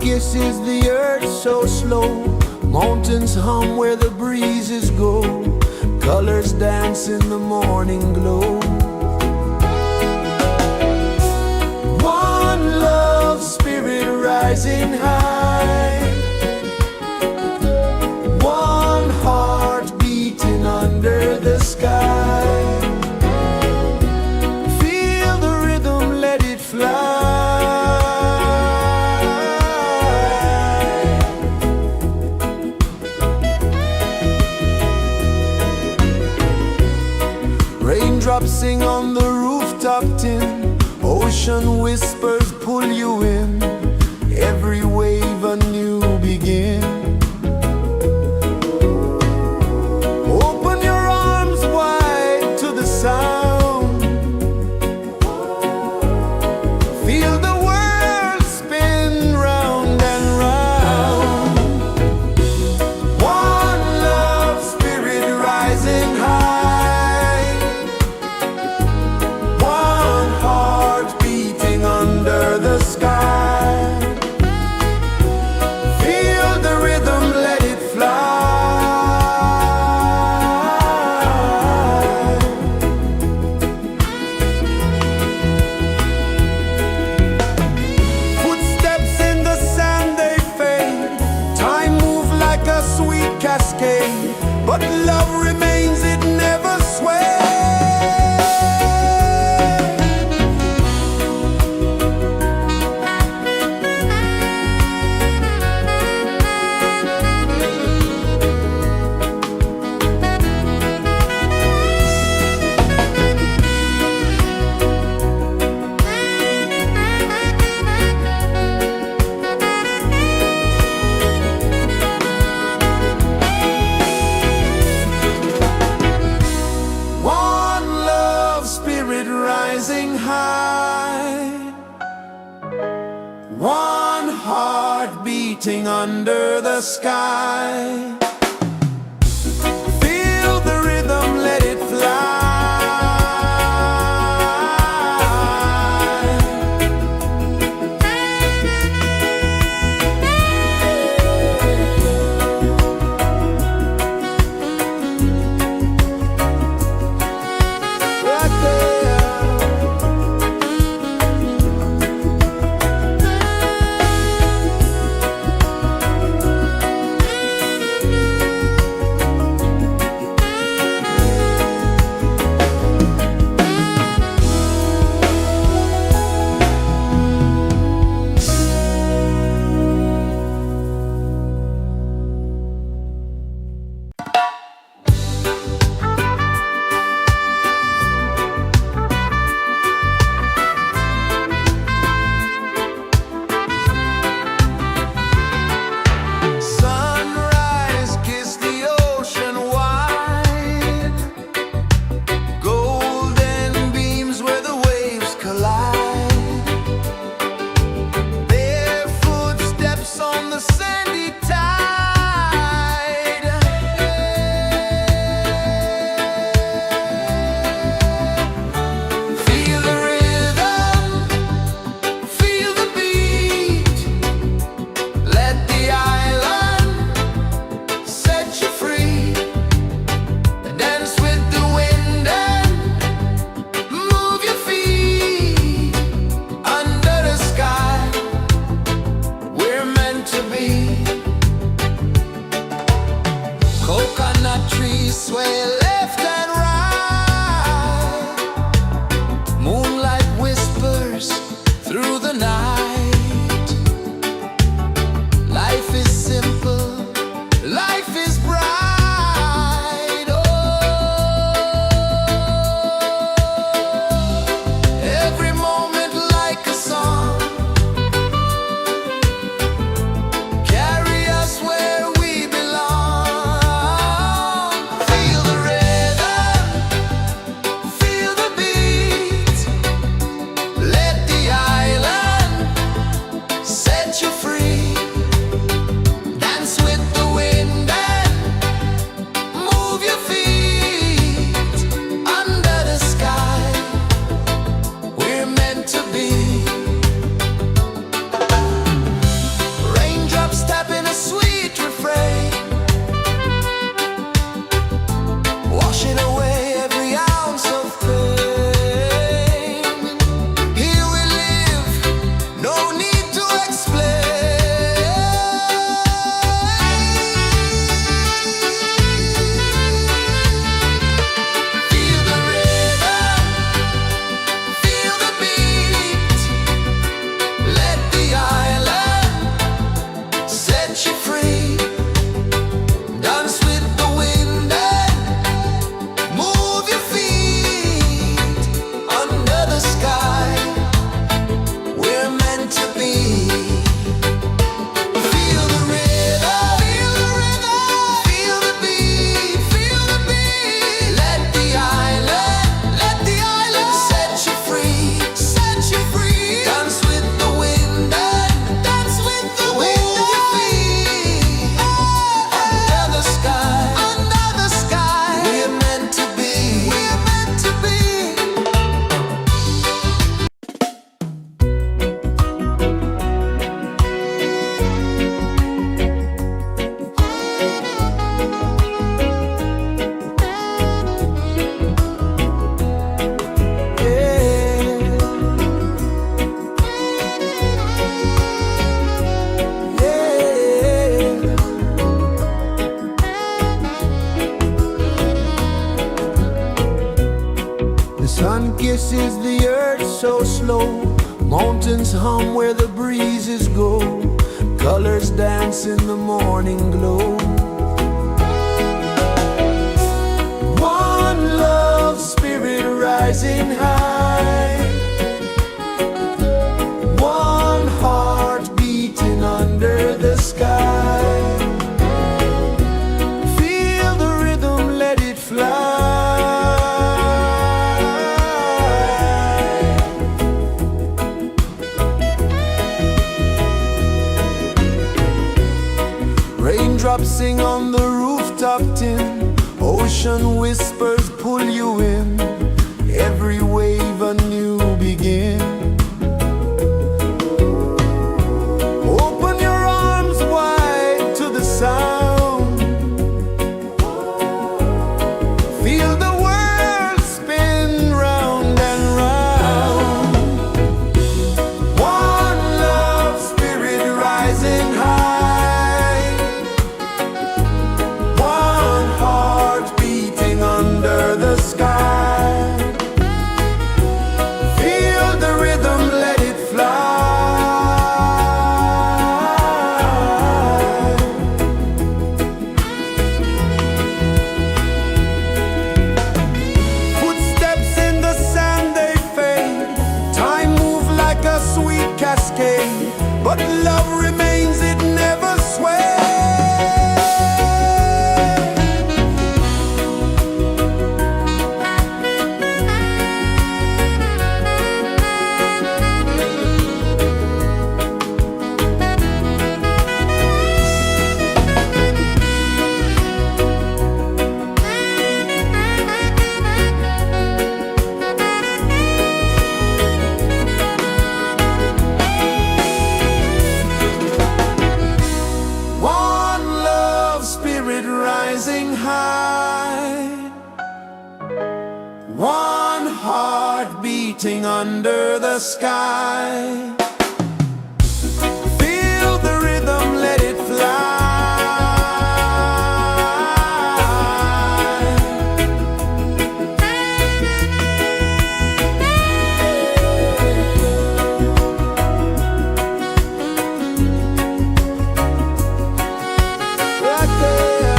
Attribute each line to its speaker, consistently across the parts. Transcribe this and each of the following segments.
Speaker 1: kisses the earth so slow. Mountains hum where the breezes go. Colors dance in the morning glow. One love spirit rising high. One heart beating under the sky. Feel the rhythm, let it fly. Raindrops sing on the rooftop tin. Ocean whispers pull you in. Every wave a new begin. Open your arms wide to the sound. Feel the world spin round and round. One love spirit rising high. One heart beating under the sky. Feel the rhythm, let it fly. Footsteps in the sand, they fade. Time moves like a sweet cascade, but love remains, it never sways. One love spirit rising high. One heart beating under the sky. Feel the rhythm, let it fly. Right there. is the earth so slow? Mountains hum where the breezes go. Colors dance in the morning glow. One love spirit rising high. One heart beating under the sky. Feel the rhythm, let it fly. Raindrops sing on the rooftop tin. Ocean whispers pull you in. Every wave a new begin. Open your arms wide to the sound. Feel the world spin round and round. One love spirit rising high. One heart beating under the sky. Feel the rhythm, let it fly. Footsteps in the sand, they fade. Time moves like a sweet cascade, but love remains, it never sways. One love spirit rising high. One heart beating under the sky. Feel the rhythm, let it fly. Right there.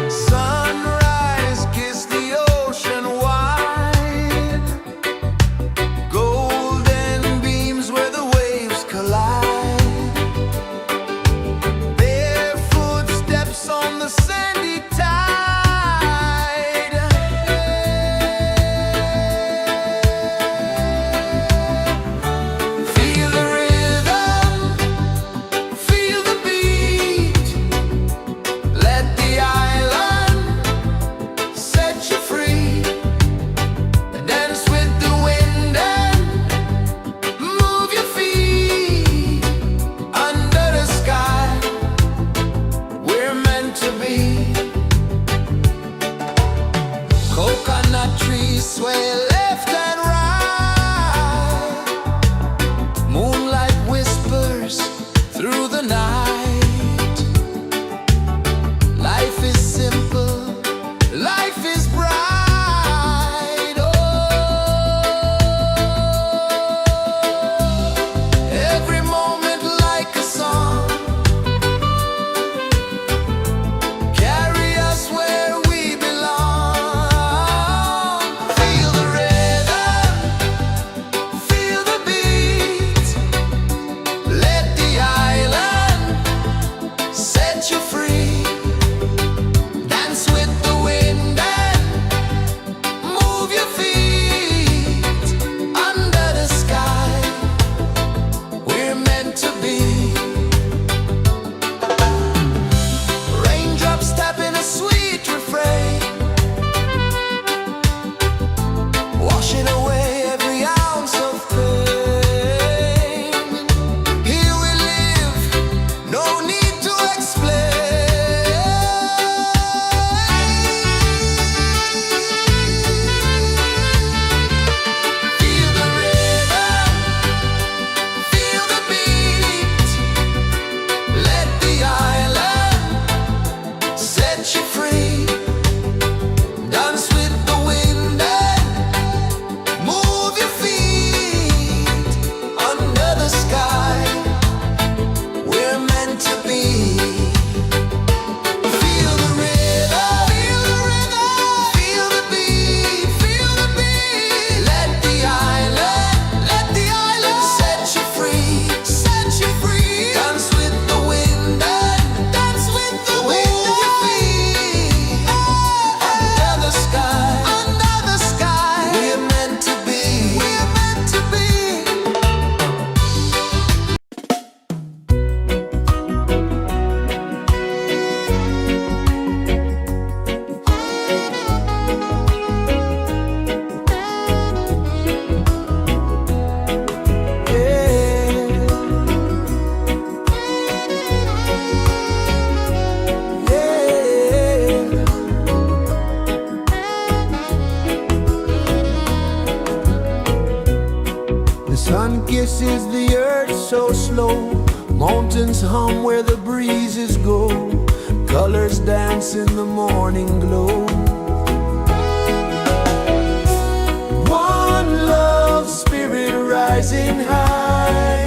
Speaker 1: Sunrise, kiss the ocean wide. Golden beams where the waves collide. Bare footsteps on the sandy tide. Feel the rhythm, feel the beat. Let the island set you free. Dance with the wind and move your feet. Under the sky, we're meant to be. you free. Dance with the wind and move your feet under the sky. We're meant to be. Feel the rhythm, feel the beat, Let the island set you free, Dance with the wind and move your feet under the sky. We're meant to be. The sun kisses the earth so slow. Mountains hum where the breezes go. Colors dance in the morning glow. One love spirit rising high.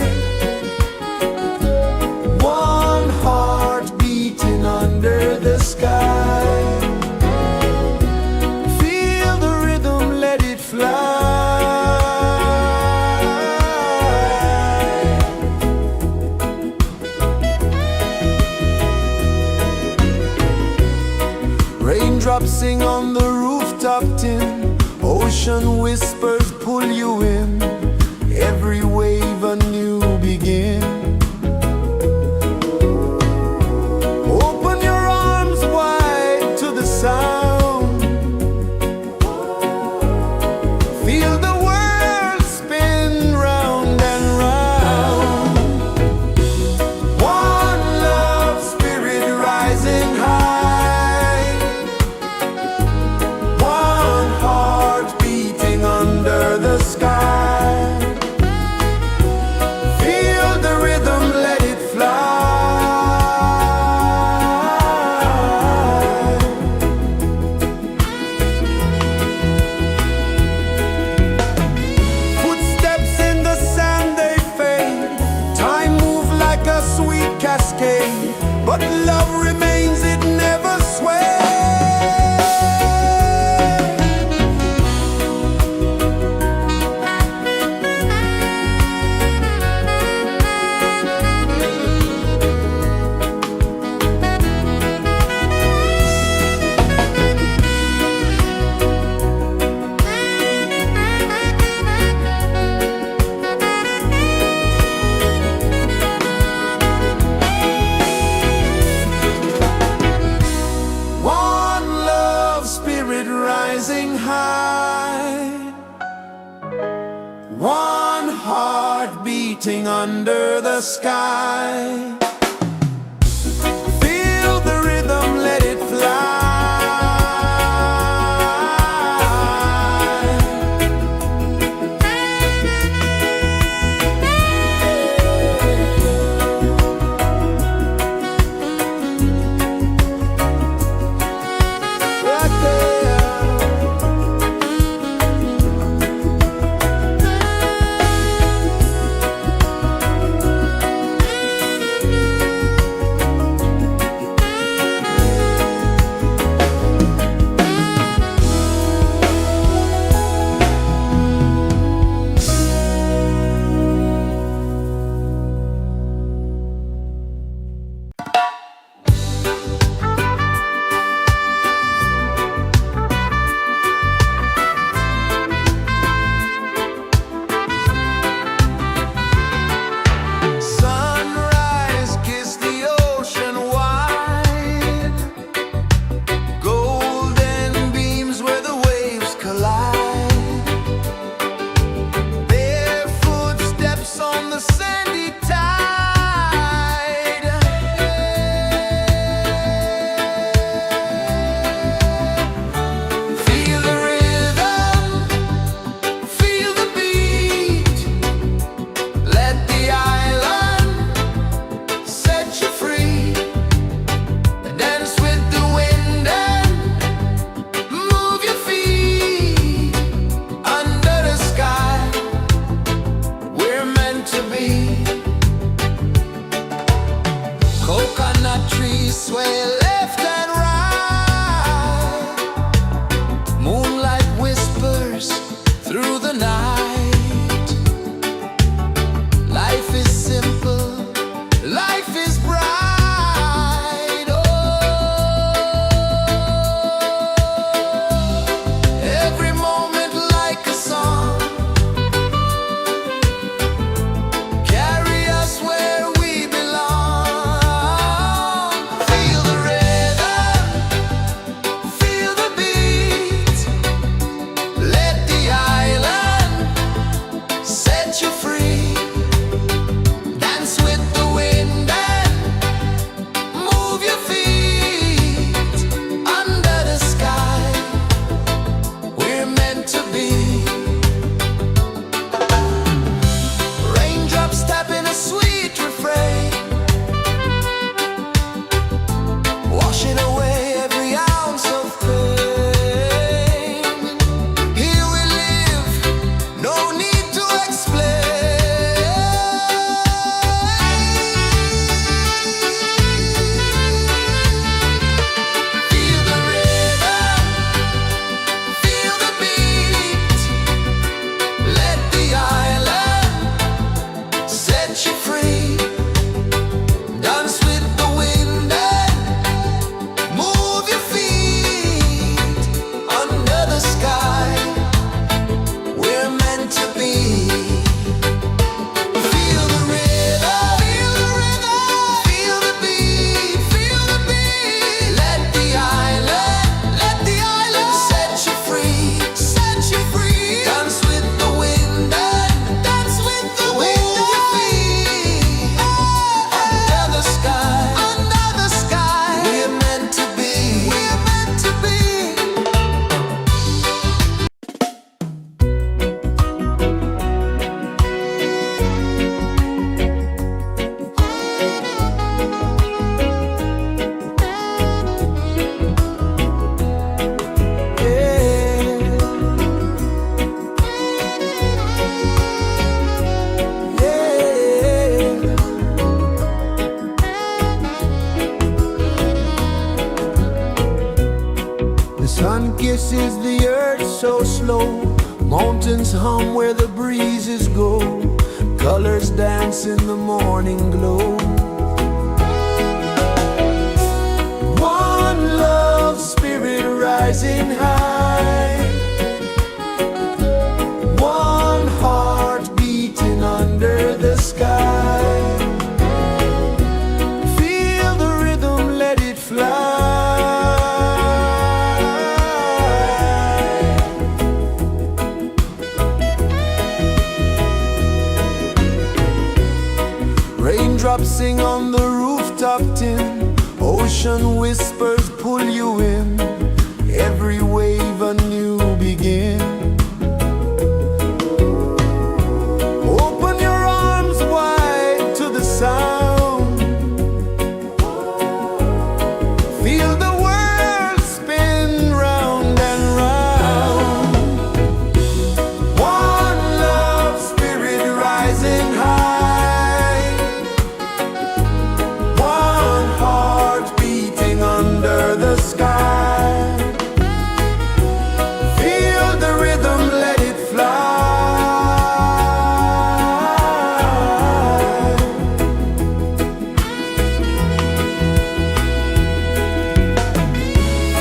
Speaker 1: One heart beating under the sky. Feel the rhythm, let it fly. Raindrops sing on the rooftop tin. Ocean whispers pull you in. Every wave a new begin. Open your arms wide to the sound. Feel the world spin round and round. One love spirit rising high. One heart beating under the sky. Feel the rhythm, let it fly. Footsteps in the sand, they fade. Time moves like a sweet cascade, but love remains, it never sways. One love spirit rising high. One heart beating under the sky. Feel the rhythm, let it fly. Right there. The sun kisses the earth so slow, mountains hum where the breezes go, colors dance in the morning glow. One love spirit rising high, one heart beating under the sky. Feel the rhythm, let it fly. Raindrops sing on the rooftop tin, ocean whispers pull you in, every wave a new begin. Open your arms wide to the sound, feel the world spin round and round. One love spirit rising high, one heart beating under the sky. Feel the rhythm, let it fly.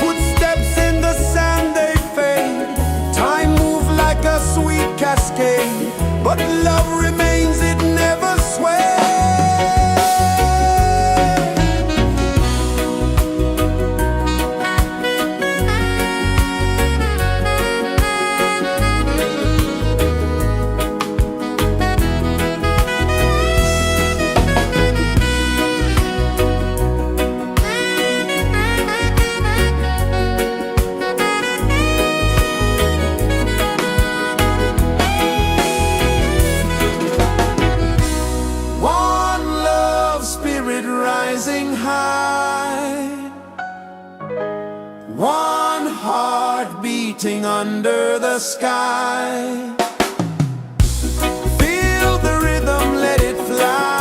Speaker 1: Footsteps in the sand, they fade, time moves like a sweet cascade, but love remains, it never sways. One love spirit rising high, one heart beating under the sky. Feel the rhythm, let it fly.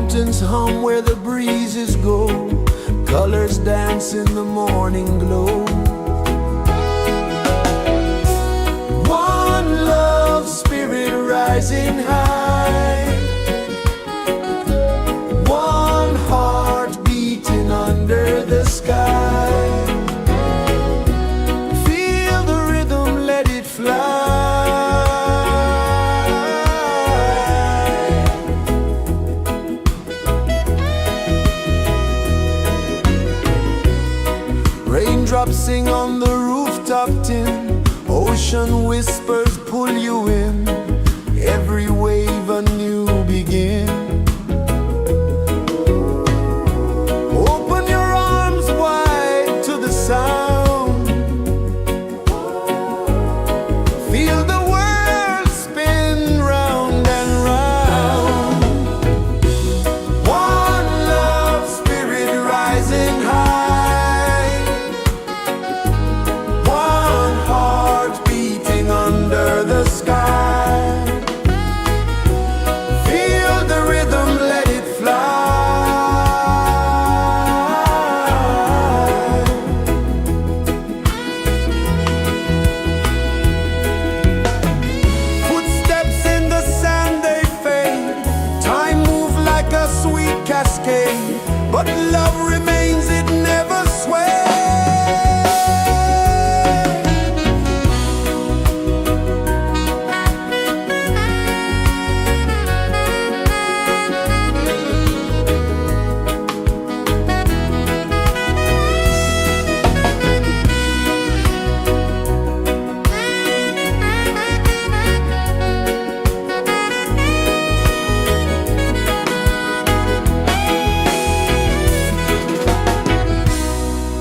Speaker 1: Mountains hum where the breezes go, colors dance in the morning glow. One love spirit rising high, one heart beating under the sky. Feel the rhythm, let it fly. Raindrops sing on the rooftop tin, ocean whispers pull you in, every wave a new begin. Open your arms wide to the sound, feel the world spin round and round. One love spirit rising high, one heart beating under the sky. Feel the rhythm, let it fly. Footsteps in the sand, they fade. Time moves like a sweet cascade, but love remains, it never sways.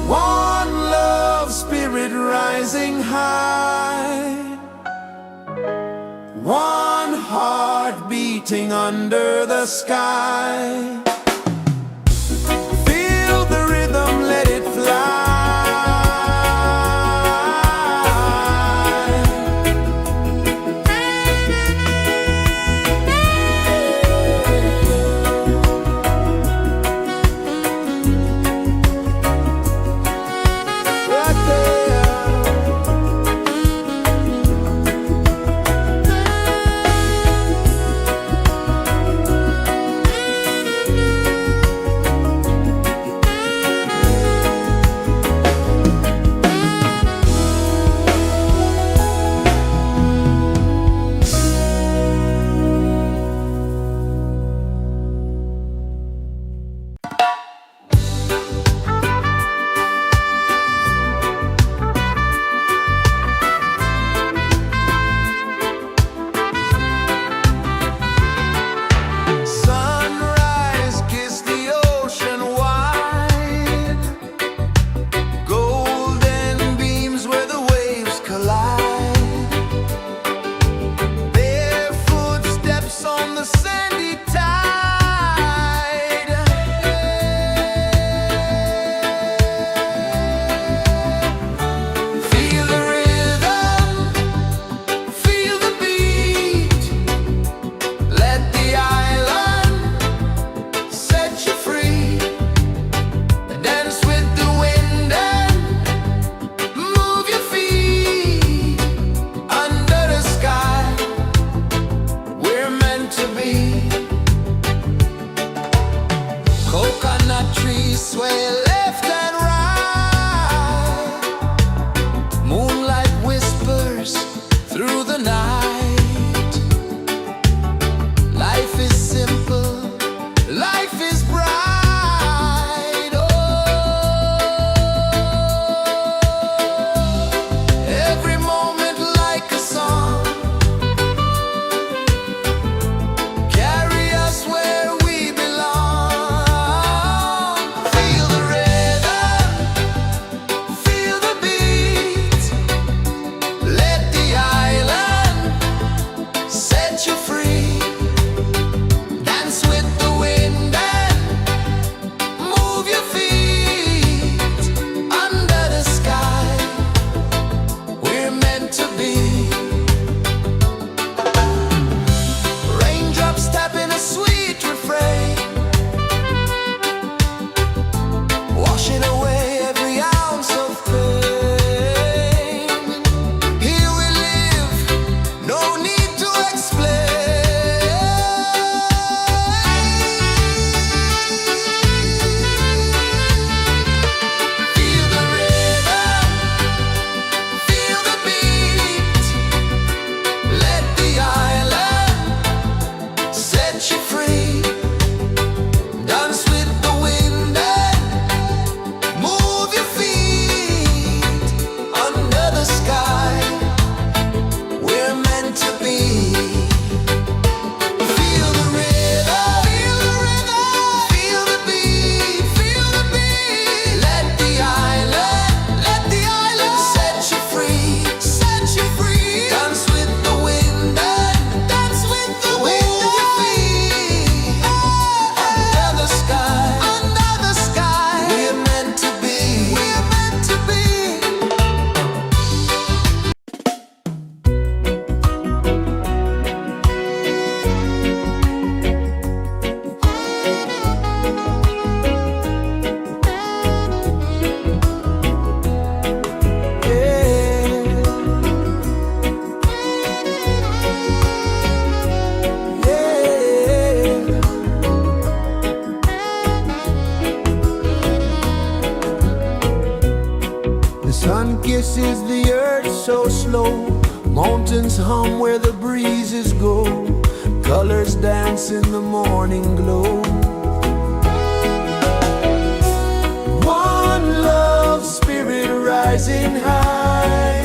Speaker 1: One love spirit rising high, one heart beating under the sky. Feel the rhythm, let it fly. Right there. Sunrise, kiss the ocean wide, golden beams where the waves collide, bare footsteps on the sandy tide. Feel the rhythm, feel the beat, let the island set you free. Dance with the wind and move your feet under the sky. We're meant to be. Coconut trees sway left and right, moonlight whispers through the night. Life is simple, life is bright. Oh, every moment like a song, carry us where we belong. Feel the rhythm, kisses the earth so slow. Mountains hum where the breezes go. Colors dance in the morning glow. One love spirit rising high.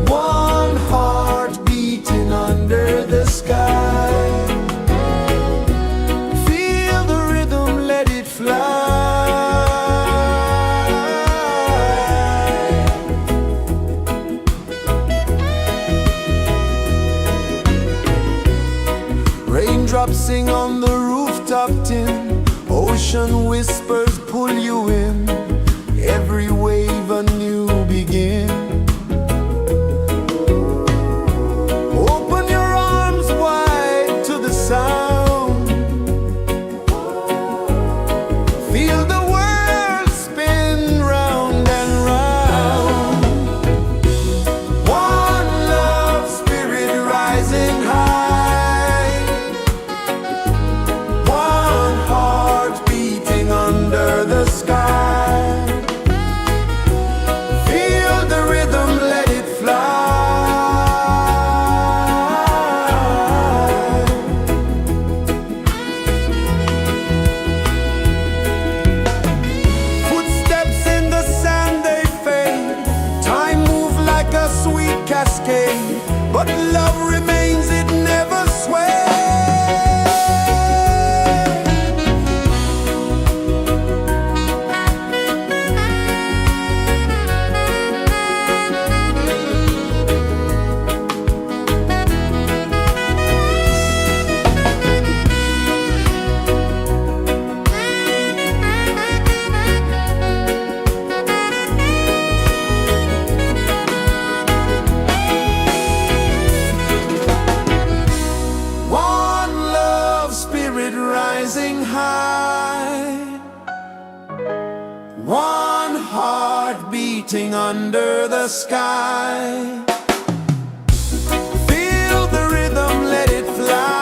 Speaker 1: One heart beating under the sky. Feel the rhythm, let it fly. Raindrops sing on the rooftop tin. Ocean whispers pull you in. Every wave a new begin. Open your arms wide to the sound. Feel the world spin round and round. One love spirit rising high. One heart beating under the sky. Feel the rhythm, let it fly. Footsteps in the sand, they fade. Time moves like a sweet cascade, but love remains, it never sways. One love spirit rising high. One heart beating under the sky. Feel the rhythm, let it fly.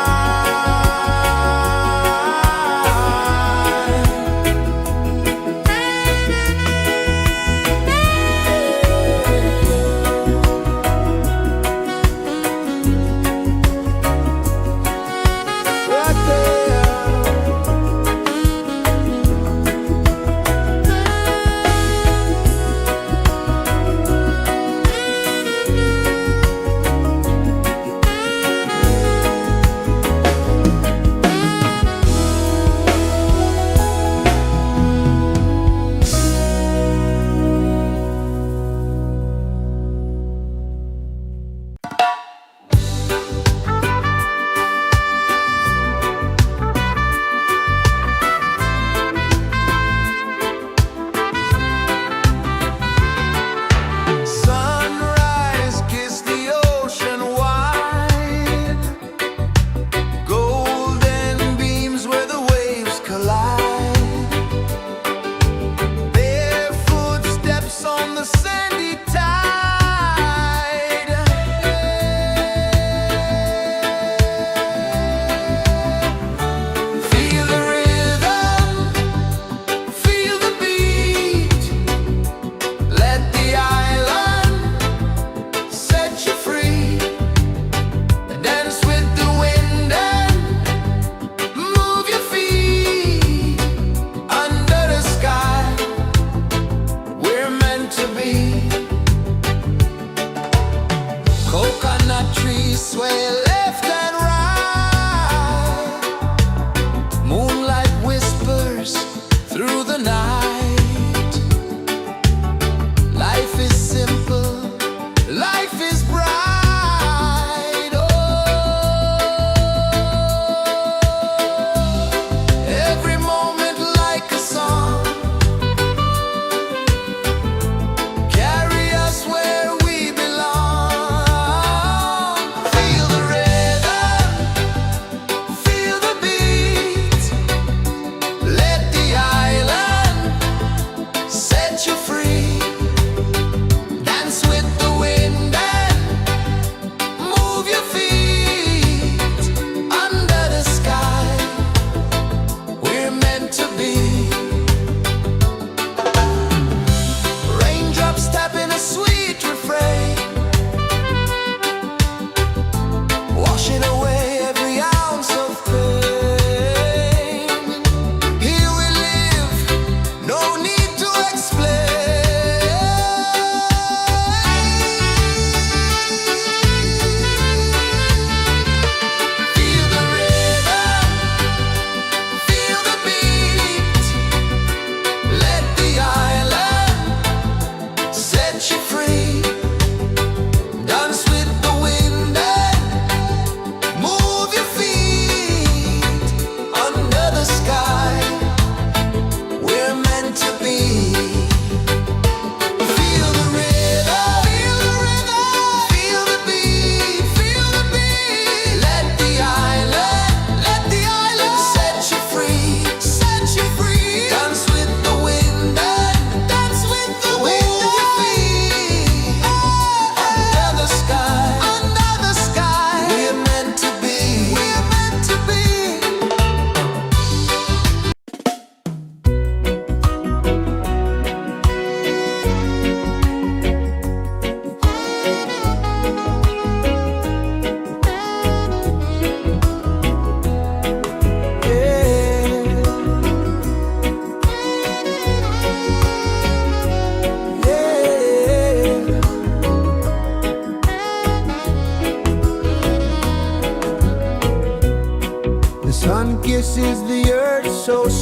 Speaker 1: Right there.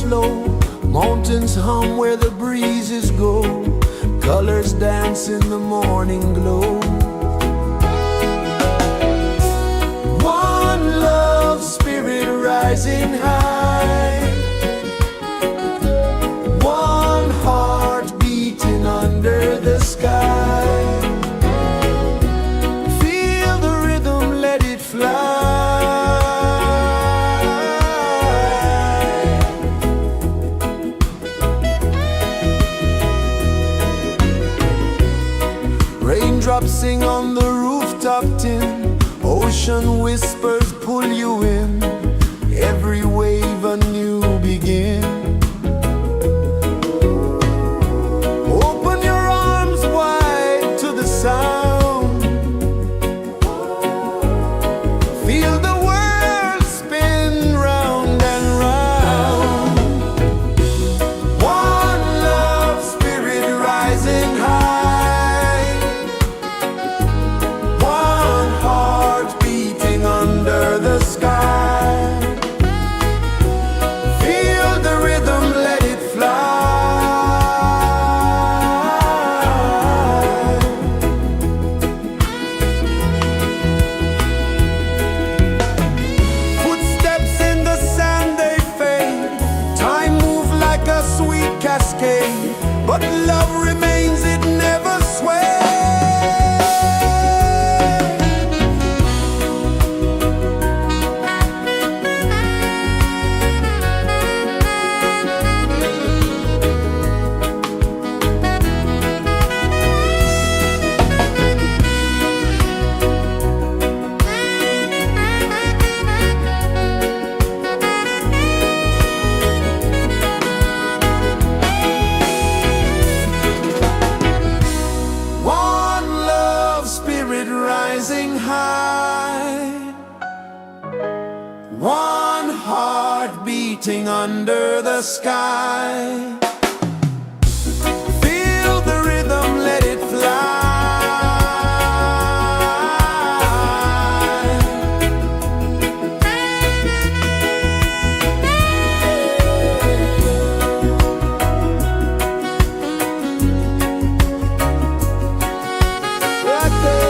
Speaker 1: slow. Mountains hum where the breezes go. Colors dance in the morning glow. One love, spirit rising high. One heart beating under the sky. Feel the rhythm, let it fly. Raindrops sing on the rooftop tin. Ocean whispers pull you in. Every wave a new begin. Open your arms wide to the sound. Feel the world spin round and round. One love, spirit rising high. One heart beating under the sky. Feel the rhythm, let it fly. Footsteps in the sand, they fade. Time moves like a sweet cascade, but love remains, it never sways. One love, spirit rising high. One heart beating under the sky. Feel the rhythm, let it fly. Right there.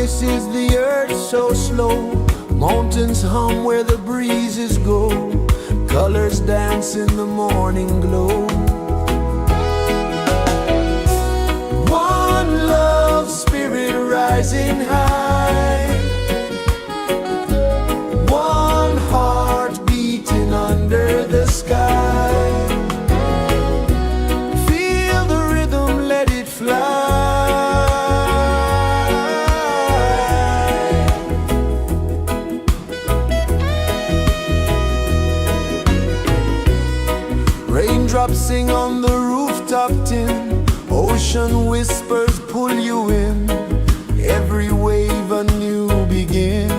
Speaker 1: kisses the earth so slow. Mountains hum where the breezes go. Colors dance in the morning glow. One love spirit rising high. One heart beating under the sky. Feel the rhythm, let it fly. Raindrops sing on the rooftop tin. Ocean whispers pull you in. Every wave a new begin.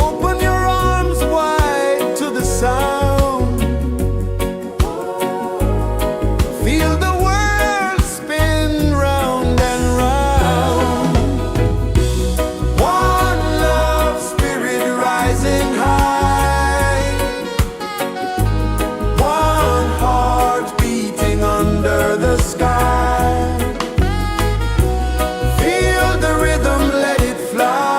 Speaker 1: Open your arms wide to the sound. Feel the world spin round and round. One love spirit rising high. One heart beating under the sky. Feel the rhythm, let it fly.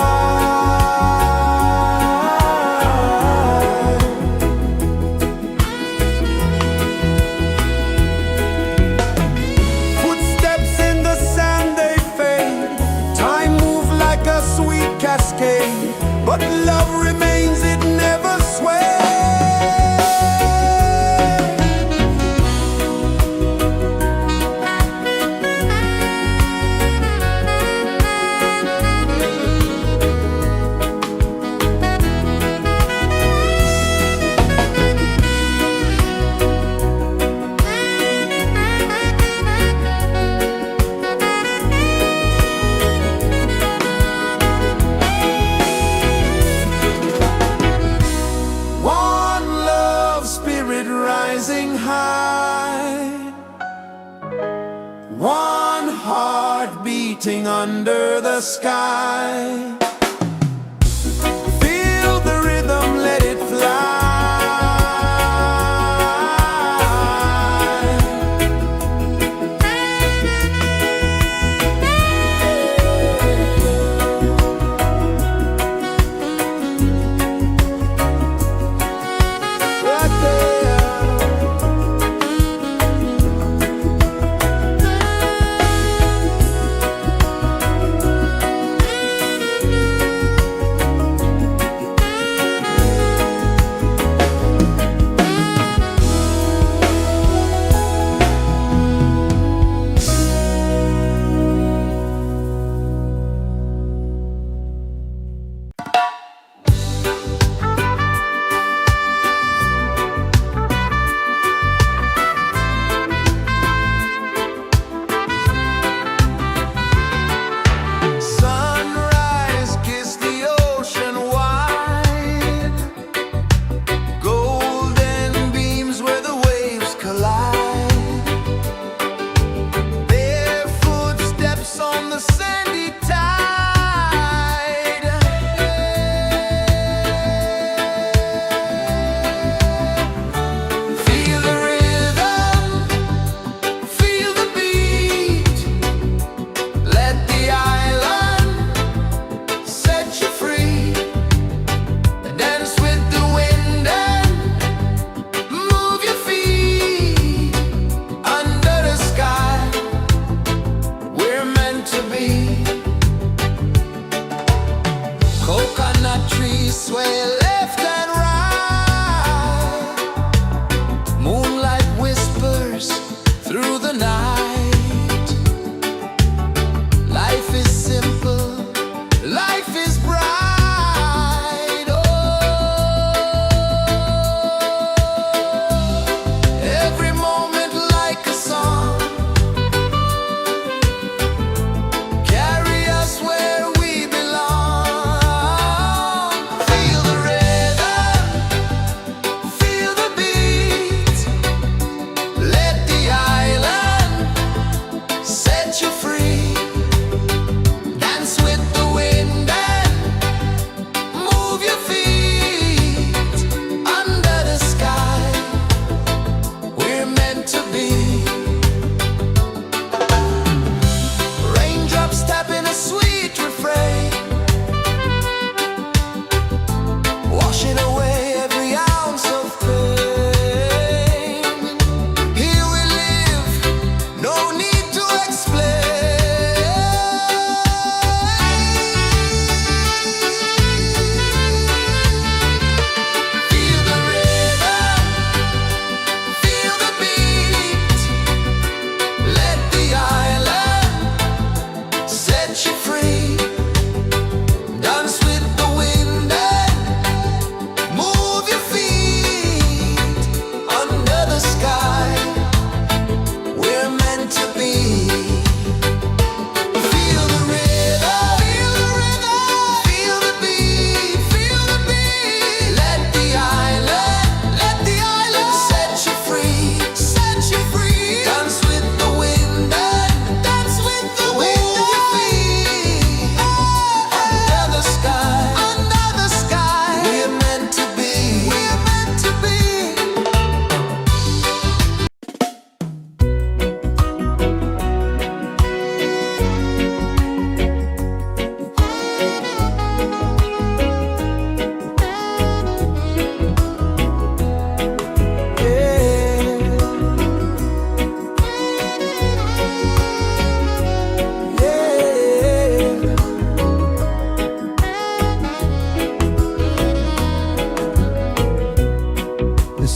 Speaker 1: Footsteps in the sand, they fade. Time moves like a sweet cascade, but love remains, it never sways. One love spirit rising high. One heart beating under the sky. Feel the rhythm, let it fly. Right there.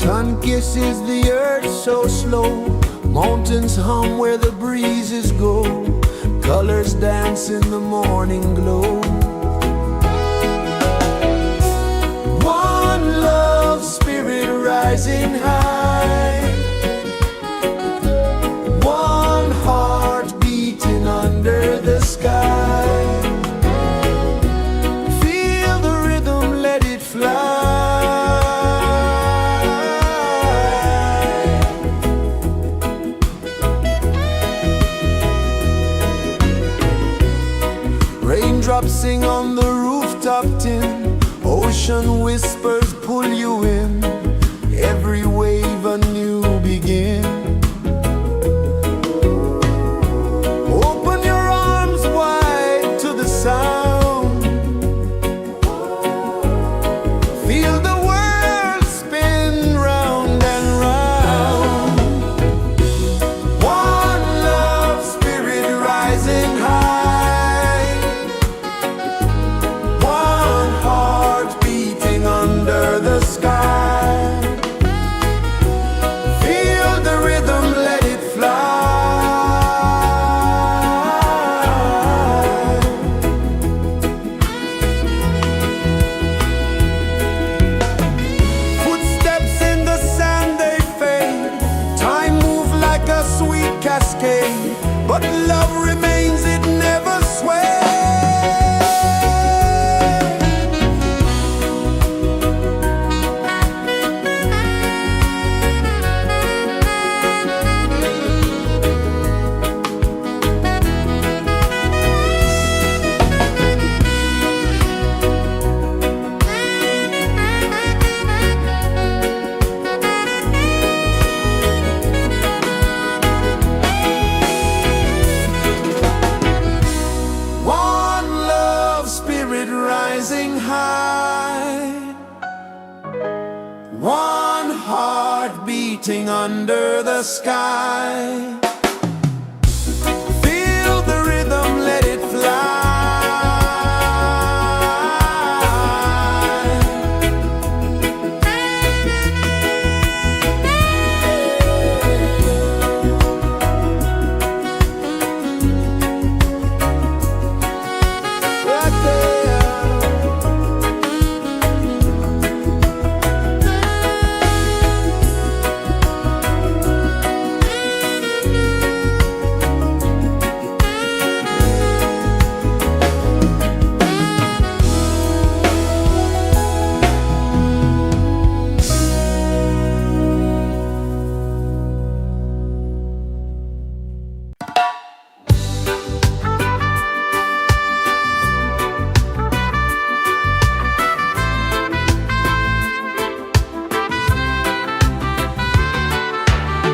Speaker 1: sun kisses the earth so slow, mountains hum where the breezes go, colors dance in the morning glow. One love spirit rising high, one heart beating under the sky. Feel the rhythm, let it fly. Raindrops sing on the rooftop tin, ocean whispers pull you in, every wave a new begin. Open your arms wide to the sound, feel the world spin round and round. One love spirit rising high, one heart beating under the sky. Feel the rhythm, let it fly. Footsteps in the sand, they fade, time moves like a sweet cascade, but love remains, it never sways. One love spirit rising high, one heart beating under the sky. Feel the rhythm, let it fly. Right there.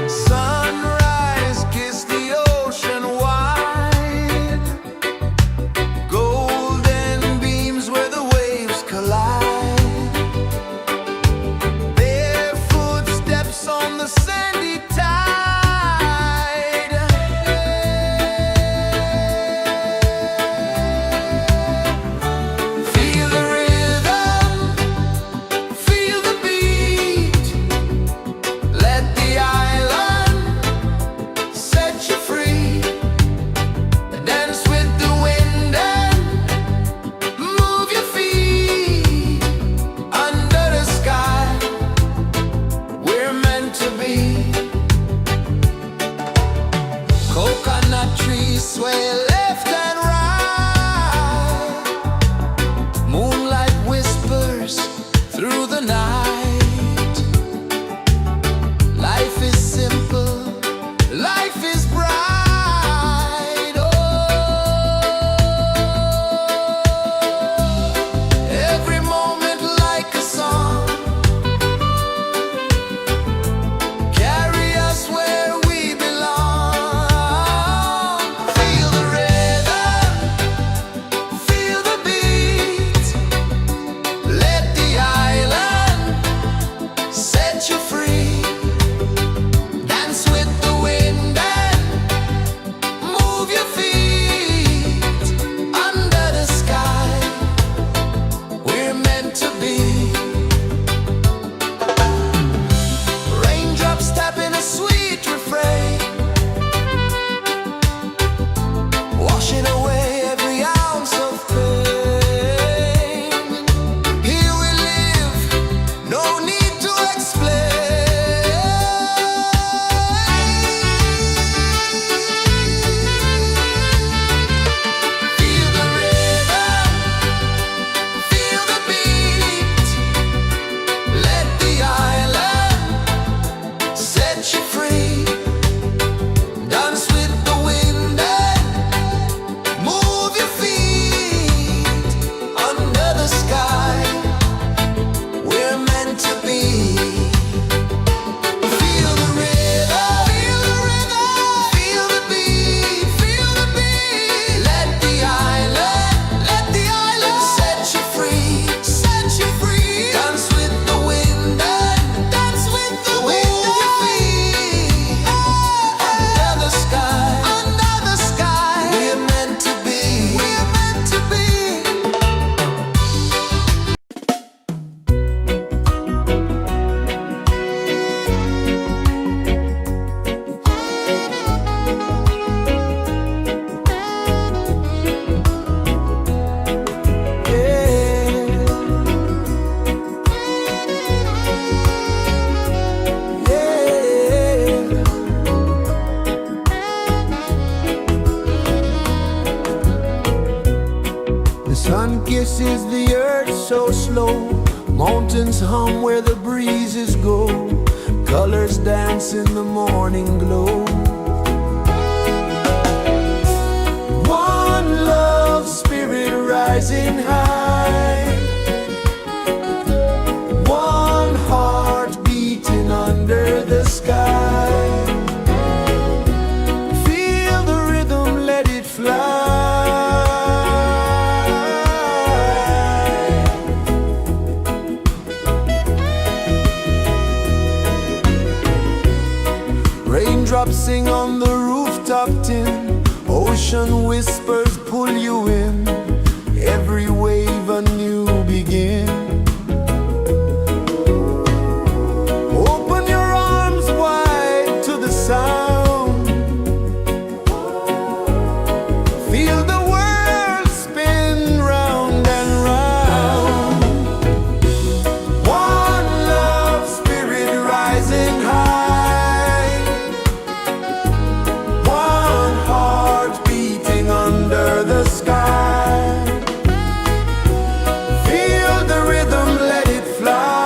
Speaker 1: Sunrise, kiss the ocean wide, golden beams where the waves collide, bare footsteps on the sandy tide. Feel the rhythm, feel the beat, let the island set you free. Dance with the wind and move your feet under the sky. We're meant to be. Coconut trees sway left and right, moonlight whispers through the night. Life is simple, life is bright. Oh, every moment like a song, carry us where we belong. Feel the rhythm. kisses the earth so slow. Mountains hum where the breezes go. Colors dance in the morning glow. One love spirit rising high. One heart beating under the sky. Feel the rhythm, let it fly. Raindrops sing on the rooftop tin. Ocean whispers pull you in. Every wave a new begin. Open your arms wide to the sound. Feel the world spin round and round. One love spirit rising high. One heart beating under the sky. Feel the rhythm, let it fly.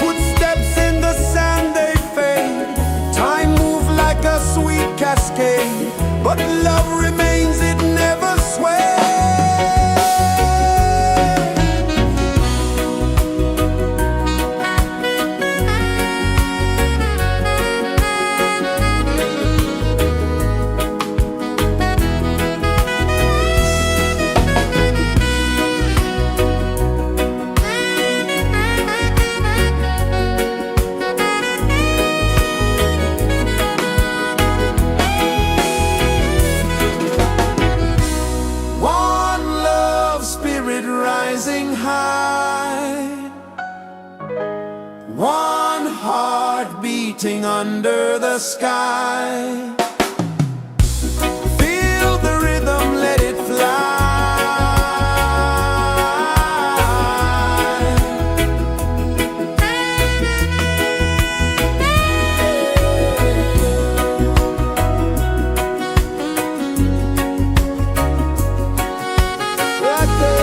Speaker 1: Footsteps in the sand, they fade. Time moves like a sweet cascade, but love remains, it never sways. One love spirit rising high. One heart beating under the sky. Feel the rhythm, let it fly. Right there.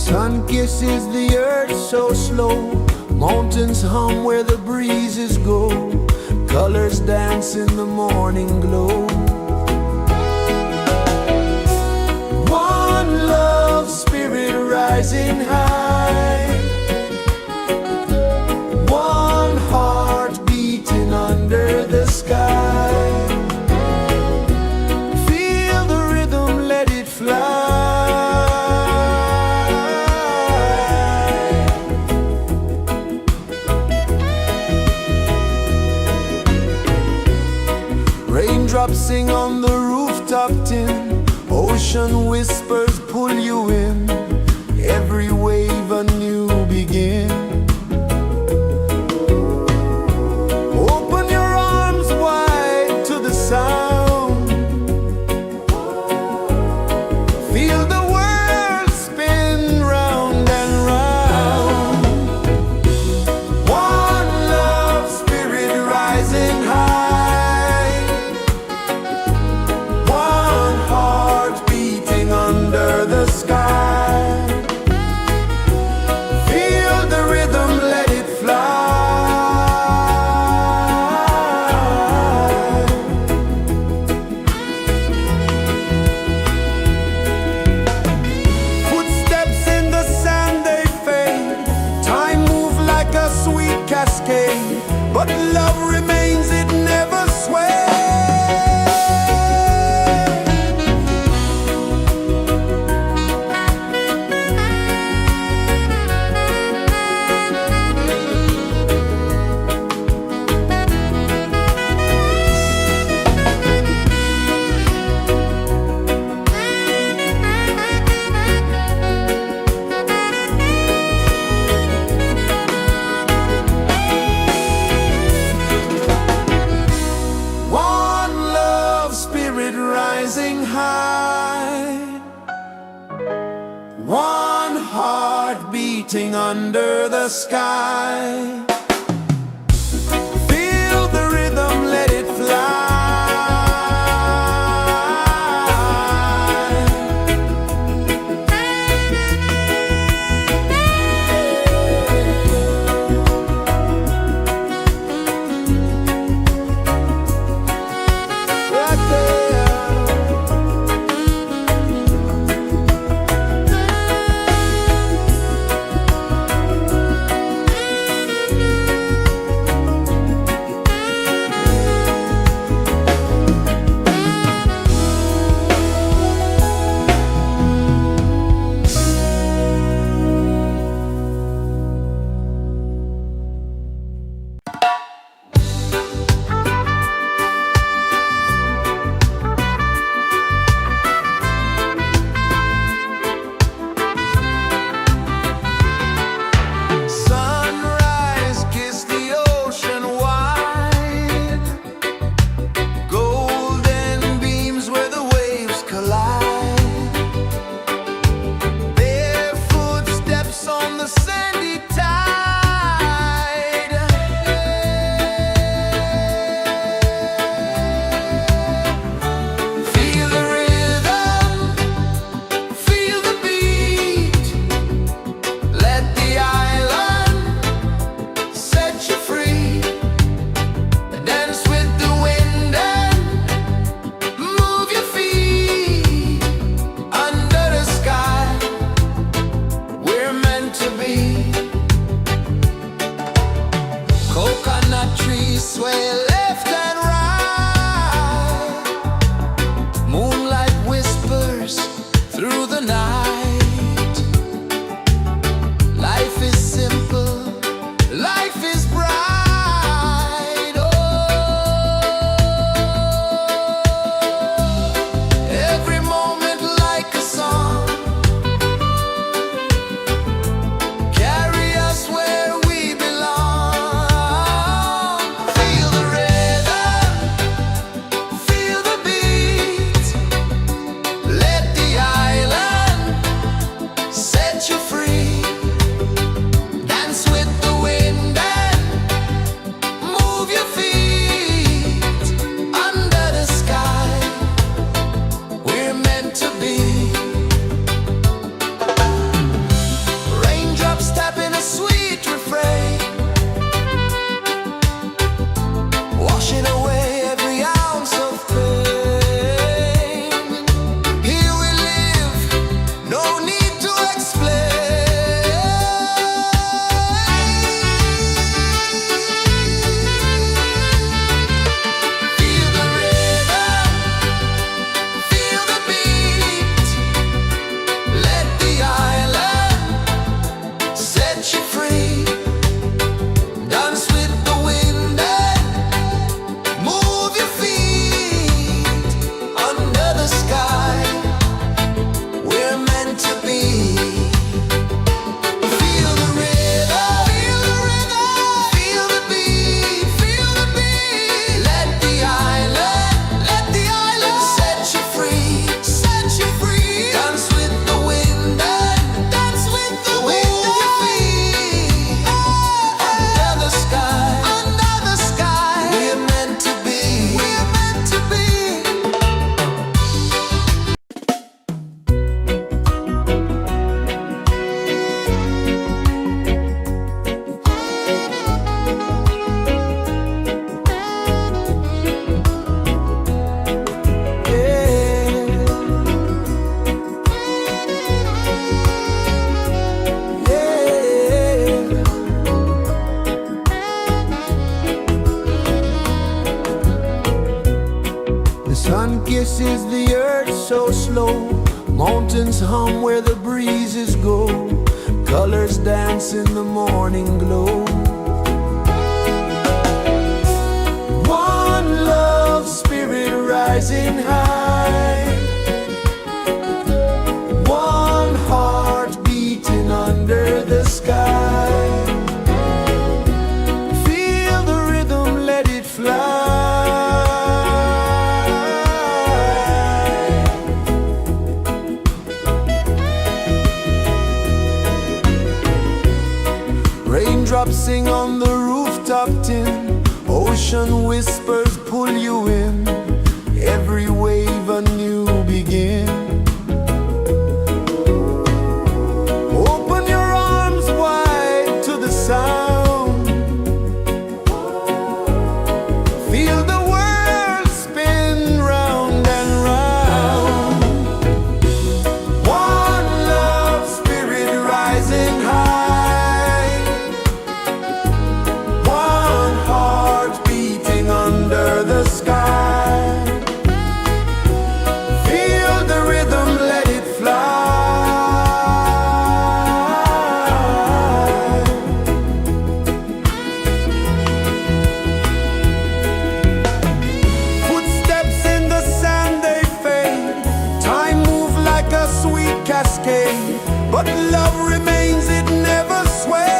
Speaker 1: sun kisses the earth so slow, mountains hum where the breezes go, colors dance in the morning glow. One love, spirit rising high, one heart beating under the sky. Feel the rhythm, let it fly. Raindrops sing on the rooftop tin, ocean whispers pull you in, every wave a new begin. Open your arms wide to the sound, feel the world spin round and round. One love, spirit rising high, one heart beating under the sky. Feel the rhythm, let it fly. Footsteps in the sand, they fade, time moves like a sweet cascade, but love remains, it never sways. One love, spirit rising high, one heart beating under the sky. Feel the rhythm, let it fly. Right there. Mountains hum where the breezes go, colors dance in the morning glow. One love spirit rising high, one heart beating under the sky. Feel the rhythm, let it fly. Raindrops sing on the rooftop tin, ocean whispers pull you in, every wave a new begin. Open your arms wide to the sound, feel the world spin round and round. One love spirit rising high, one heart beating under the sky. Feel the rhythm, let it fly. Footsteps in the sand, they fade. Time moves like a sweet cascade, but love remains, it never sways.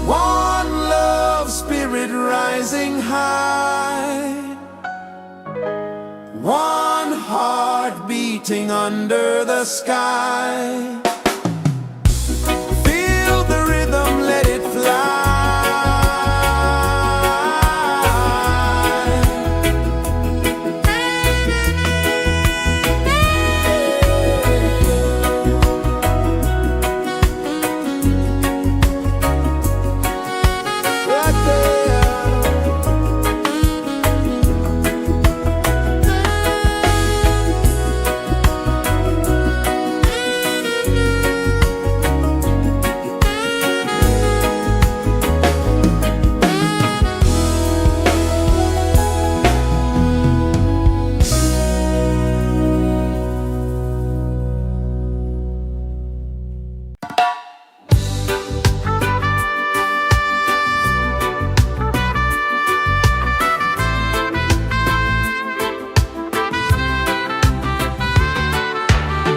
Speaker 1: One love spirit rising high, one heart beating under the sky. Feel the rhythm, let it fly. Right there.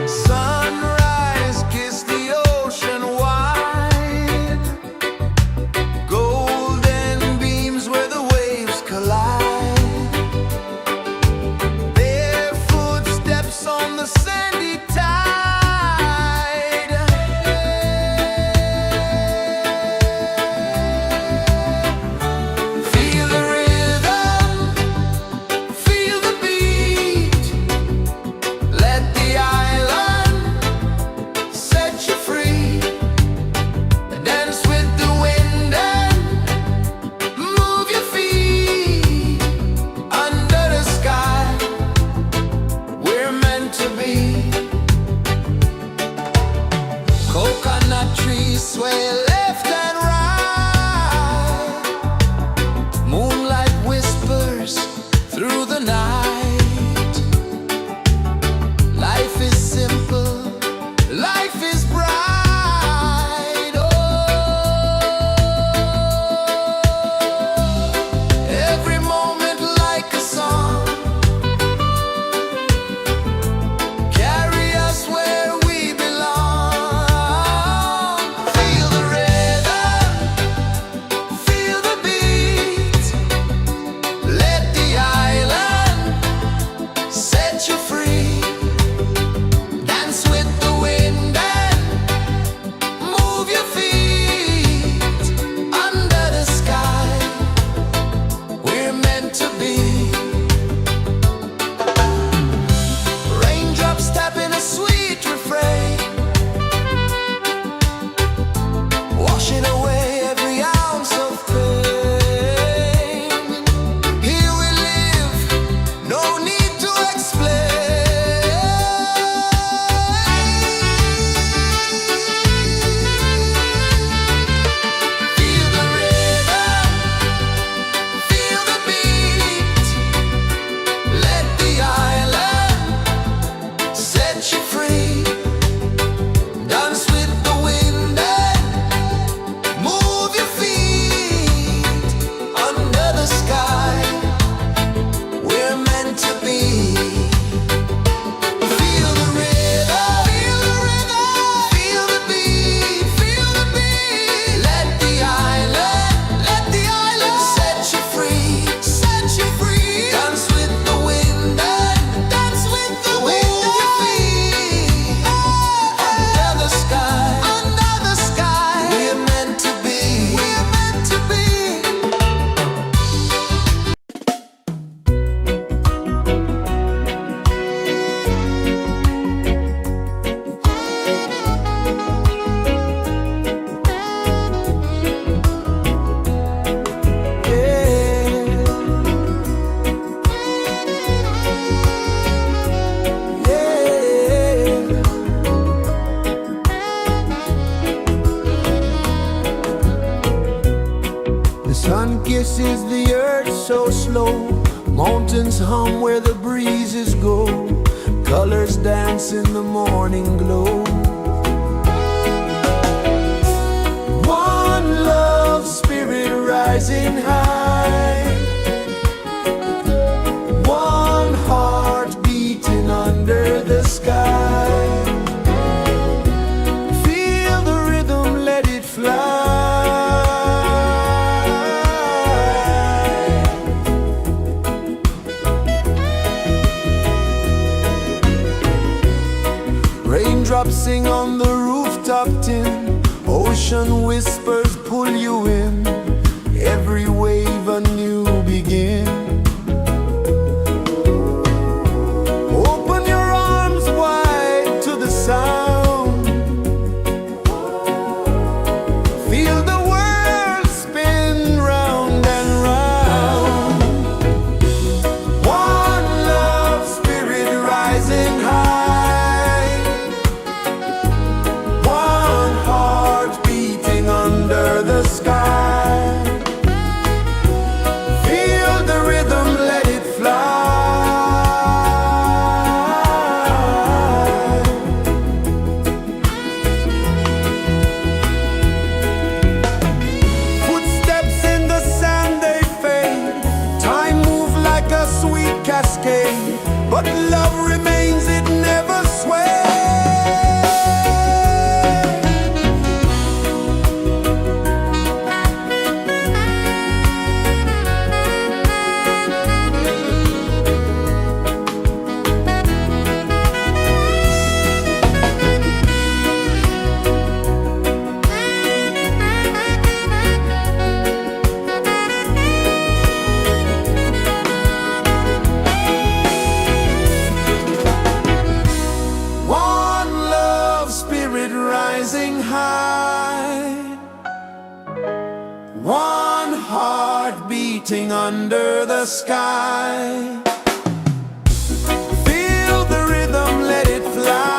Speaker 1: Sunrise, kiss the ocean wide, golden beams where the waves collide. Their footsteps on the sandy tide. Feel the rhythm, feel the beat. Let the island set you free. Dance with the wind and move your feet. Under the sky, we're meant to be. Coconut trees sway left and right. Moonlight whispers through the night. Life is simple, life is bright. Oh, every moment like a song. Carry us where we belong. Feel the rhythm, kisses the earth so slow. Mountains hum where the breezes go. Colors dance in the morning glow. One love spirit rising high. One heart beating under the sky. Feel the rhythm, let it fly. Raindrops sing on the rooftop tin. Ocean whispers pull you in. Every wave a new begin. Open your arms wide to the sound. Feel the world spin round and round. One love spirit rising high. One heart beating under the sky. Feel the rhythm, let it fly. Footsteps in the sand, they fade. Time moves like a sweet cascade, but love remains, it never sways. Rising high, one heart beating under the sky. Feel the rhythm, let it fly.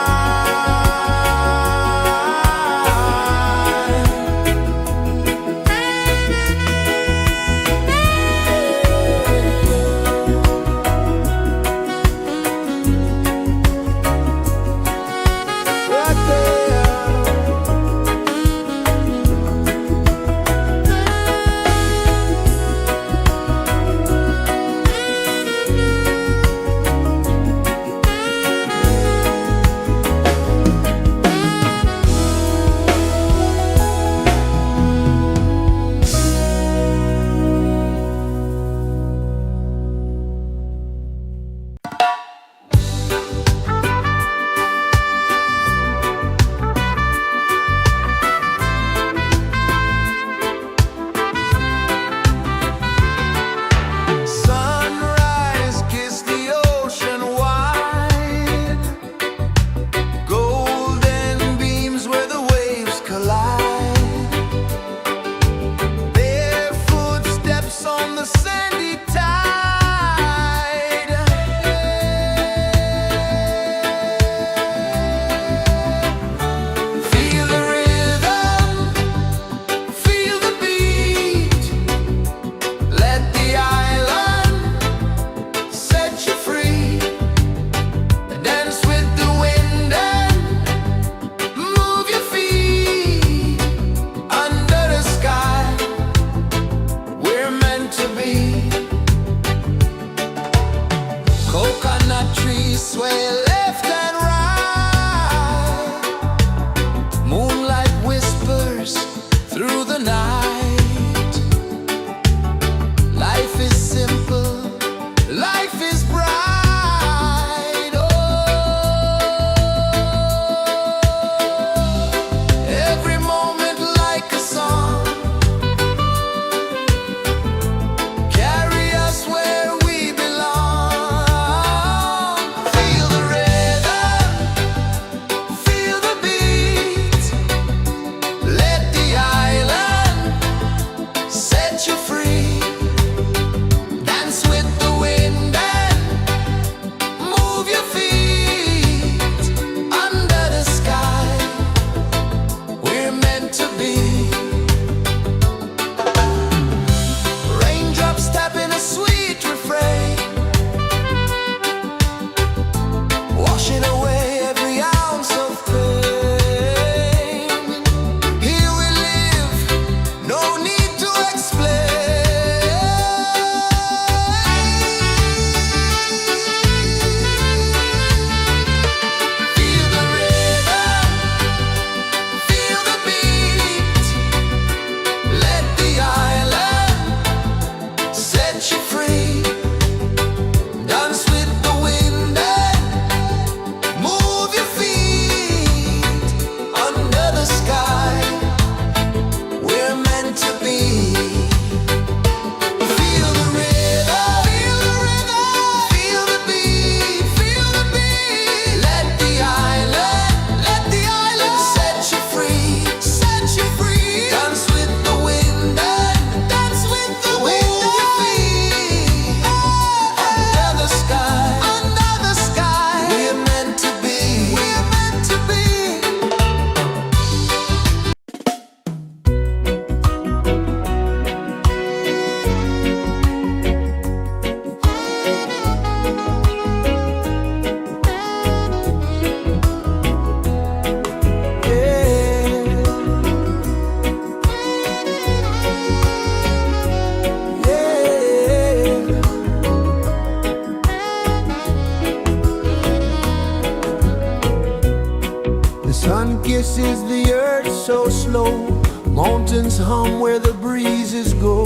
Speaker 1: earth so slow. Mountains hum where the breezes go.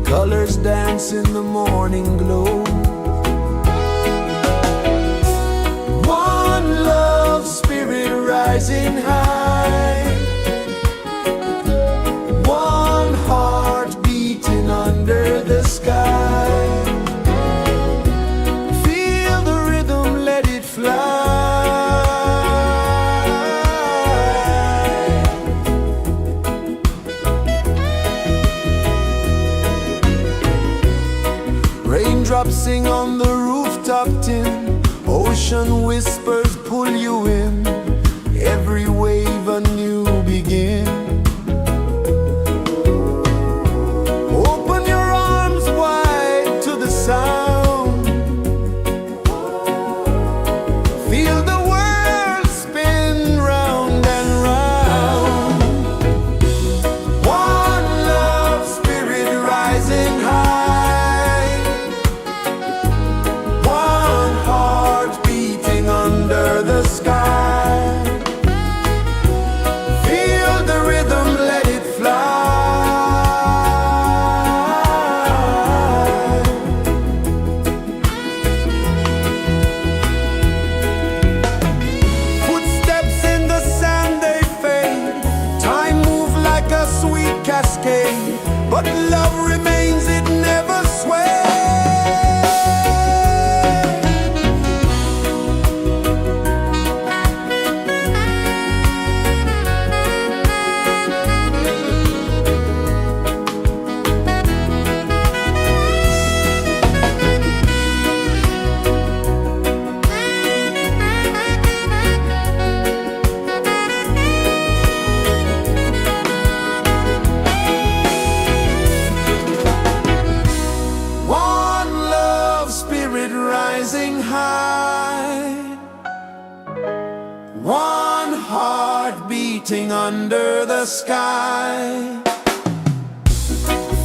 Speaker 1: Colors dance in the morning glow. One love spirit rising high. One heart beating under the sky. Feel the rhythm, let it fly. Raindrops sing on the rooftop tin. Ocean whispers pull you in. Every wave a new begin. Open your arms wide to the sound. Feel the world spin round and round. One love spirit rising high. One heart beating under the sky. Feel the rhythm, let it fly. Footsteps in the sand, they fade. Time moves like a sweet cascade, but love remains, it never sways. One love spirit rising high. One heart beating under the sky.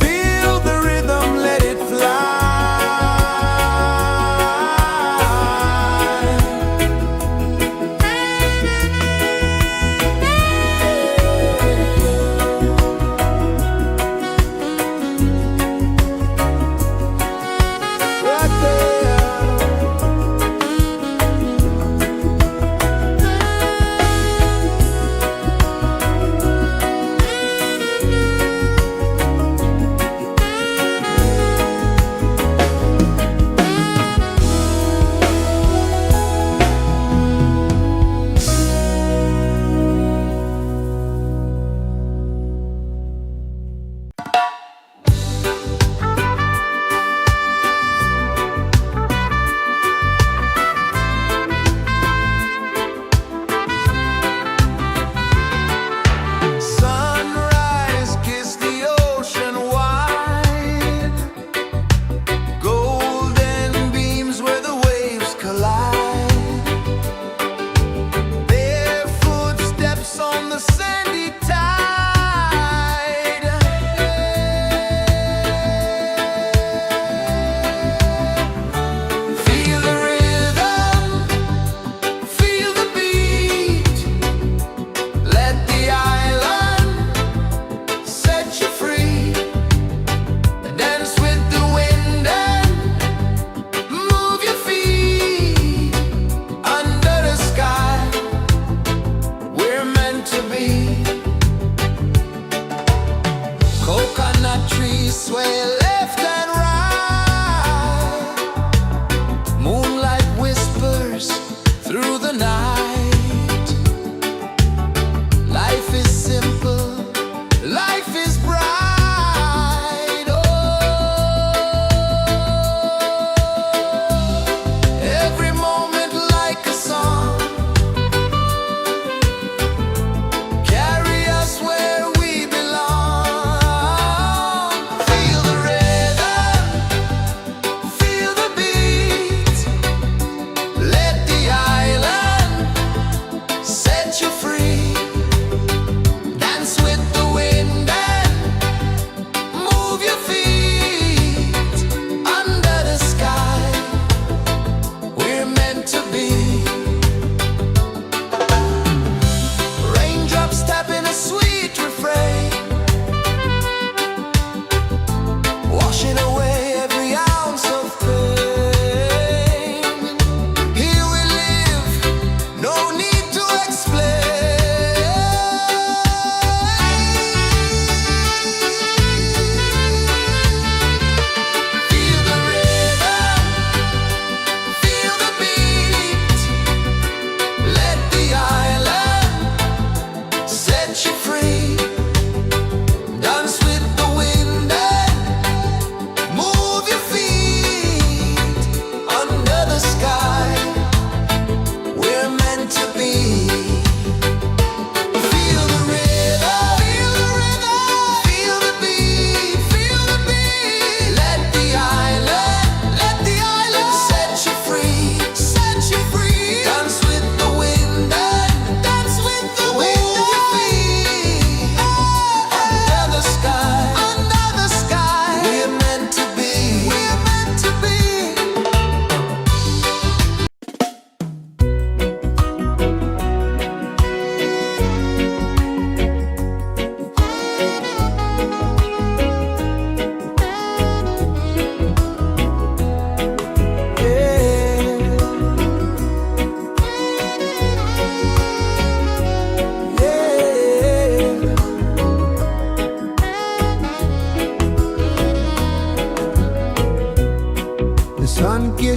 Speaker 1: Feel the rhythm, let it fly. Right there.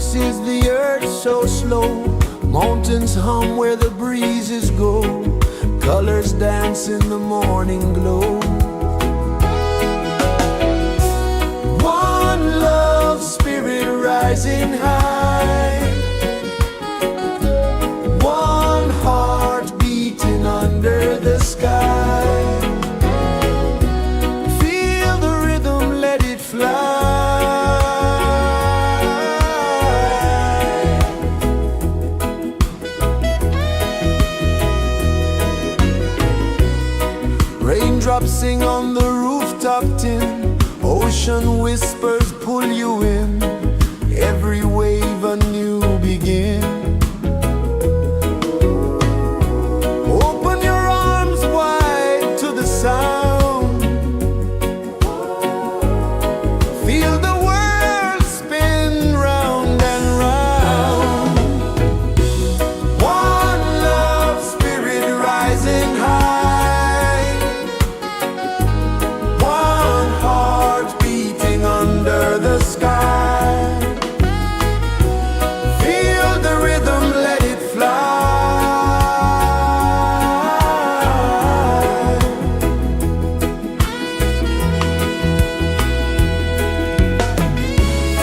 Speaker 1: kisses the earth so slow. Mountains hum where the breezes go. Colors dance in the morning glow. One love spirit rising high. One heart beating under the sky. Feel the rhythm, let it fly. Raindrops sing on the rooftop tin. Ocean whispers pull you in. Every wave a new begin. Open your arms wide to the sound. Feel the world spin round and round. One love spirit rising high. One heart beating under the sky. Feel the rhythm, let it fly.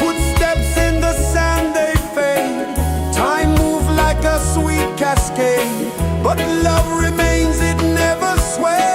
Speaker 1: Footsteps in the sand, they fade. Time moves like a sweet cascade, but love remains, it never sways.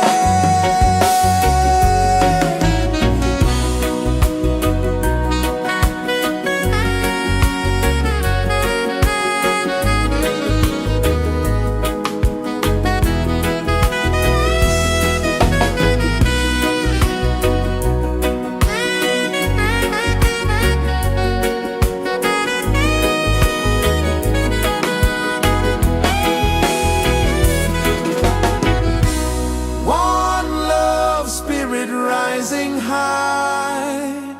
Speaker 1: One love spirit rising high.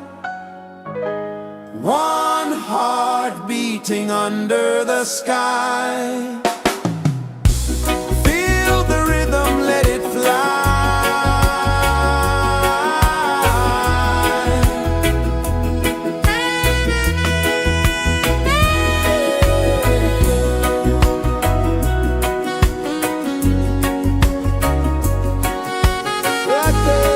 Speaker 1: One heart beating under the sky. Feel the rhythm, let it fly. Right there.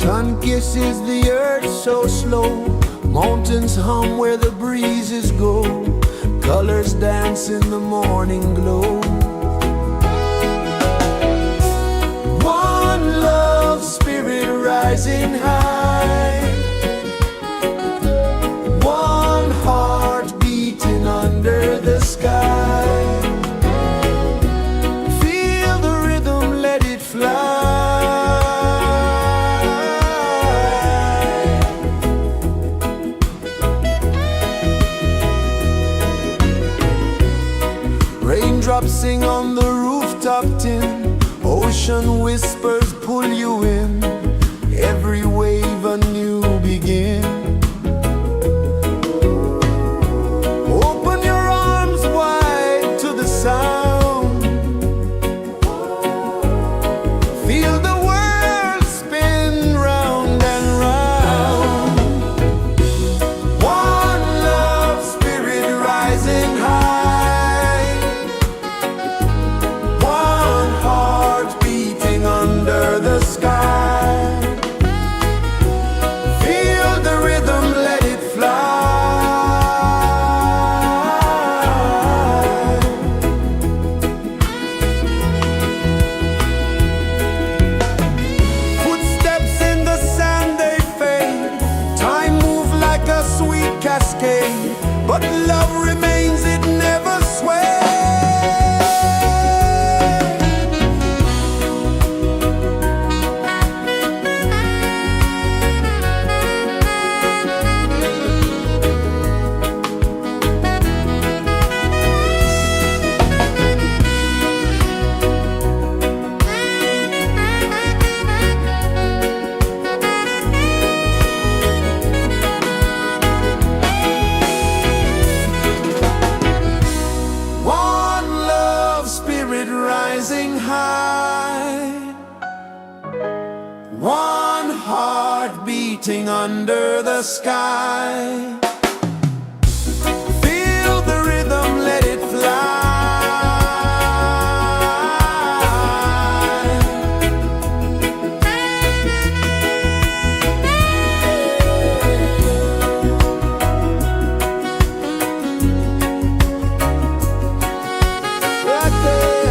Speaker 1: sun kisses the earth so slow, mountains hum where the breezes go, colors dance in the morning glow. One love, spirit rising high, one heart beating under the sky. Feel the rhythm, let it fly. Raindrops sing on the rooftop tin, ocean whispers pull you in, every wave a new begin. Open your arms wide to the sound, feel the world spin round and round. One love, spirit rising high, one heart beating under the sky. Feel the rhythm, let it fly. Footsteps in the sand, they fade, time moves like a sweet cascade, but love remains, it never sways. One love, spirit rising high, one heart beating under the sky. Feel the rhythm, let it fly. Right there.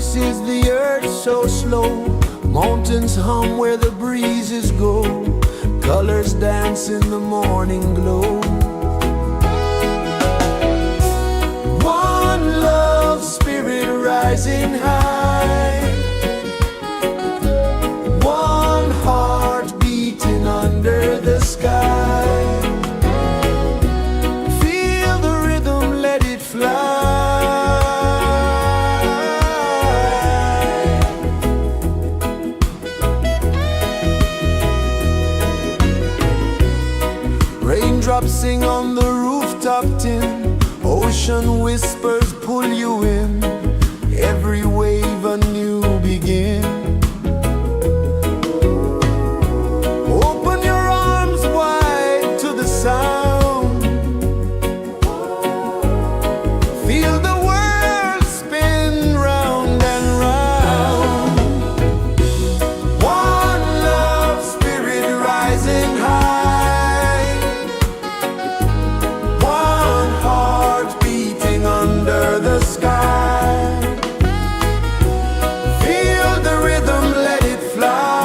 Speaker 1: kisses the earth so slow. Mountains hum where the breezes go. Colors dance in the morning glow. One love spirit rising high. One heart beating under the sky. Feel the rhythm, let it fly. Raindrops sing on the rooftop tin. Ocean whispers pull you in. Every wave a new begin. Open your arms wide to the sound. Feel the world spin round and round. One love spirit rising high. One heart beating under the sky. Feel the rhythm, let it fly.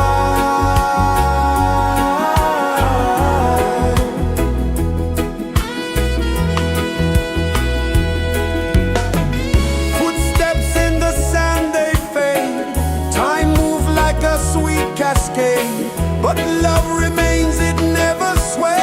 Speaker 1: Footsteps in the sand, they fade. Time moves like a sweet cascade, but love remains, it never sways.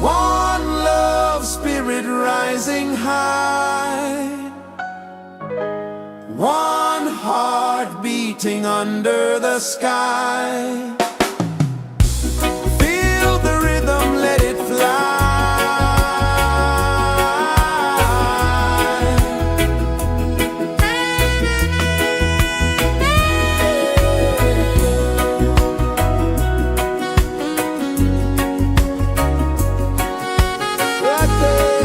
Speaker 1: One love spirit rising high. One heart beating under the sky. Feel the rhythm, let it fly. Right there.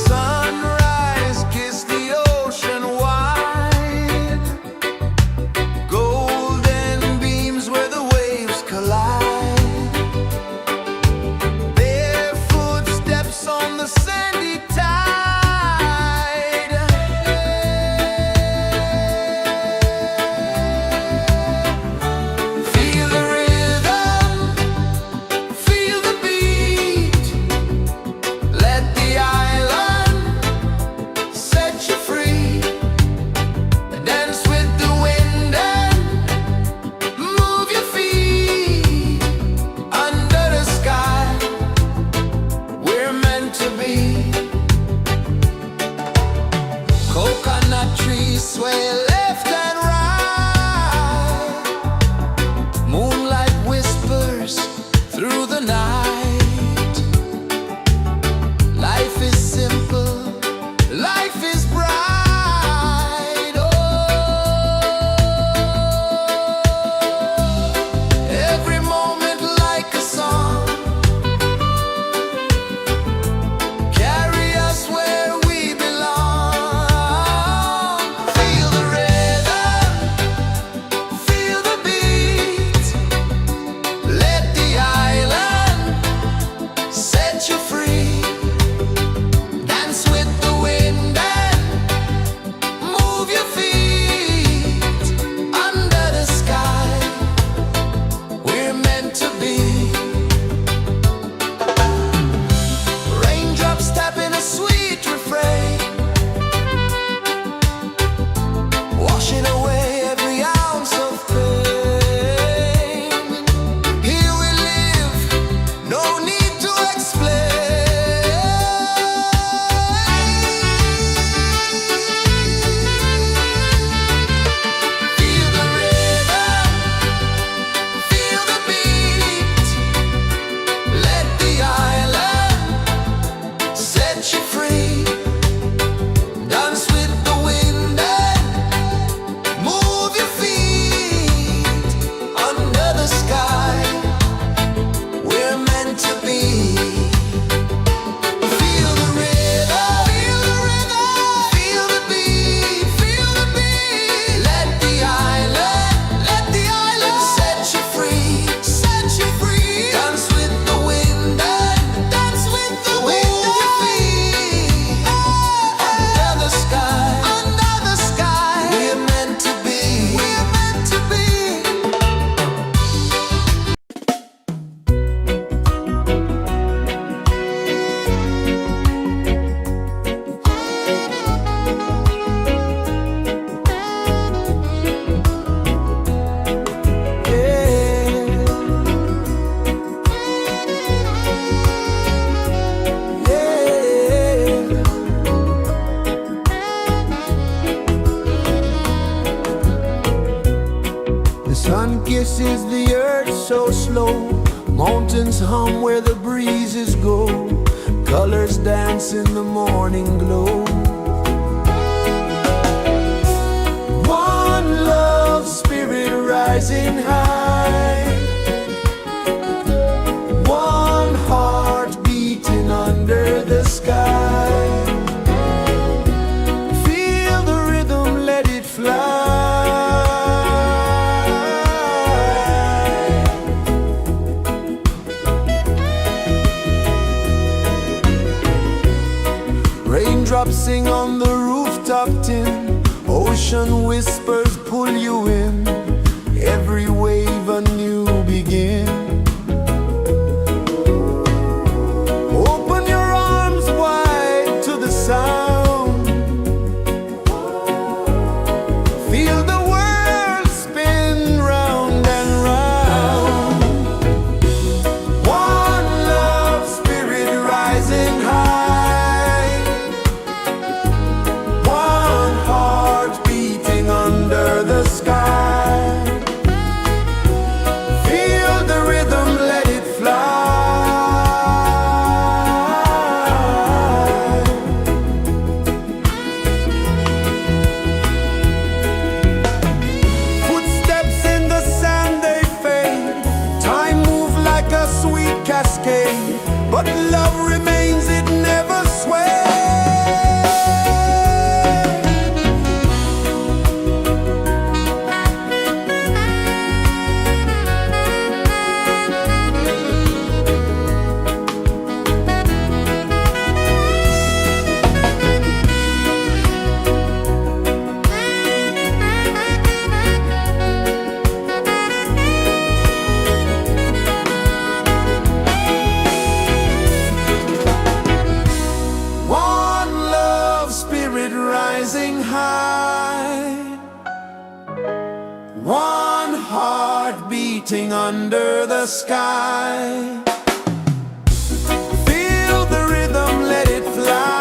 Speaker 1: Sunrise, kiss the ocean wide. Golden beams where the waves collide. Bare footsteps on the sandy tide. Feel the rhythm, feel the beat. Let the island set you free. Dance with the wind and move your feet. Under the sky, we're meant to be. Coconut trees sway left and right. Moonlight whispers through the night. Life is simple, life is bright. Oh, every moment like a song. Carry us where we belong. Feel the rhythm, sun kisses the earth so slow, mountains hum where the breezes go, colors dance in the morning glow. One love spirit rising high, one heart beating under the sky. Feel the rhythm, let it fly. Raindrops sing on the rooftop tin, ocean whispers pull you in, every wave a new begin. Open your arms wide to the sound, feel the world spin round and round. One love spirit rising high, one heart beating under the sky. Feel the rhythm, let it fly. Footsteps in the sand, they fade, time moves like a sweet cascade, but love remains, it never sways. Rising high, one heart beating under the sky. Feel the rhythm, let it fly.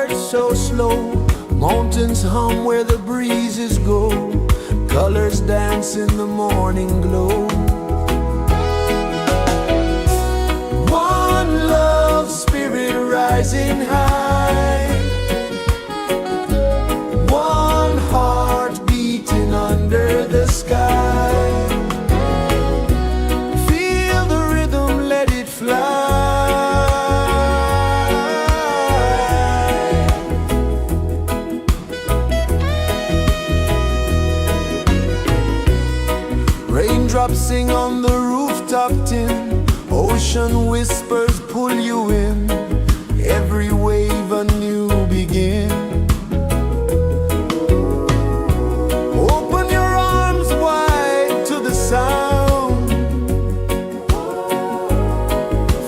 Speaker 1: earth so slow. Mountains hum where the breezes go. Colors dance in the morning glow. One love spirit rising high. One heart beating under the sky. Feel the rhythm, let it fly. Raindrops sing on the rooftop tin. Ocean whispers pull you in. Every wave a new begin. Open your arms wide to the sound.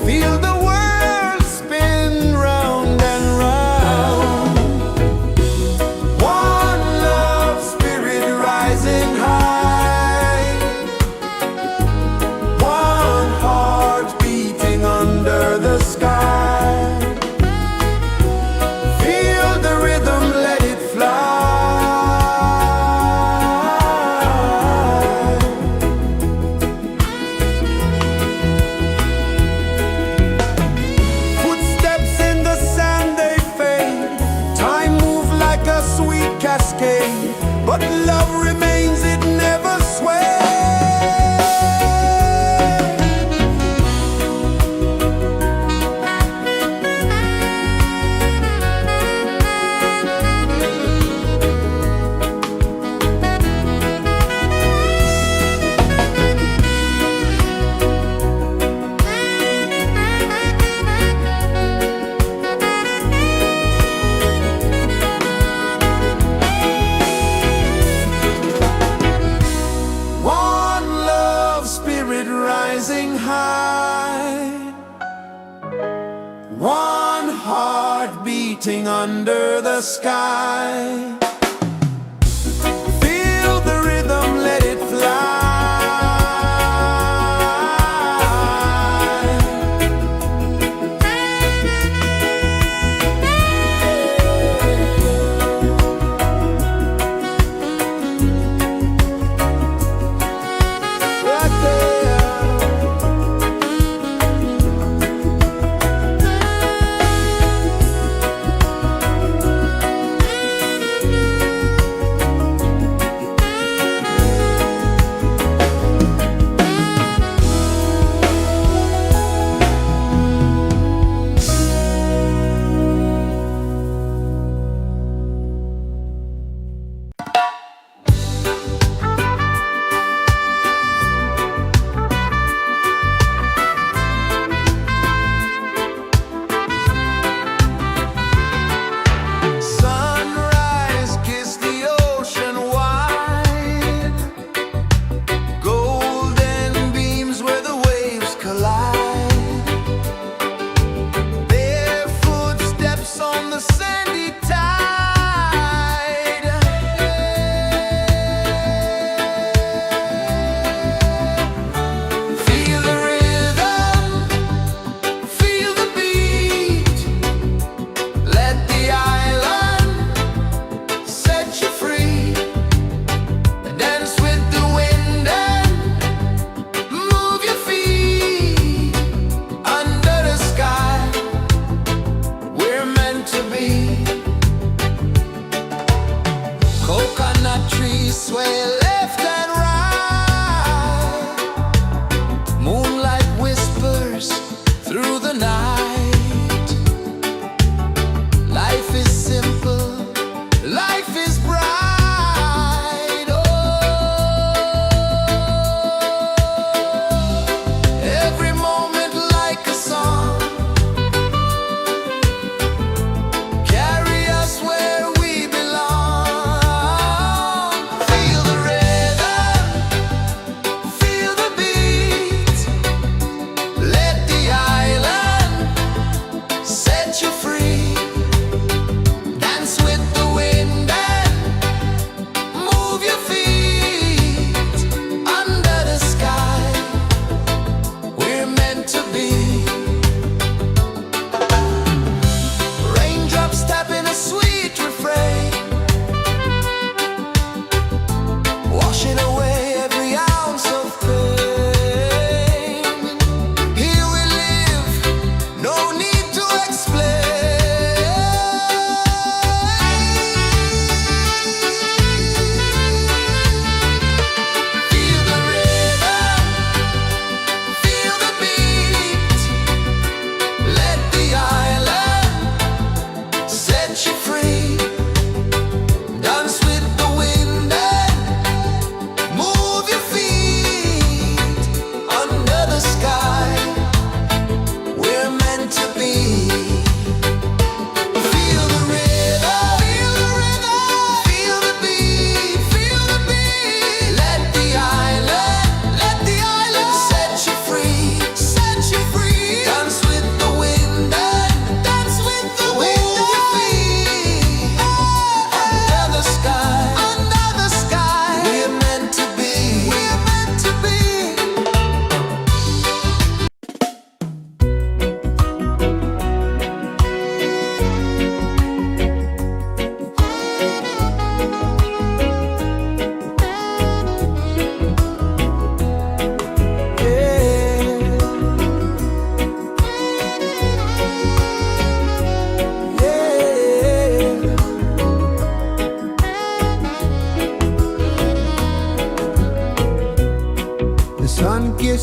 Speaker 1: Feel the world spin round and round. One love spirit rising high. One heart beating under the sky. Feel the rhythm, let it fly. Footsteps in the sand, they fade. Time moves like a sweet cascade, but love remains, it never sways. One love spirit rising high. One heart beating under the sky. Feel the rhythm, let it fly. Right there.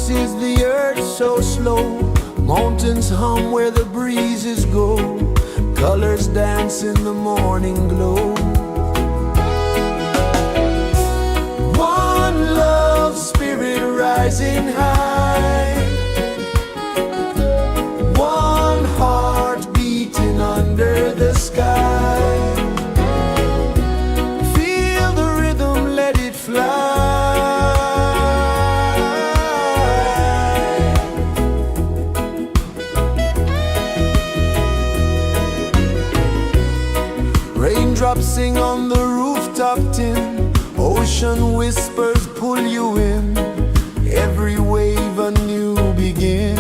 Speaker 1: kisses the earth so slow. Mountains hum where the breezes go. Colors dance in the morning glow. One love spirit rising high. One heart beating under the sky. Feel the rhythm, let it fly. Raindrops sing on the rooftop tin. Ocean whispers pull you in. Every wave a new begin.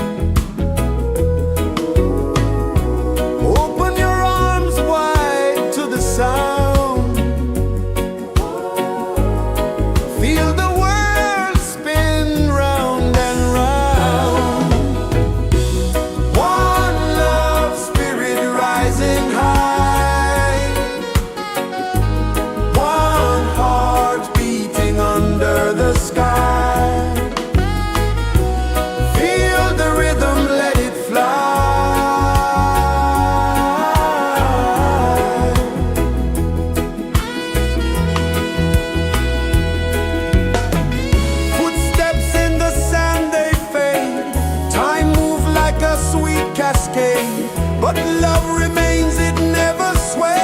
Speaker 1: Open your arms wide to the sound. Feel the world spin round and round. One love spirit rising high. One heart beating under the sky. Feel the rhythm, let it fly. Footsteps in the sand, they fade. Time moves like a sweet cascade, but love remains, it never sways.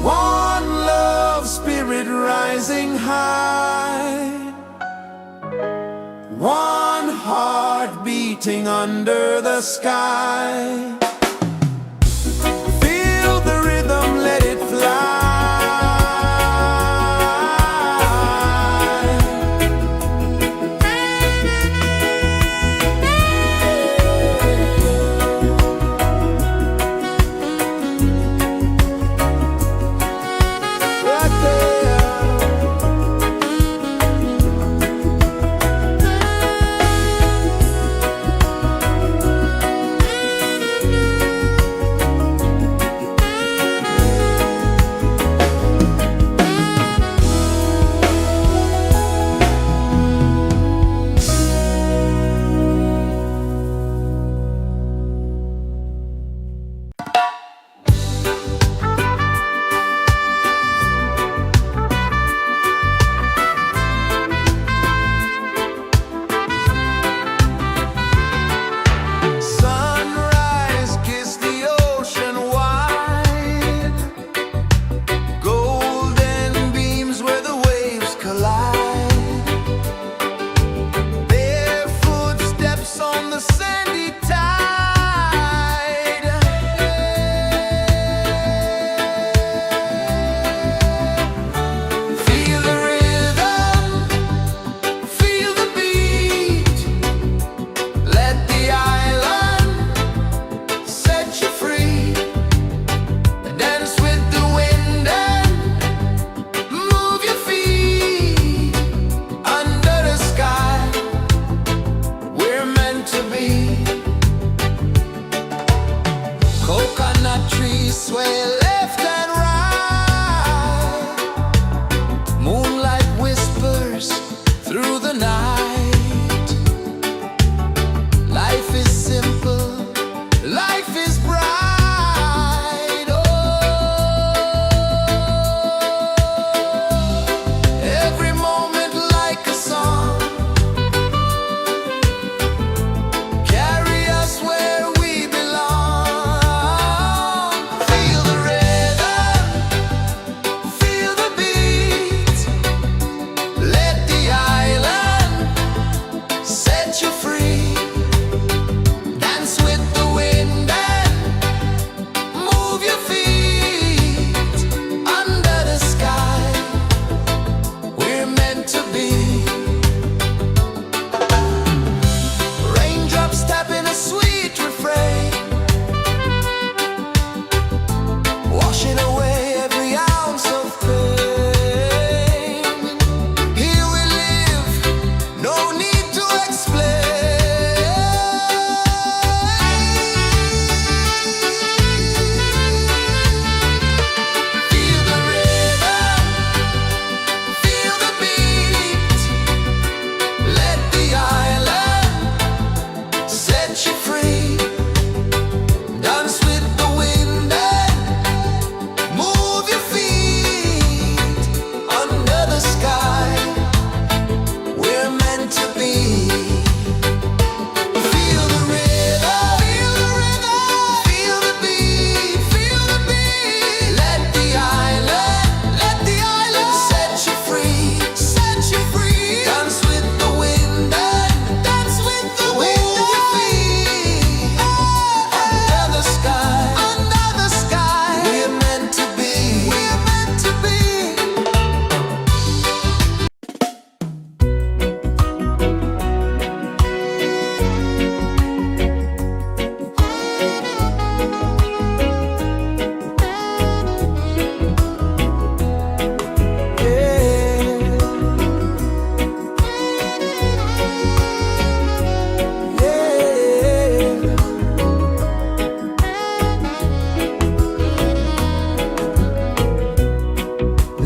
Speaker 1: One love spirit rising high. One heart beating under the sky. Feel the rhythm, let it fly. Right there.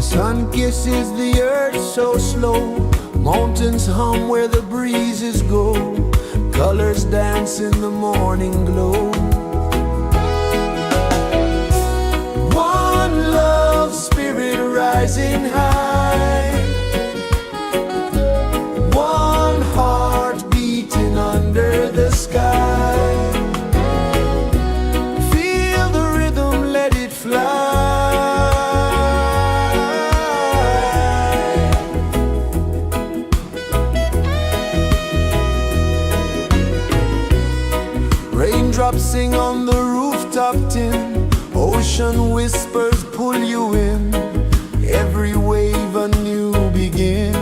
Speaker 1: sun kisses the earth so slow, mountains hum where the breezes go, colors dance in the morning glow. One love spirit rising high, one heart beating under the sky. Feel the rhythm, let it fly. Raindrops sing on the rooftop tin, ocean whispers pull you in, every wave a new begin.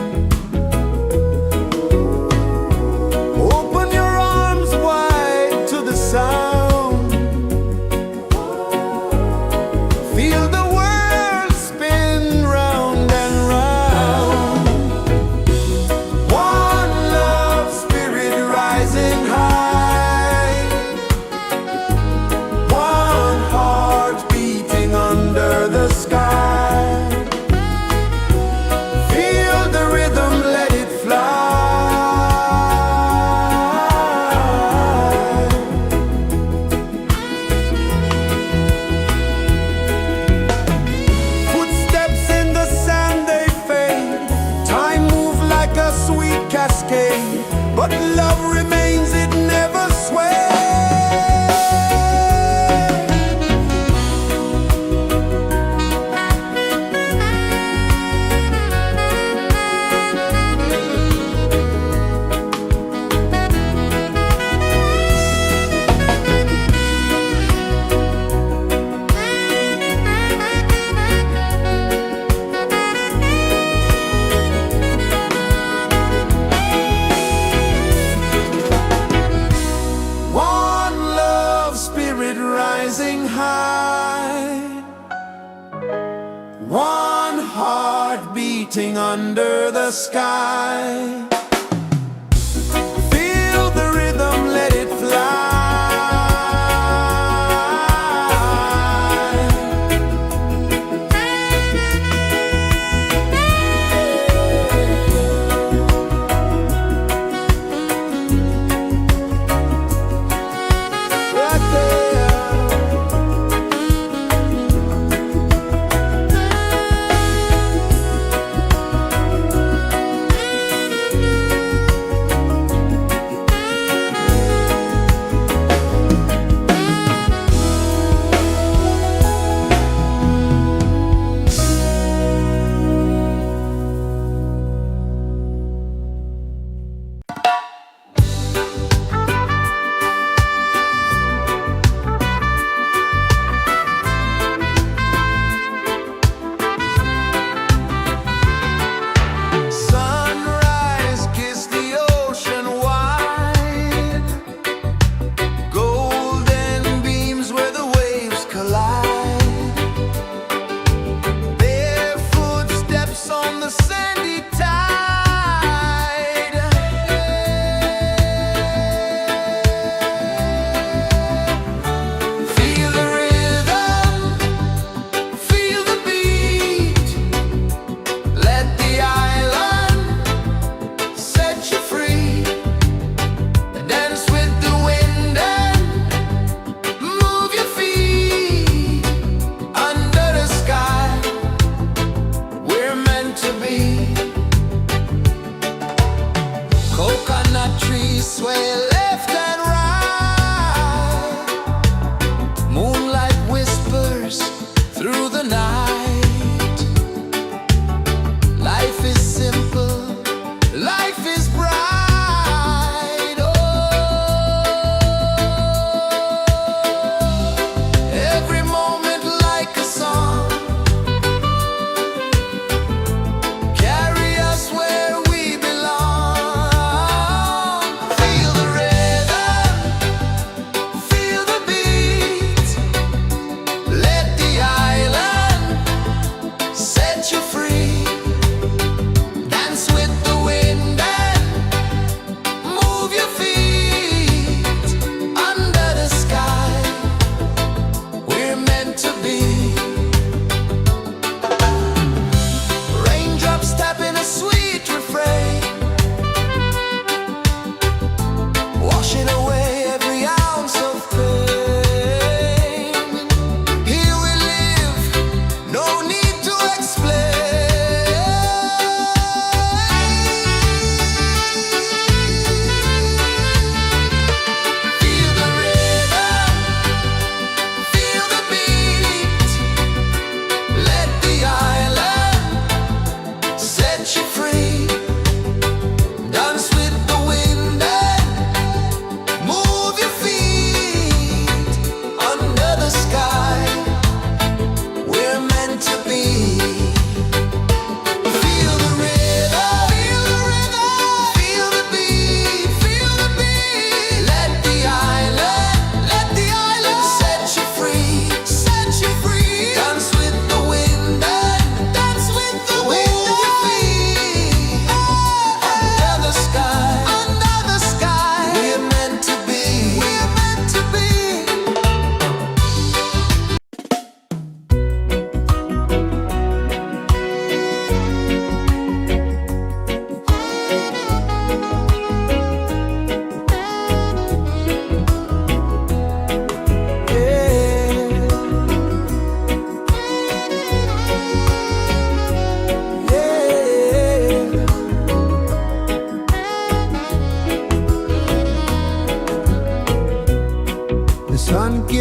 Speaker 1: Open your arms wide to the sound, feel the world spin round and round. One love spirit rising high, one heart beating under the sky. Feel the rhythm, let it fly. Footsteps in the sand, they fade, time moves like a sweet cascade, but love remains, it never sways. One love spirit rising high, one heart beating under the sky. Feel the rhythm, let it fly. Right there.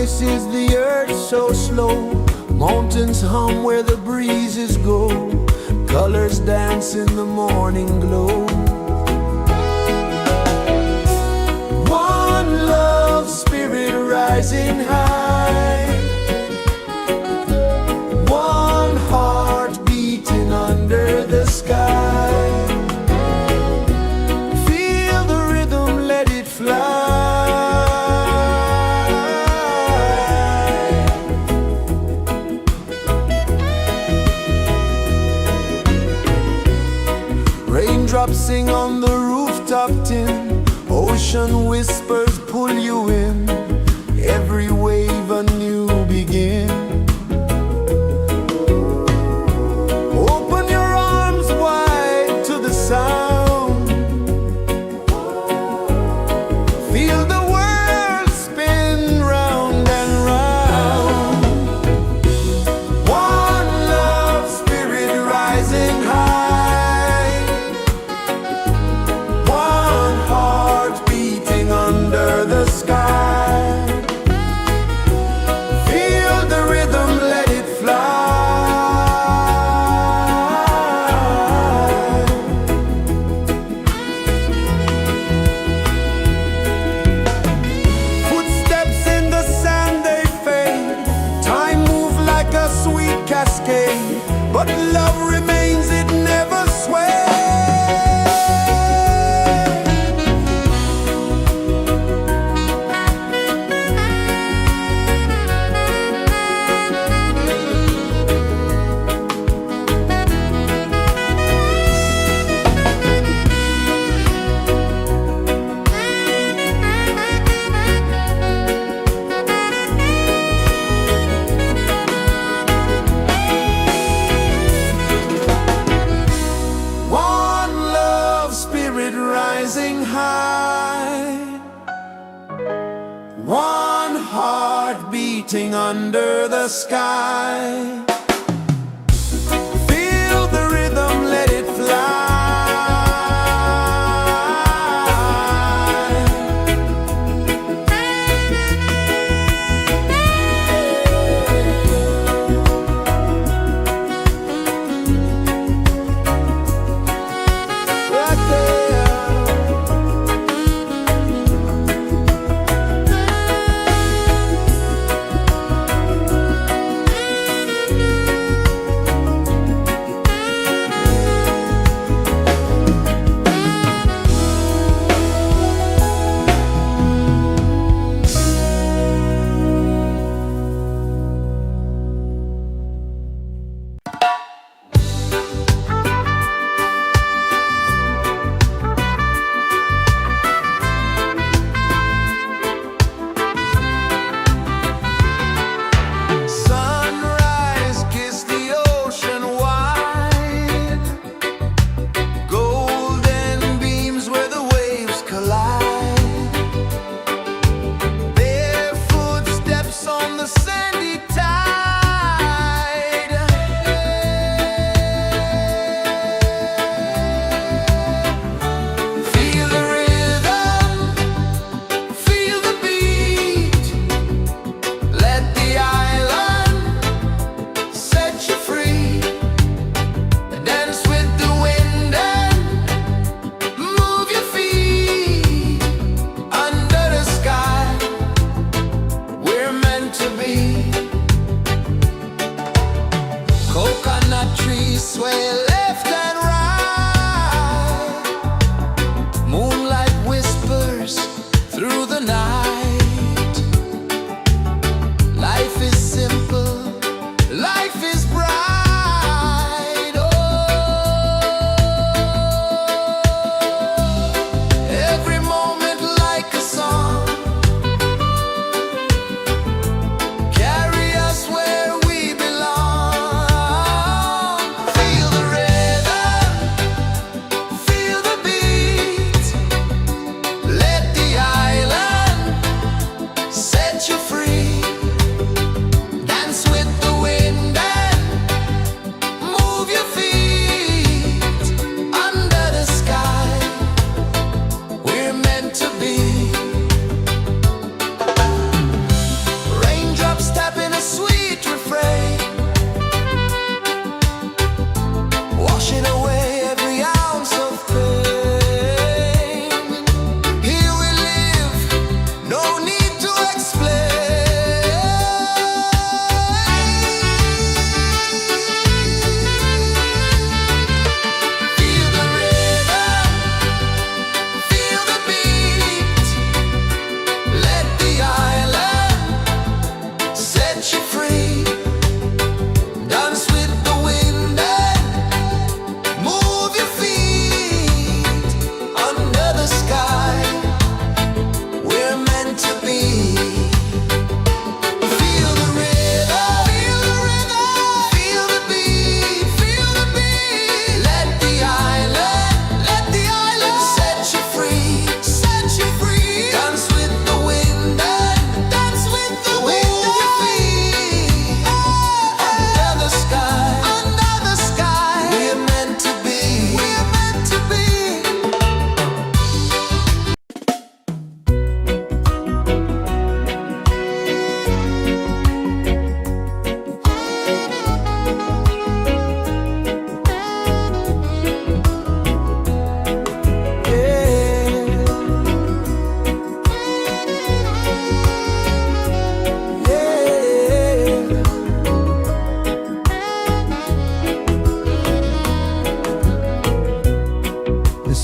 Speaker 1: kisses the earth so slow. Mountains hum where the breezes go. Colors dance in the morning glow. One love spirit rising high. One heart beating under the sky. Feel the rhythm, let it fly. Raindrops sing on the rooftop tin. Ocean whispers pull you in. Every wave a new begin. Open your arms wide to the sound. Feel the world spin round and round. One love spirit rising high. One heart beating under the sky. Feel the rhythm, let it fly. Footsteps in the sand, they fade. Time moves like a sweet cascade, but love remains, it never sways. One love spirit rising high. One heart beating under the sky. Feel the rhythm, let it fly. Right there.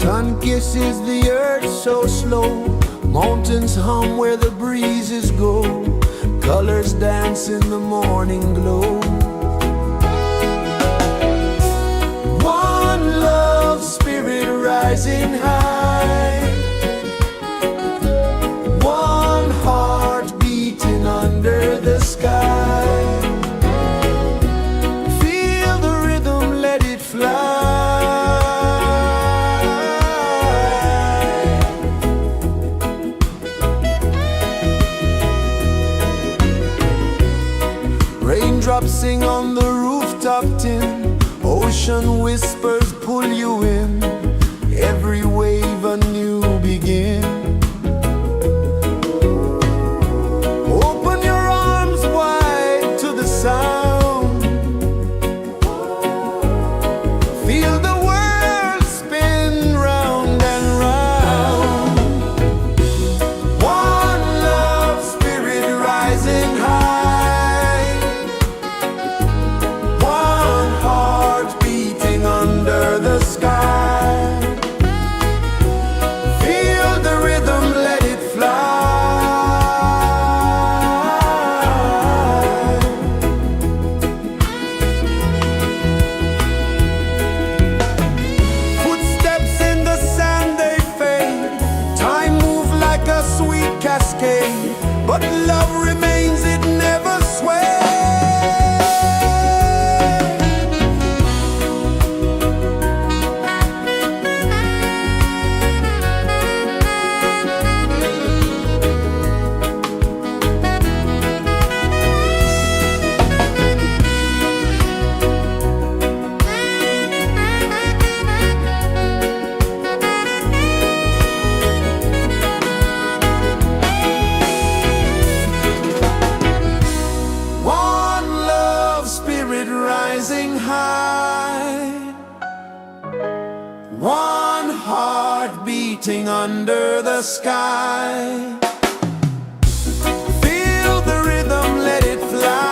Speaker 1: sun kisses the earth so slow, mountains hum where the breezes go, colors dance in the morning glow. One love spirit rising high, one heart beating under the sky. Feel the rhythm, let it fly. Raindrops sing on the rooftop tin, ocean whispers pull you in, every wave a new begin. Open your arms wide to the sound, feel the world spin round and round. One love spirit rising high, one heart beating under the sky. Feel the rhythm, let it fly. Footsteps in the sand, they fade, time moves like a sweet cascade, but love remains, it never sways. Rising high, one heart beating under the sky. Feel the rhythm, let it fly.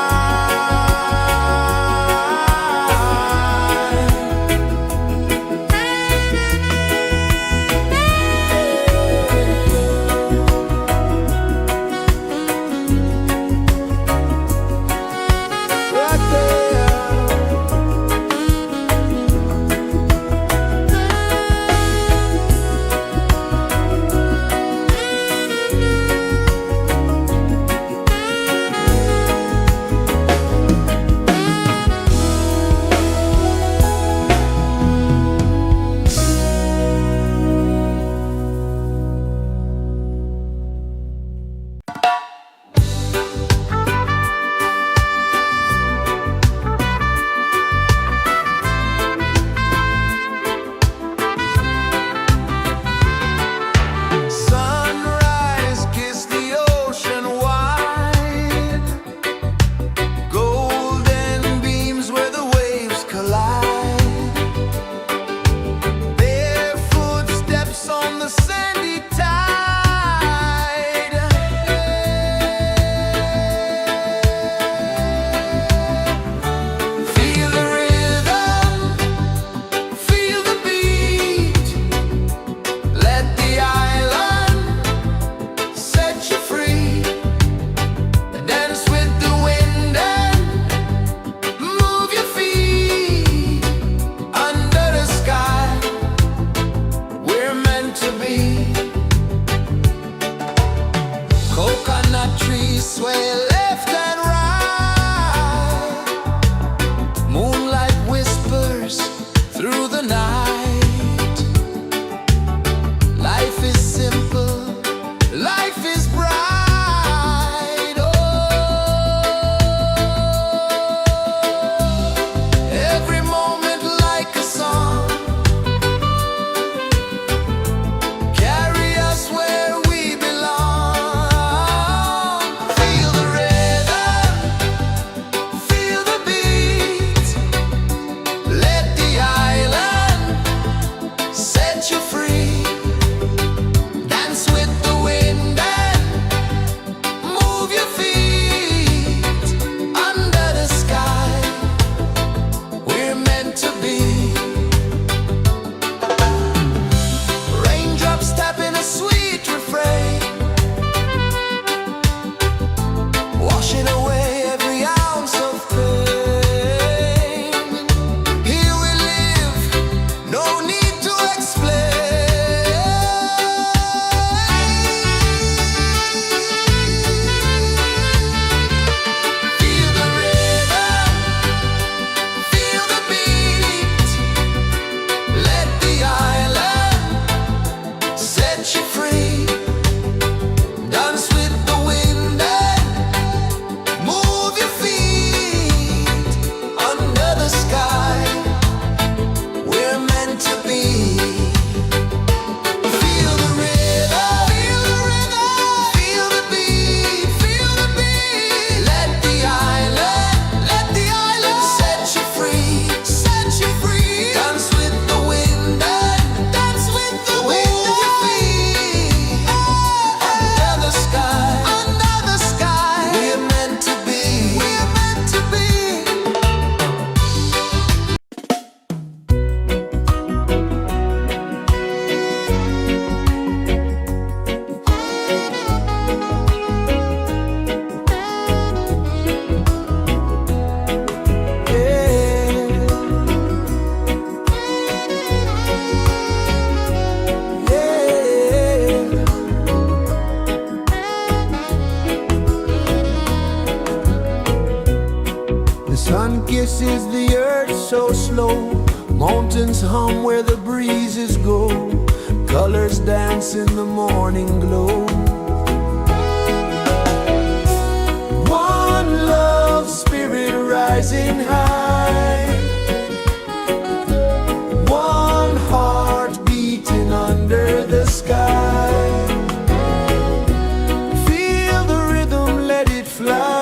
Speaker 1: slow, mountains hum where the breezes go, colors dance in the morning glow. One love spirit rising high, one heart beating under the sky. Feel the rhythm, let it fly.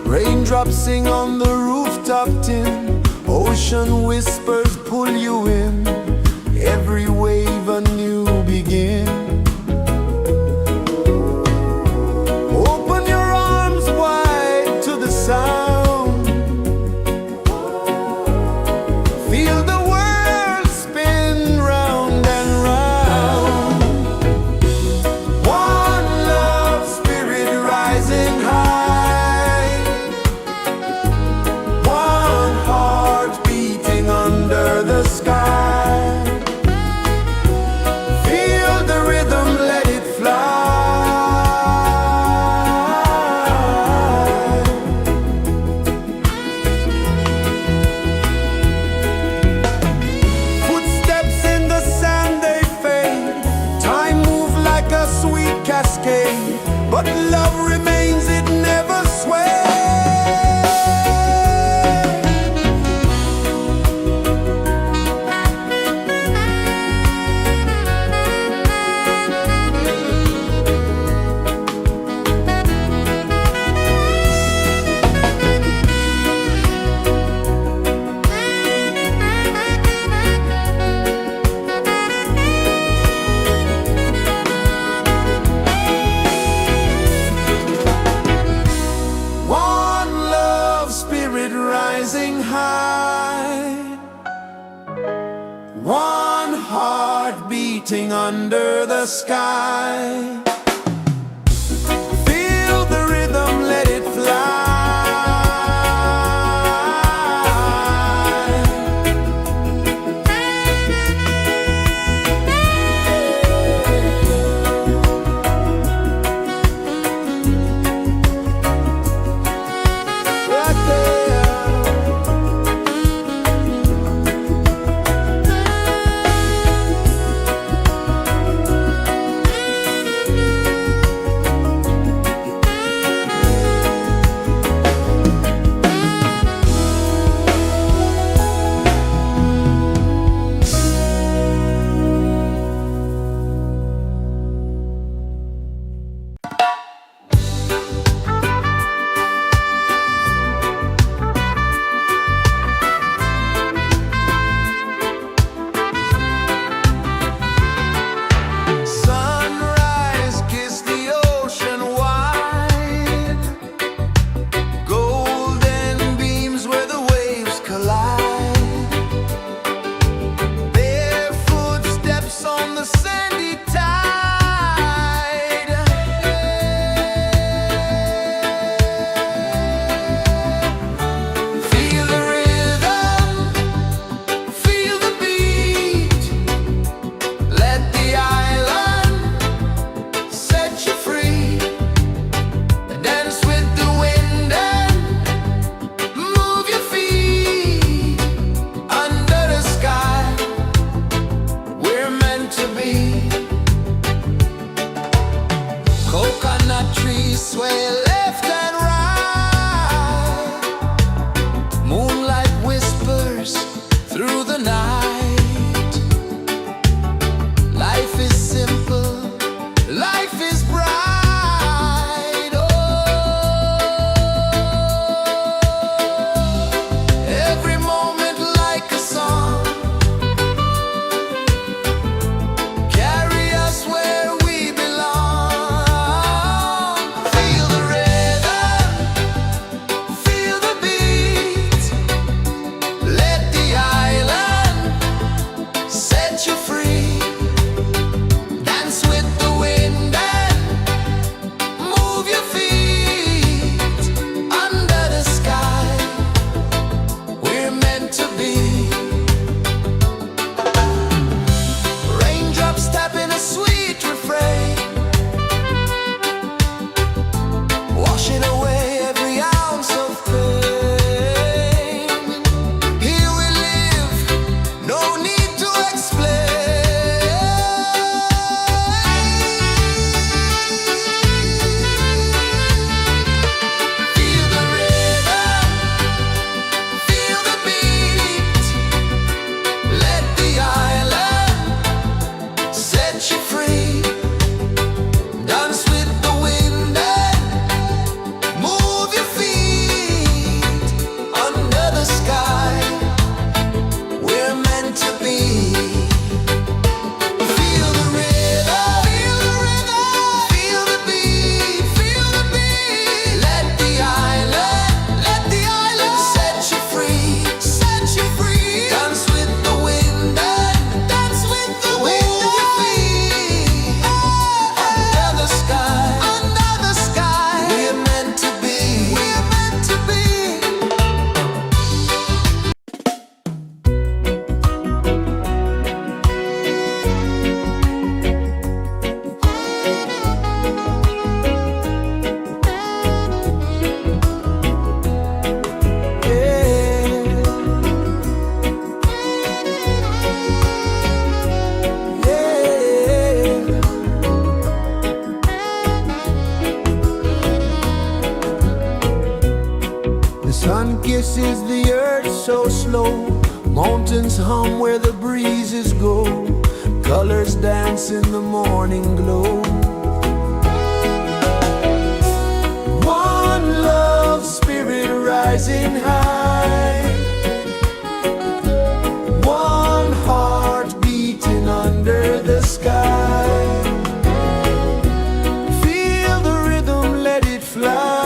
Speaker 1: Raindrops sing on the rooftop tin, ocean whispers pull you in, every wave a new begin. Open your arms wide to the sound, feel the world spin round and round. One love spirit rising high, one heart beating under the sky. Feel the rhythm, let it fly. Footsteps in the sand, they fade, time move like a sweet cascade, but love remains, it never sways. One love spirit rising high, one heart beating under the sky. Feel the rhythm, let it fly. Right there. Sunrise, kiss the ocean wide, golden beams where the waves collide, barefoot steps on the sandy tide. Feel the rhythm, feel the beat, let the island set you free. Dance with the wind and move your feet under the sky. We're meant to be. Coconut trees sway left and right, moonlight whispers through the night. Life is simple, life is bright. Oh, every moment like a song, carry us where we belong. Feel the rhythm, kisses the earth so slow. Mountains hum where the breezes go. Colors dance in the morning glow. One love spirit rising high. One heart beating under the sky. Feel the rhythm, let it fly.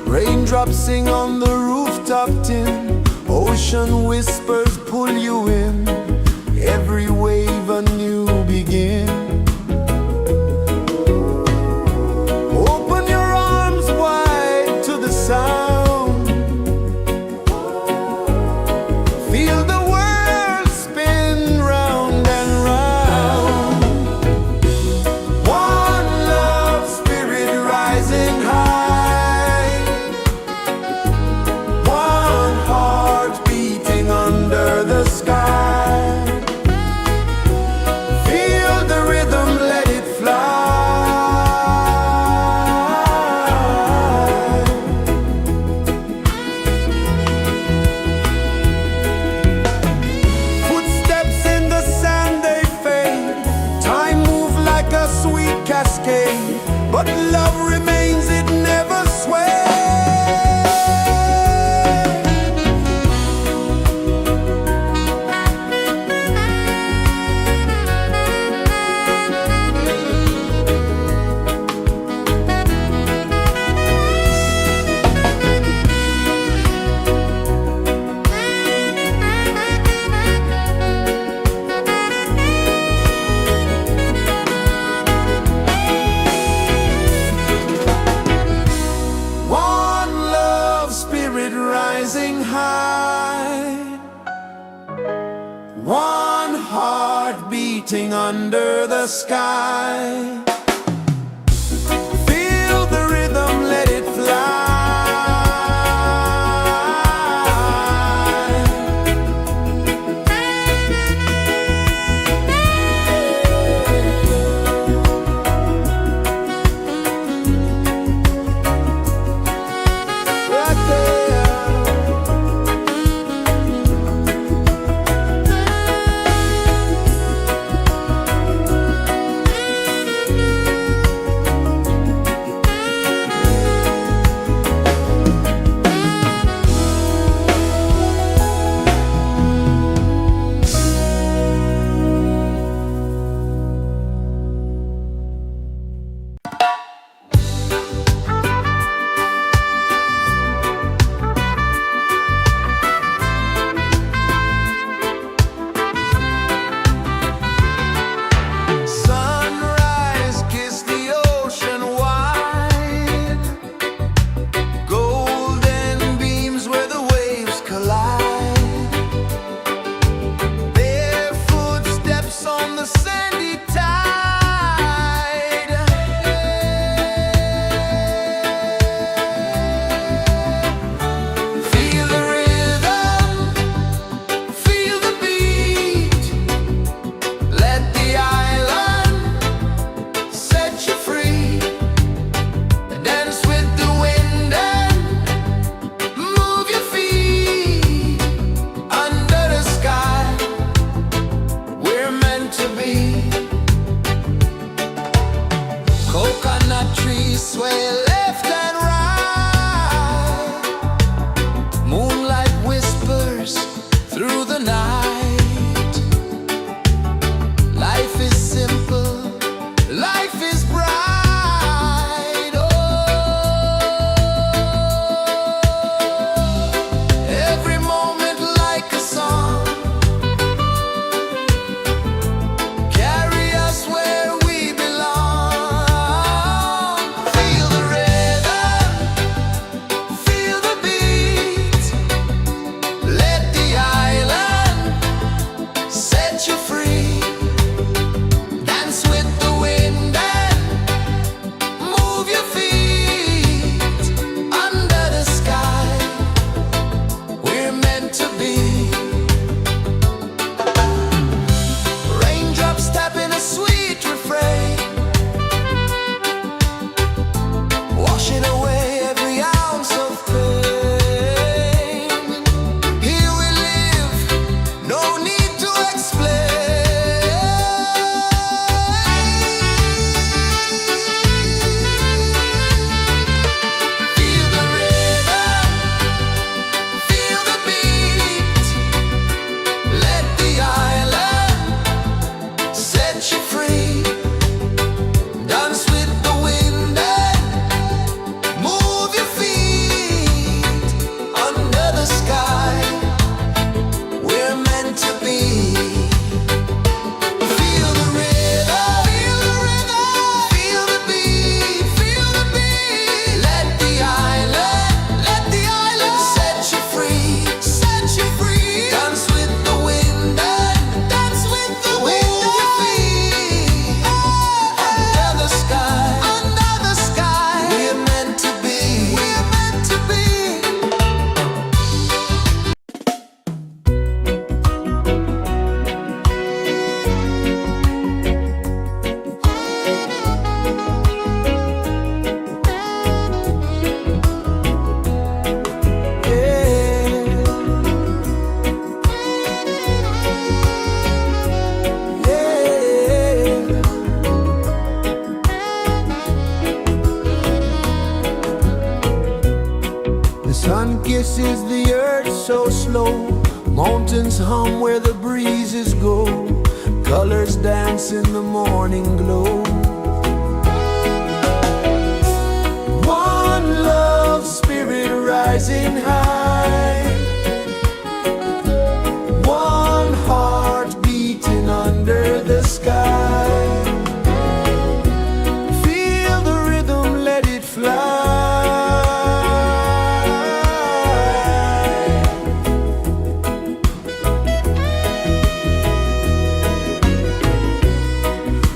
Speaker 1: Raindrops sing on the rooftop tin. Ocean whispers pull you in. Every wave a new begin. Open your arms wide to the sound. Feel the world spin round and round. One love spirit rising high. One heart beating under the sky. Feel the rhythm, let it fly. Footsteps in the sand, they fade. Time moves like a sweet cascade, but love remains, it never sways. One love spirit rising high. One heart beating under the sky. Feel the rhythm, let it fly. Right there. kisses the earth so slow. Mountains hum where the breezes go. Colors dance in the morning glow. One love spirit rising high. One heart beating under the sky. Feel the rhythm, let it fly.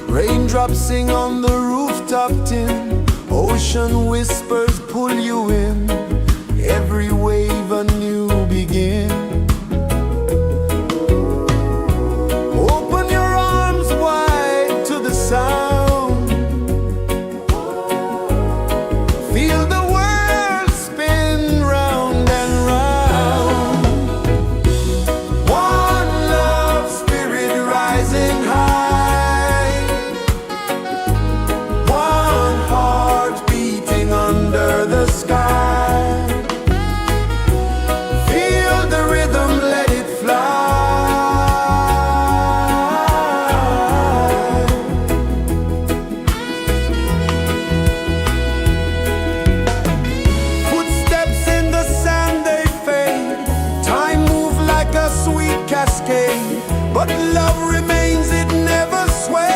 Speaker 1: Raindrops sing on the rooftop tin. Ocean whispers pull you in. Every wave a new begin. Open your arms wide to the sound. Feel the world spin round and round. One love spirit rising high. One heart beating under the sky. Feel the rhythm, let it fly. Footsteps in the sand, they fade. Time moves like a sweet cascade, but love remains, it never sways.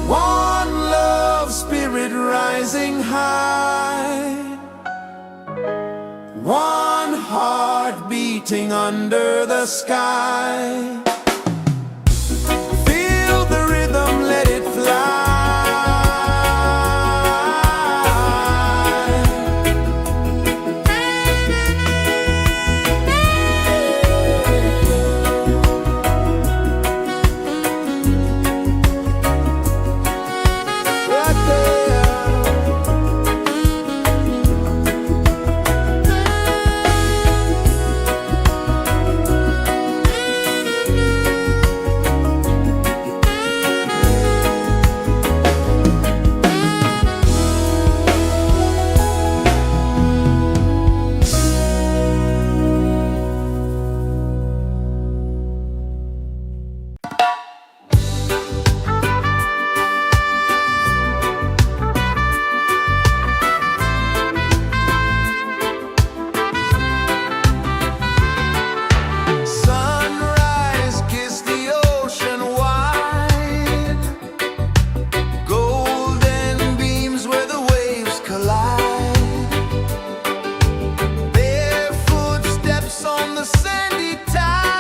Speaker 1: One love spirit rising high. One heart beating under the sky. Feel the rhythm, let it fly. Right there. Sunrise, kiss the ocean wide. Golden beams where the waves collide. Barefoot steps on the sandy tide.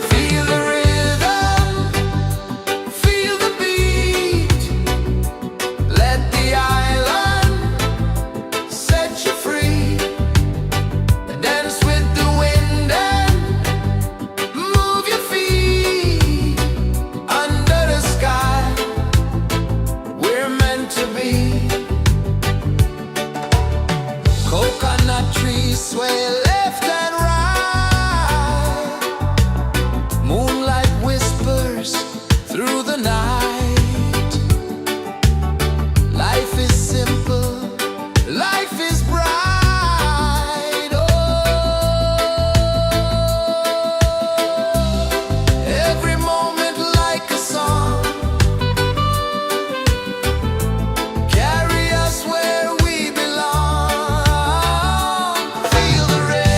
Speaker 1: Feel the rhythm, feel the beat. Let the island set you free. Dance with the wind and move your feet. Under the sky, we're meant to be. Coconut trees sway left and right. Moonlight whispers through the night. Life is simple, life is bright. Oh, every moment like a song. Carry us where we belong. Feel the rhythm.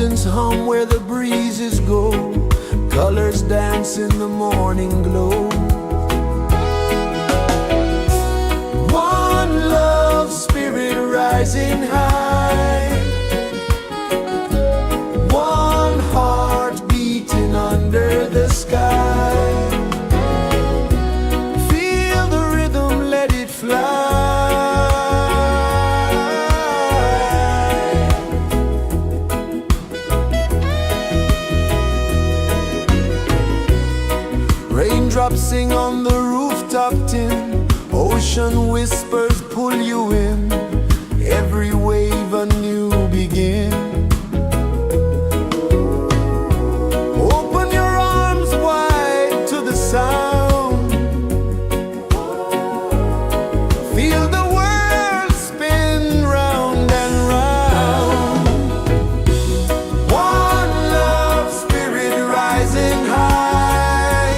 Speaker 1: Mountains hum where the breezes go, colors dance in the morning glow. One love spirit rising high, one heart beating under the sky. Feel the rhythm, let it fly. Raindrops sing on the rooftop tin, ocean whispers pull you in, every wave a new begin. Open your arms wide to the sound, feel the world spin round and round. One love spirit rising high,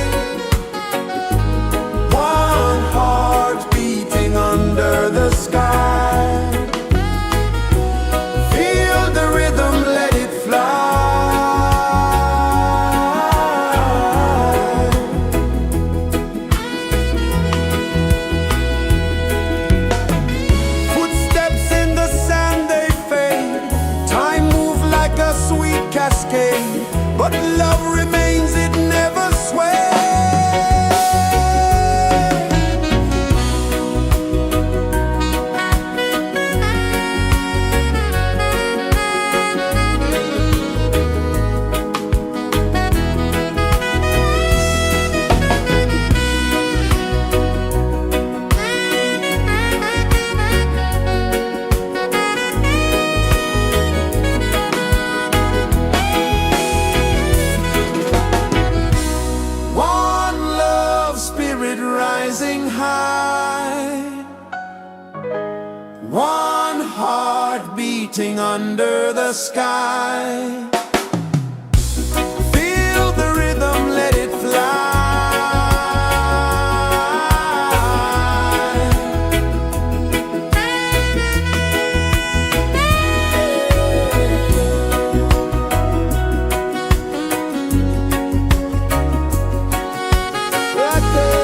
Speaker 1: one heart beating under the sky. Feel the rhythm, let it fly. Footsteps in the sand, they fade. Time moves like a sweet cascade, but love remains, it never sways. One love spirit rising high, one heart beating under the sky. Feel the rhythm, let it fly. Right there.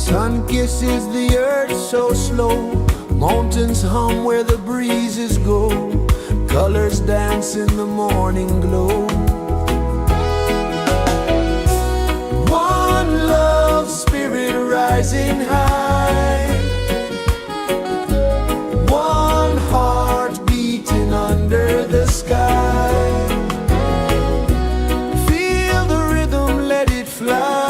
Speaker 1: sun kisses the earth so slow, mountains hum where the breezes go, colors dance in the morning glow. One love spirit rising high, one heart beating under the sky. Feel the rhythm, let it fly.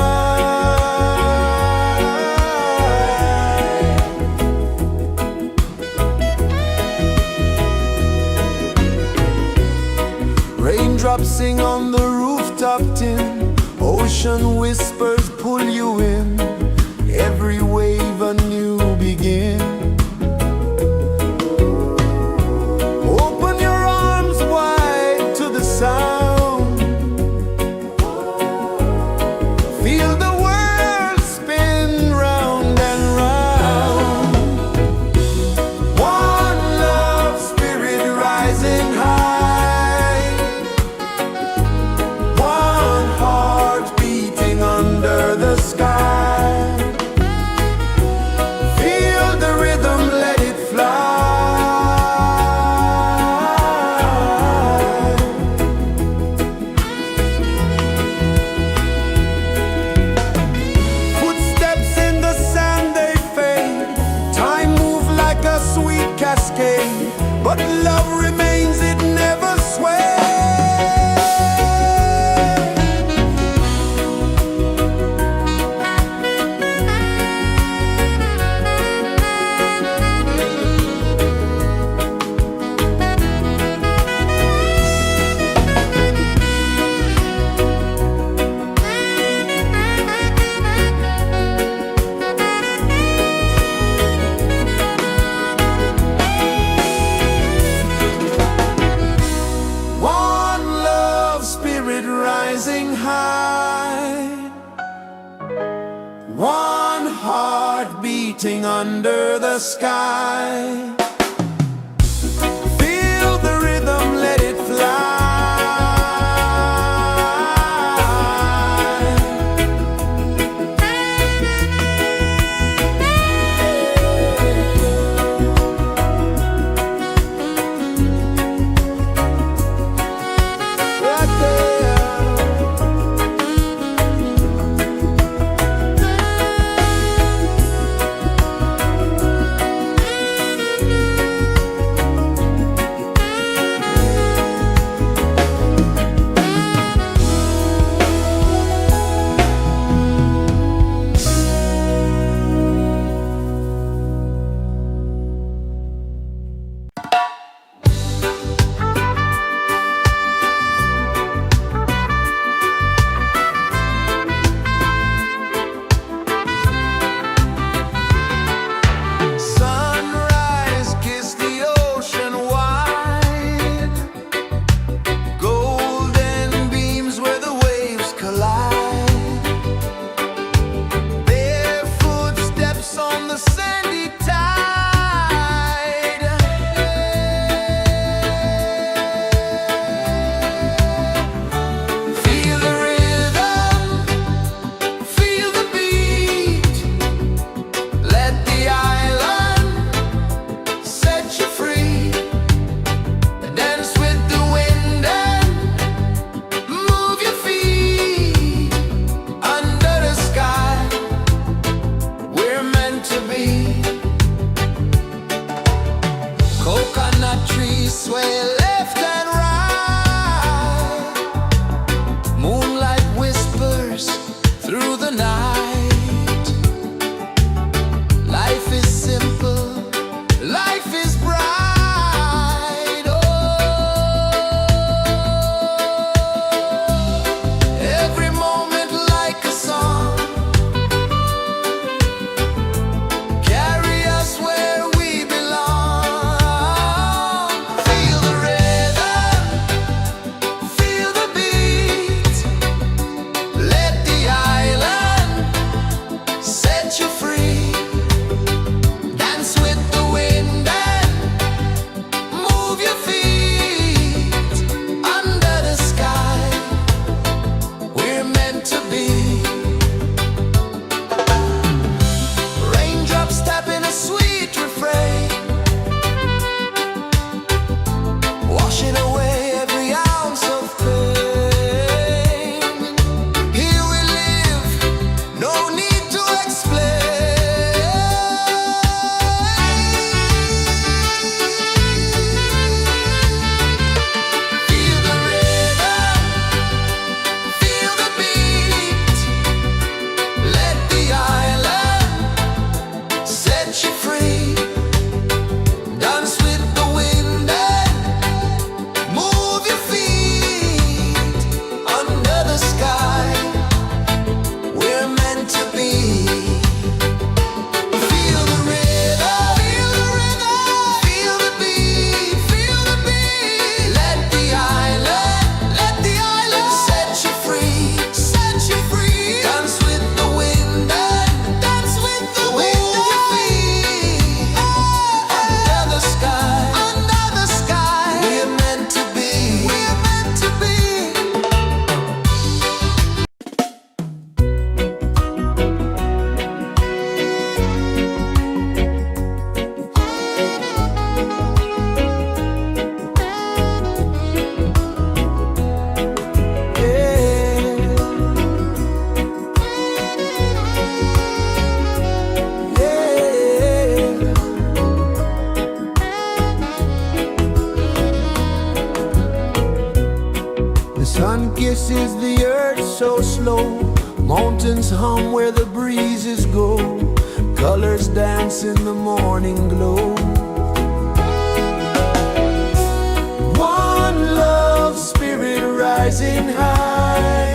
Speaker 1: Raindrops sing on the rooftop tin, ocean whispers pull you in, every wave a new begin. Open your arms wide to the sound, feel the world spin round and round. One love spirit rising high, one heart beating under the sky. Feel the rhythm, let it fly. Footsteps in the sand, they fade, time moves like a sweet cascade, but love remains, it never sways. Rising high, one heart beating under the sky. Feel the rhythm, let it fly. Right there. Sunrise, kiss the ocean wide, golden beams where the waves collide, barefoot steps on the sandy tide. Feel the rhythm, feel the beat, let the island set you free. Dance with the wind and move your feet under the sky. We're meant to be. Coconut trees sway left and right, moonlight whispers through the night. Life is simple, life is bright. Oh, every moment like a song, carry us where we belong. Feel the rhythm, feel the beat, let the island kisses the earth so slow. Mountains hum where the breezes go. Colors dance in the morning glow. One love spirit rising high.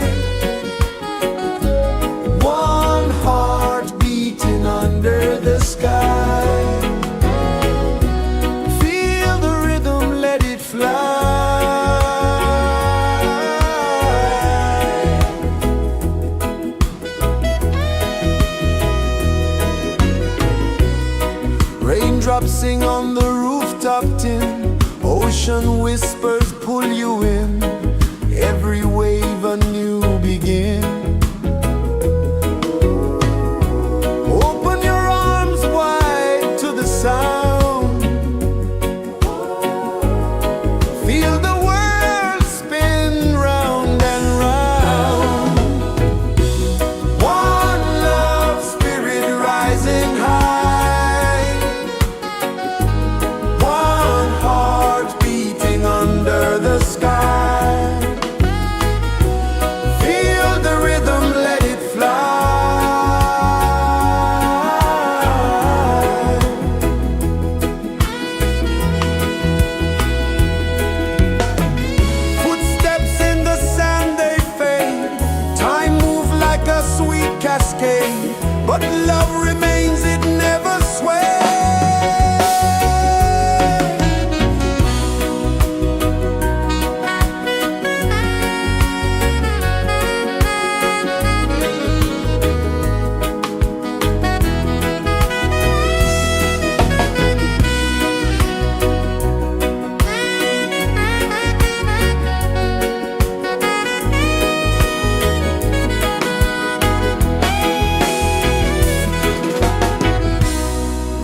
Speaker 1: One heart beating under the sky. Feel the rhythm, let it fly. Raindrops sing on the rooftop tin. Ocean whispers pull you in. Every wave a new begin. Open your arms wide to the sound. Feel the world spin round and round. One love spirit rising high. One heart beating under the sky. Feel the rhythm, let it fly. Footsteps in the sand, they fade. Time moves like a sweet cascade, but love remains, it never sways.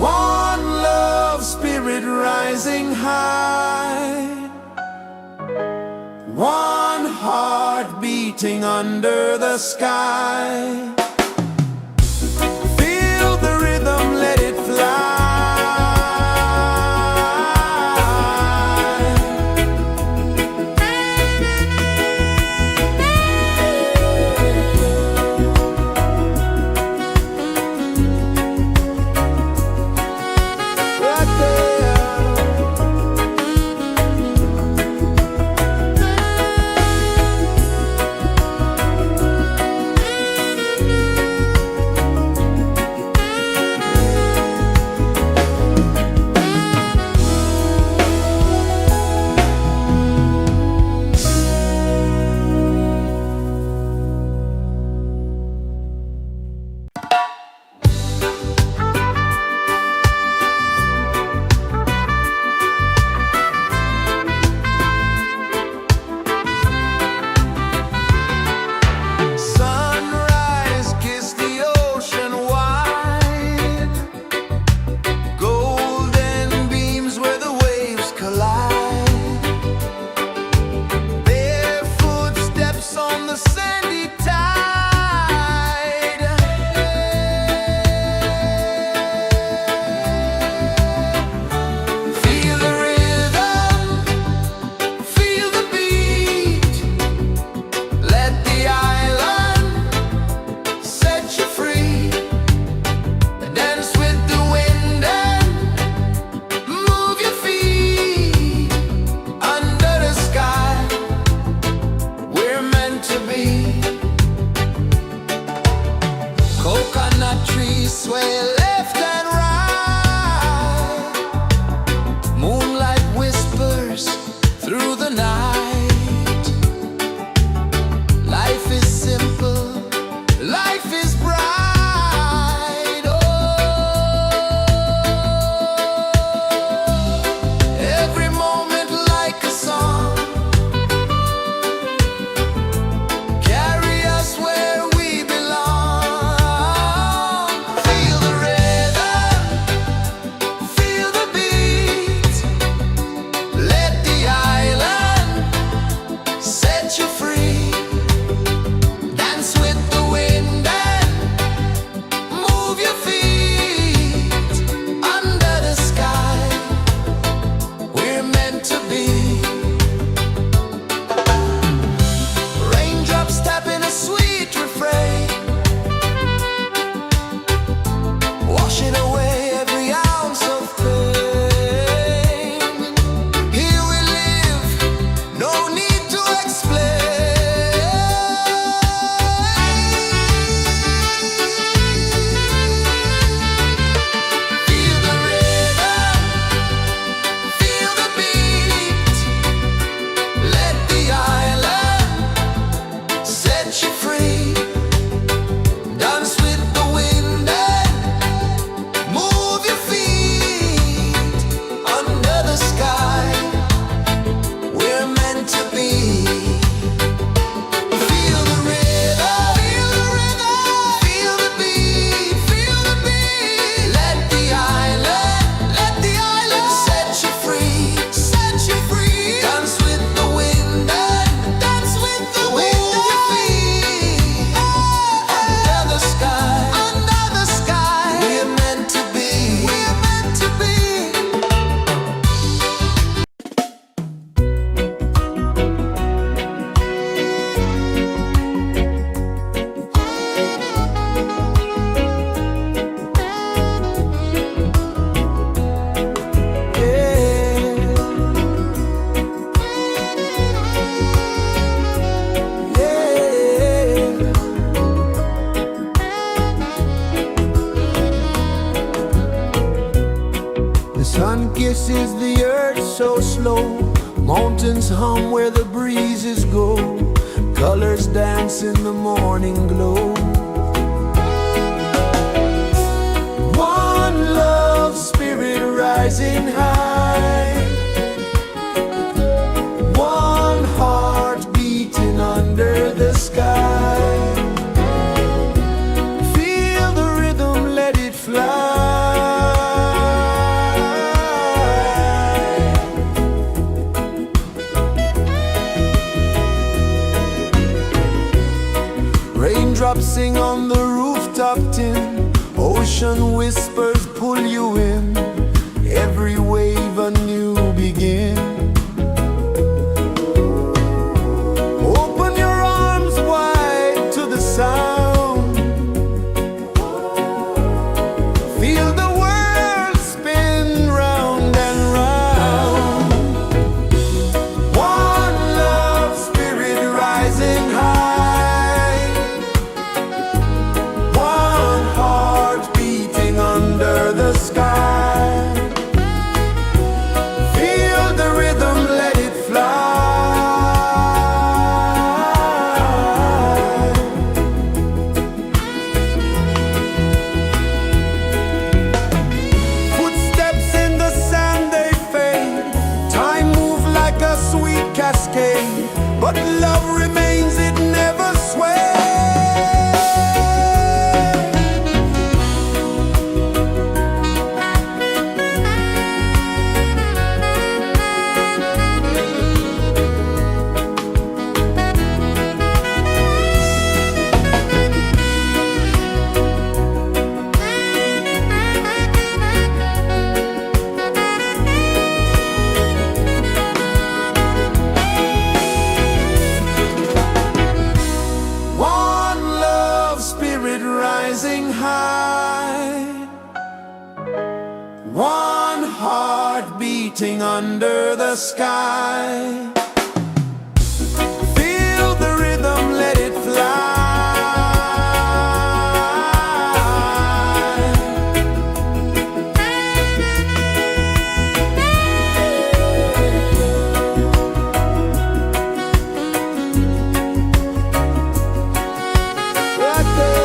Speaker 1: One love spirit rising high. One heart beating under the sky. Feel the rhythm, let it fly. Right there. Sunrise, kiss the ocean wide. Golden beams where the waves collide. Barefoot steps on the sandy tide. Feel the rhythm, feel the beat. Let the island set you free. Dance with the wind and move your feet. Under the sky, we're meant to be. Coconut trees sway left and right. Moonlight whispers through the night. Life is simple, life is bright. Oh, every moment like a song. Carry us where we belong. Feel the rhythm. kisses the earth so slow. Mountains hum where the breezes go. Colors dance in the morning glow. One love spirit rising high. One heart beating under the sky. Feel the rhythm, let it fly. Raindrops sing on the rooftop tin. Ocean whispers pull you in. Every wave a new begin. Open your arms wide to the sound. Feel the world spin round and round. One love spirit rising high. One heart beating under the sky. Feel the rhythm, let it fly. Footsteps in the sand, they fade. Time moves like a sweet cascade, but love remains, it never sways. One love spirit rising high. One heart beating under the sky. Feel the rhythm, let it fly. Right there.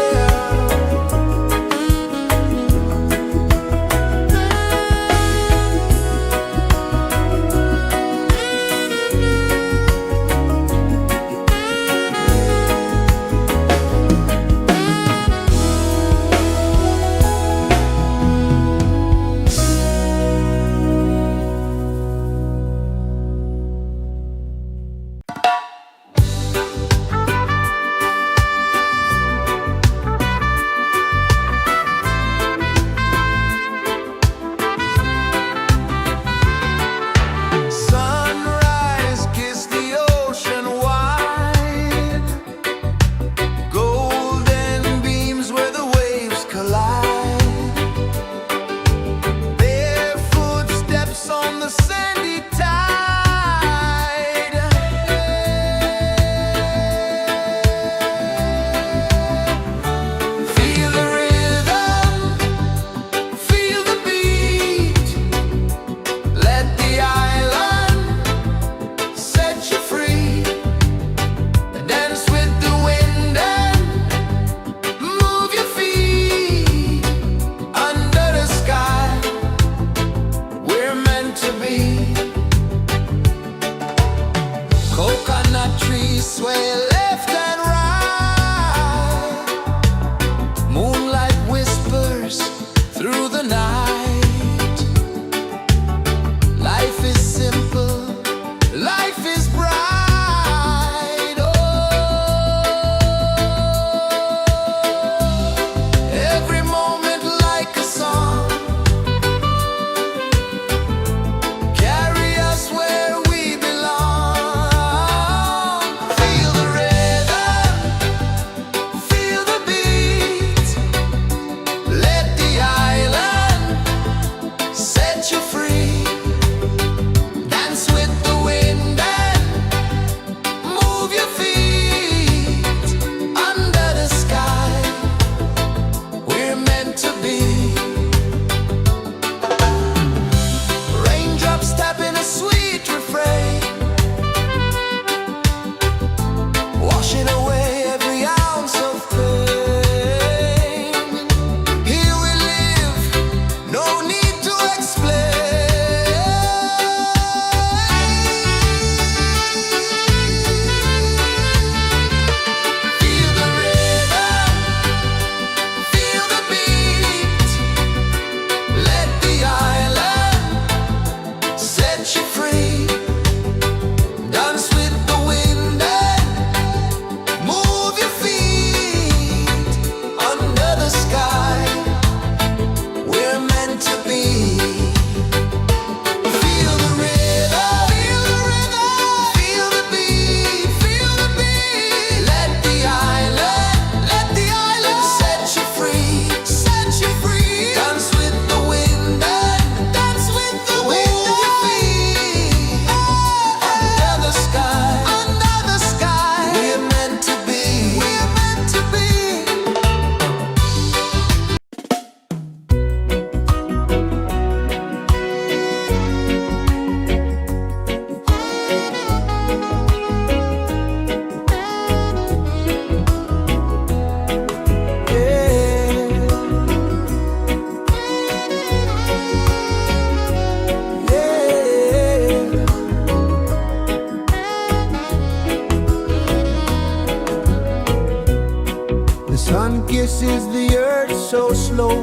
Speaker 1: so slow.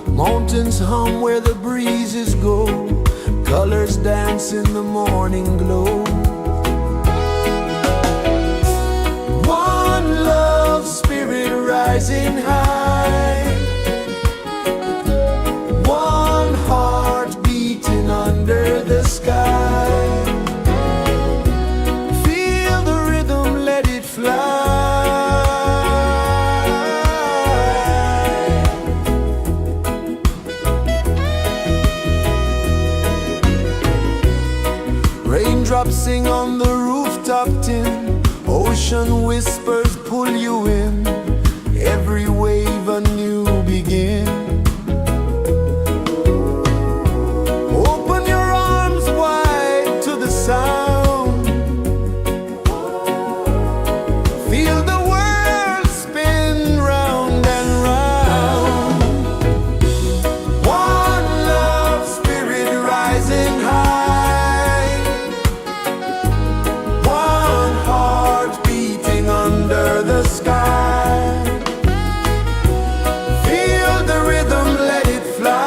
Speaker 1: Mountains hum where the breezes go. Colors dance in the morning glow. One love, spirit rising high. One heart beating under the sky. Feel the rhythm, let it fly. Raindrops sing on the rooftop tin. Ocean whispers pull you in. Every wave a new begin. Open your arms wide to the sound. Feel the world spin round and round. One love, spirit rising high. One heart beating under the sky. Feel the rhythm, let it fly.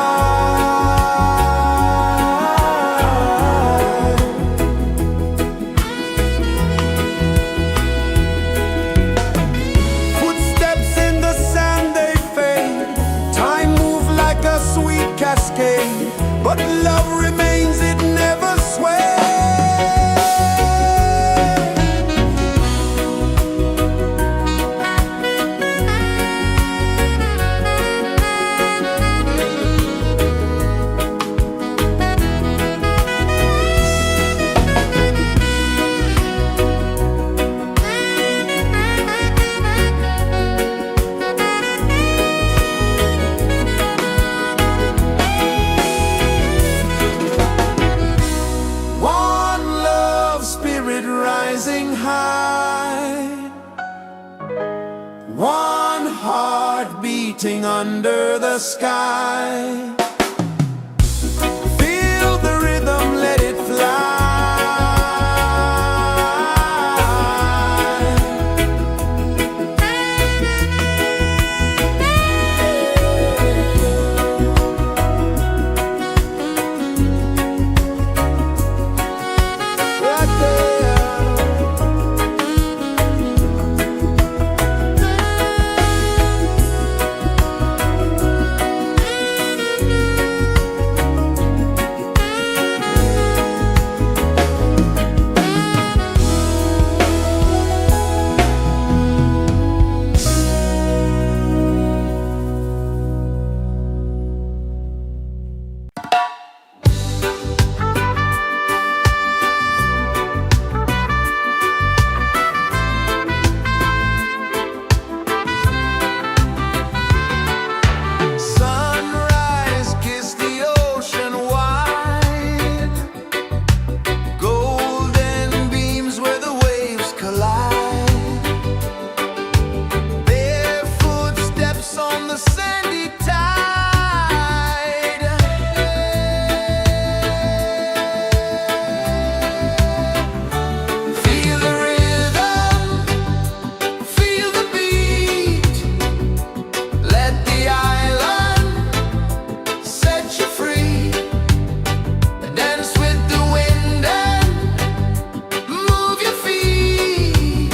Speaker 1: Footsteps in the sand, they fade. Time moves like a sweet cascade, but love remains, it never sways. One love, spirit rising high. One heart beating under the sky. Feel the rhythm, let it fly. Right there. Sunrise, kiss the ocean wide. Golden beams where the waves collide. Bare footsteps on the sandy tide. Feel the rhythm, feel the beat. Let the island set you free. Dance with the wind and move your feet.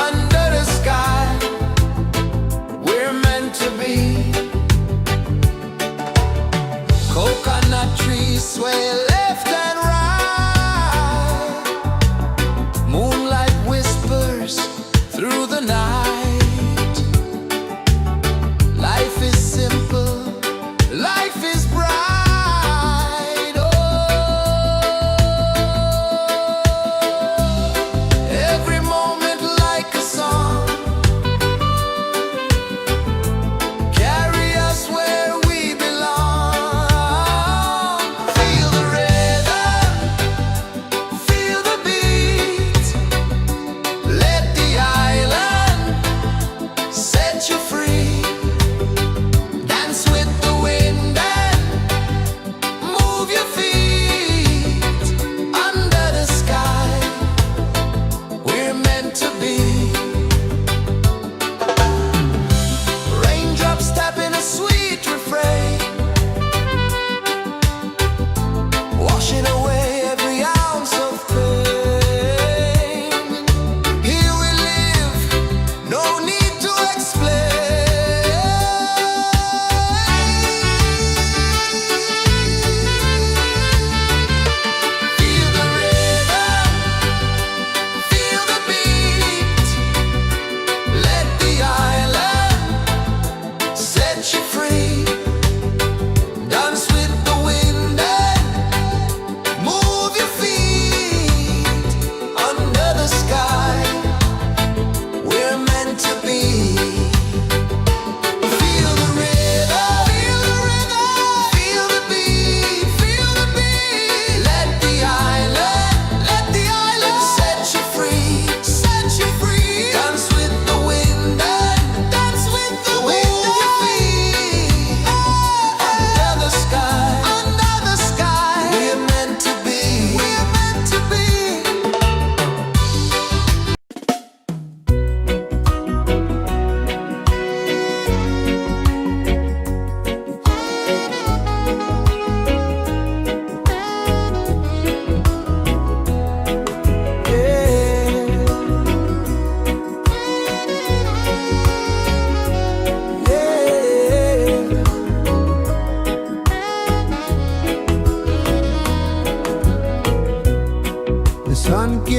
Speaker 1: Under the sky, we're meant to be. Coconut trees sway left and right. Moonlight whispers through the night. Life is simple, life is bright. Oh, every moment like a song. Carry us where we belong. Feel the rhythm.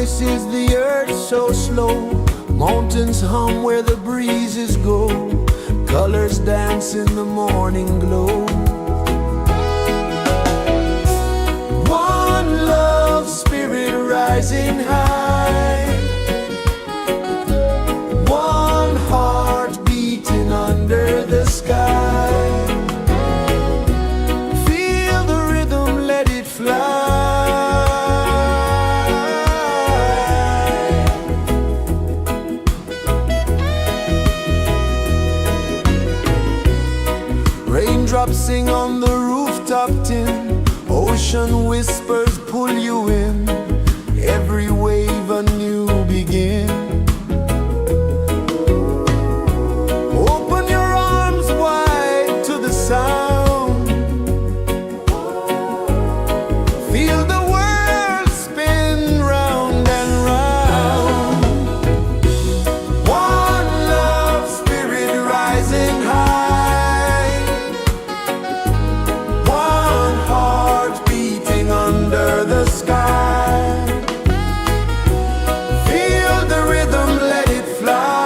Speaker 1: kisses the earth so slow. Mountains hum where the breezes go. Colors dance in the morning glow. One love spirit rising high. One heart beating under the sky. Feel the rhythm, let it fly. Raindrops sing on the rooftop tin. Ocean whispers pull you in. Every wave a new begin. Open your arms wide to the sound. Feel the world spin round and round. One love spirit rising high. One heart beating under the sky. Feel the rhythm, let it fly.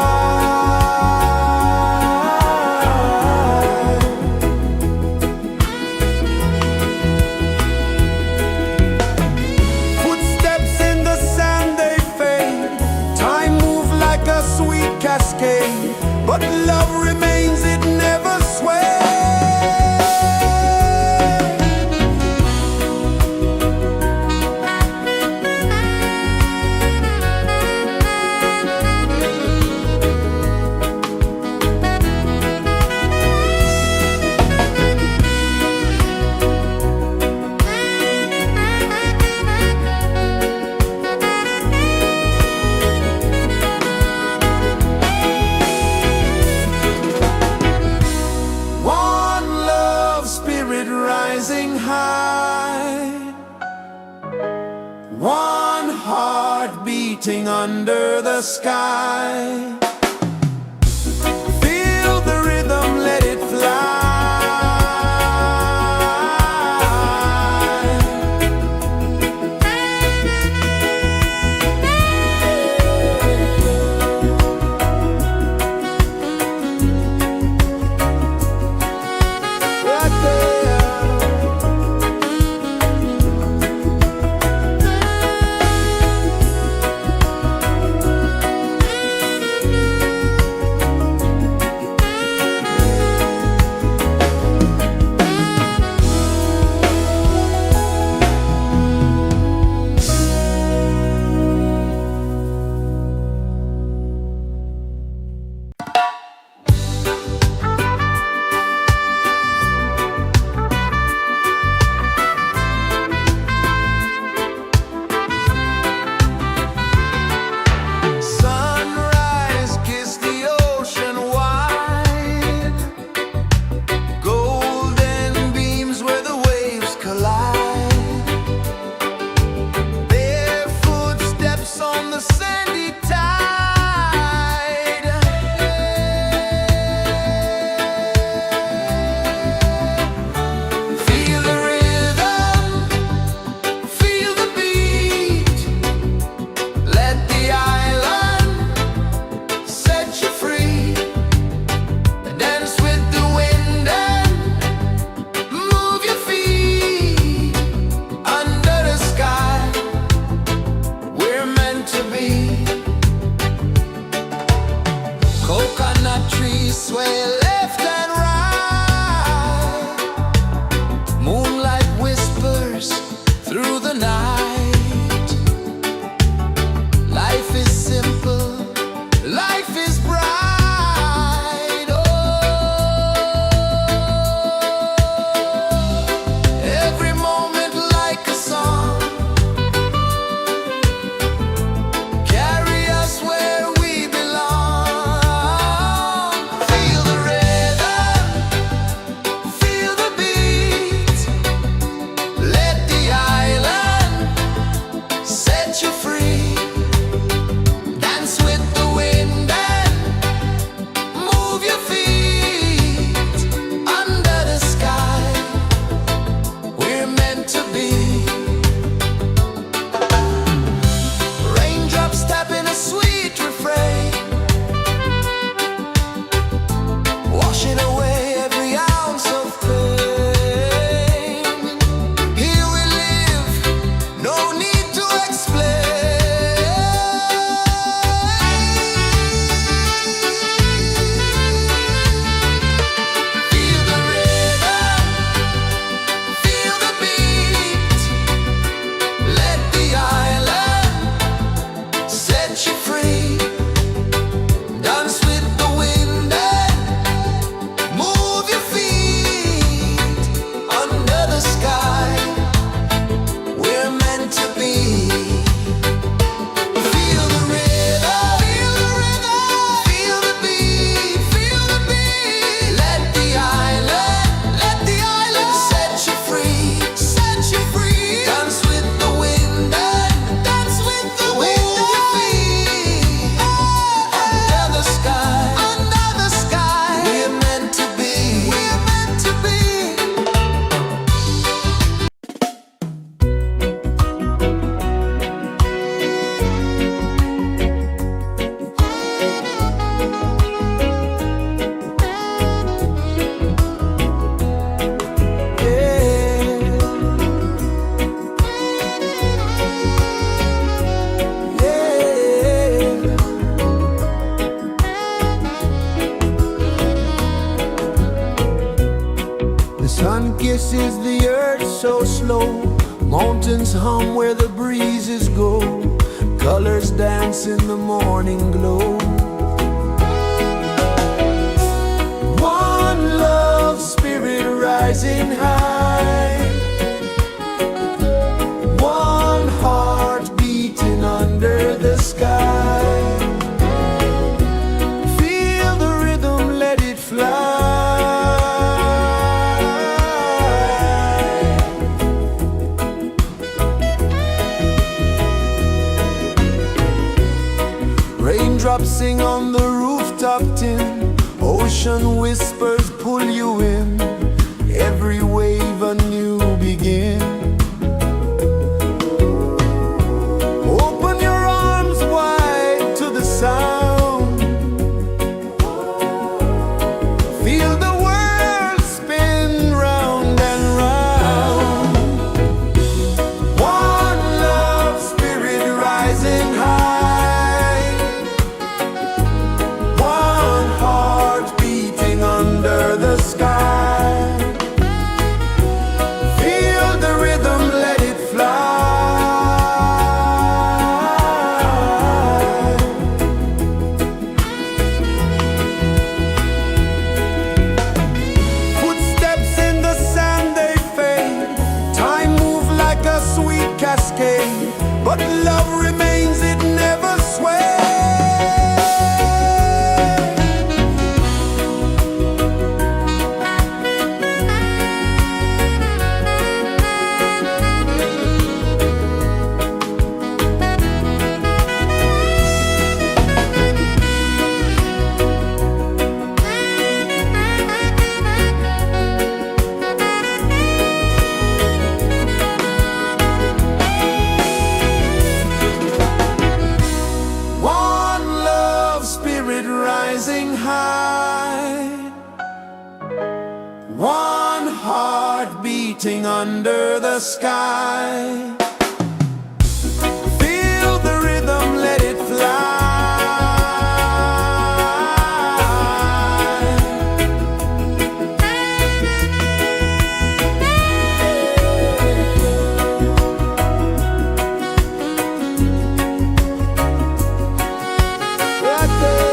Speaker 1: Footsteps in the sand, they fade. Time moves like a sweet cascade, but love remains, it never sways. One love spirit rising high. One heart beating under the sky. Feel the rhythm, let it fly. Right there. sun kisses the earth so slow, mountains hum where the breezes go, colors dance in the morning glow. One love spirit rising high, one heart beating under the sky. Feel the rhythm, let it fly. Raindrops sing on the rooftop tin, ocean whispers pull you in, every wave a new begin. Open your arms wide to the sound, feel the world spin round and round. One love spirit rising high, one heart beating under the sky. Feel the rhythm, let it fly. Footsteps in the sand, they fade, time moves like a sweet cascade, but love remains, it never sways. Rising high, one heart beating under the sky. Feel the rhythm, let it fly. Right there.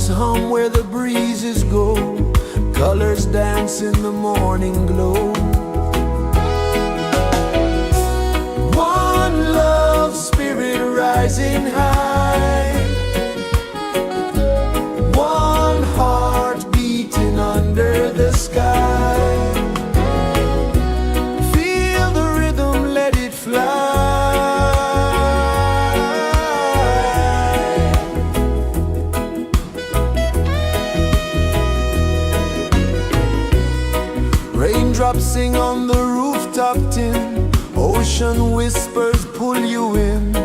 Speaker 1: Mountains hum where the breezes go, colors dance in the morning glow. One love spirit rising high, one heart beating under the sky. Feel the rhythm, let it fly. Raindrops sing on the rooftop tin, ocean whispers pull you in,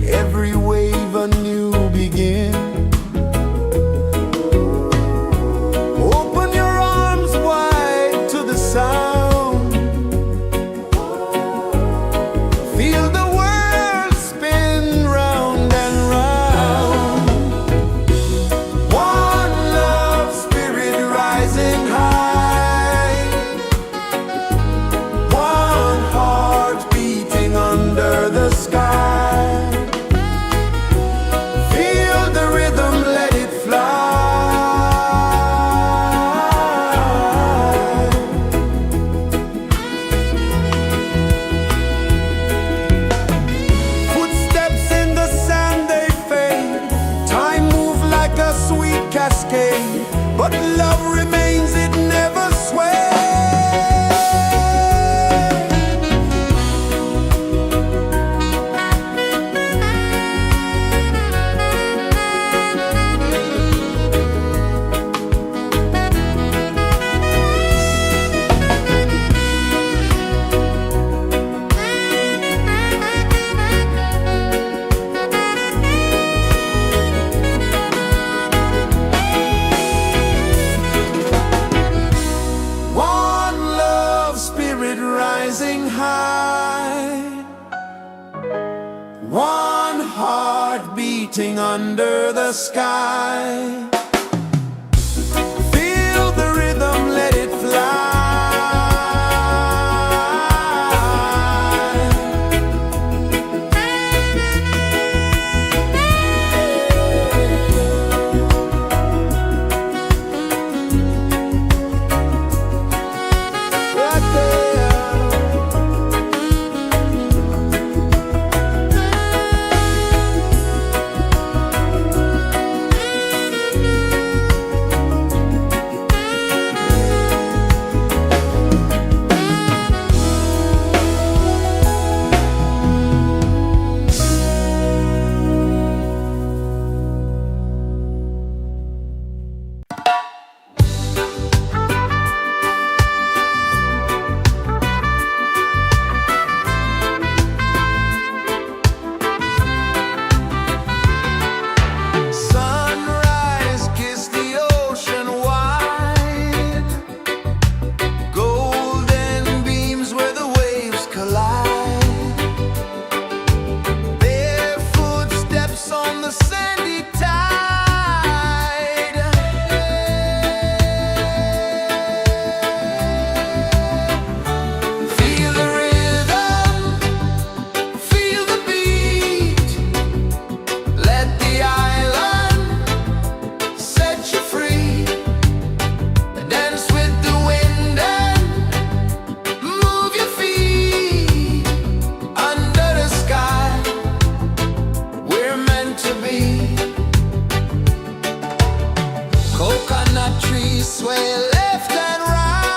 Speaker 1: every wave a new begin. Open your arms wide to the sound, feel the world spin round and round. One love spirit rising high, one heart beating under the sky. Feel the rhythm, let it fly. Footsteps in the sand, they fade. Time moves like a sweet cascade, but love remains, it never sways. One love spirit rising high, one heart beating under the sky. Feel the rhythm, let it fly. Right there. Sunrise, kiss the ocean wide, golden beams where the waves collide, barefoot steps on the sandy tide. Feel the rhythm, feel the beat, let the island set you free. Dance with the wind and move your feet under the sky. We're meant to be. Coconut trees sway left and right,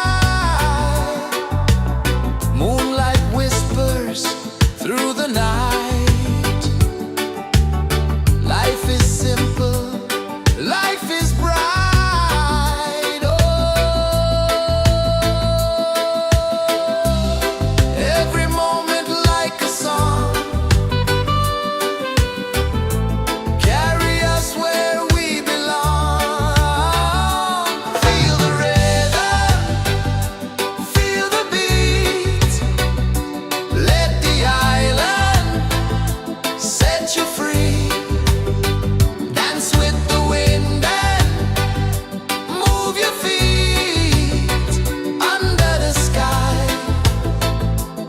Speaker 1: moonlight whispers through the night. Life is simple, life is bright. Oh, every moment like a song, carry us where we belong. Feel the rhythm, feel the beat, let the island set you free. Dance with the wind and move your feet under the sky.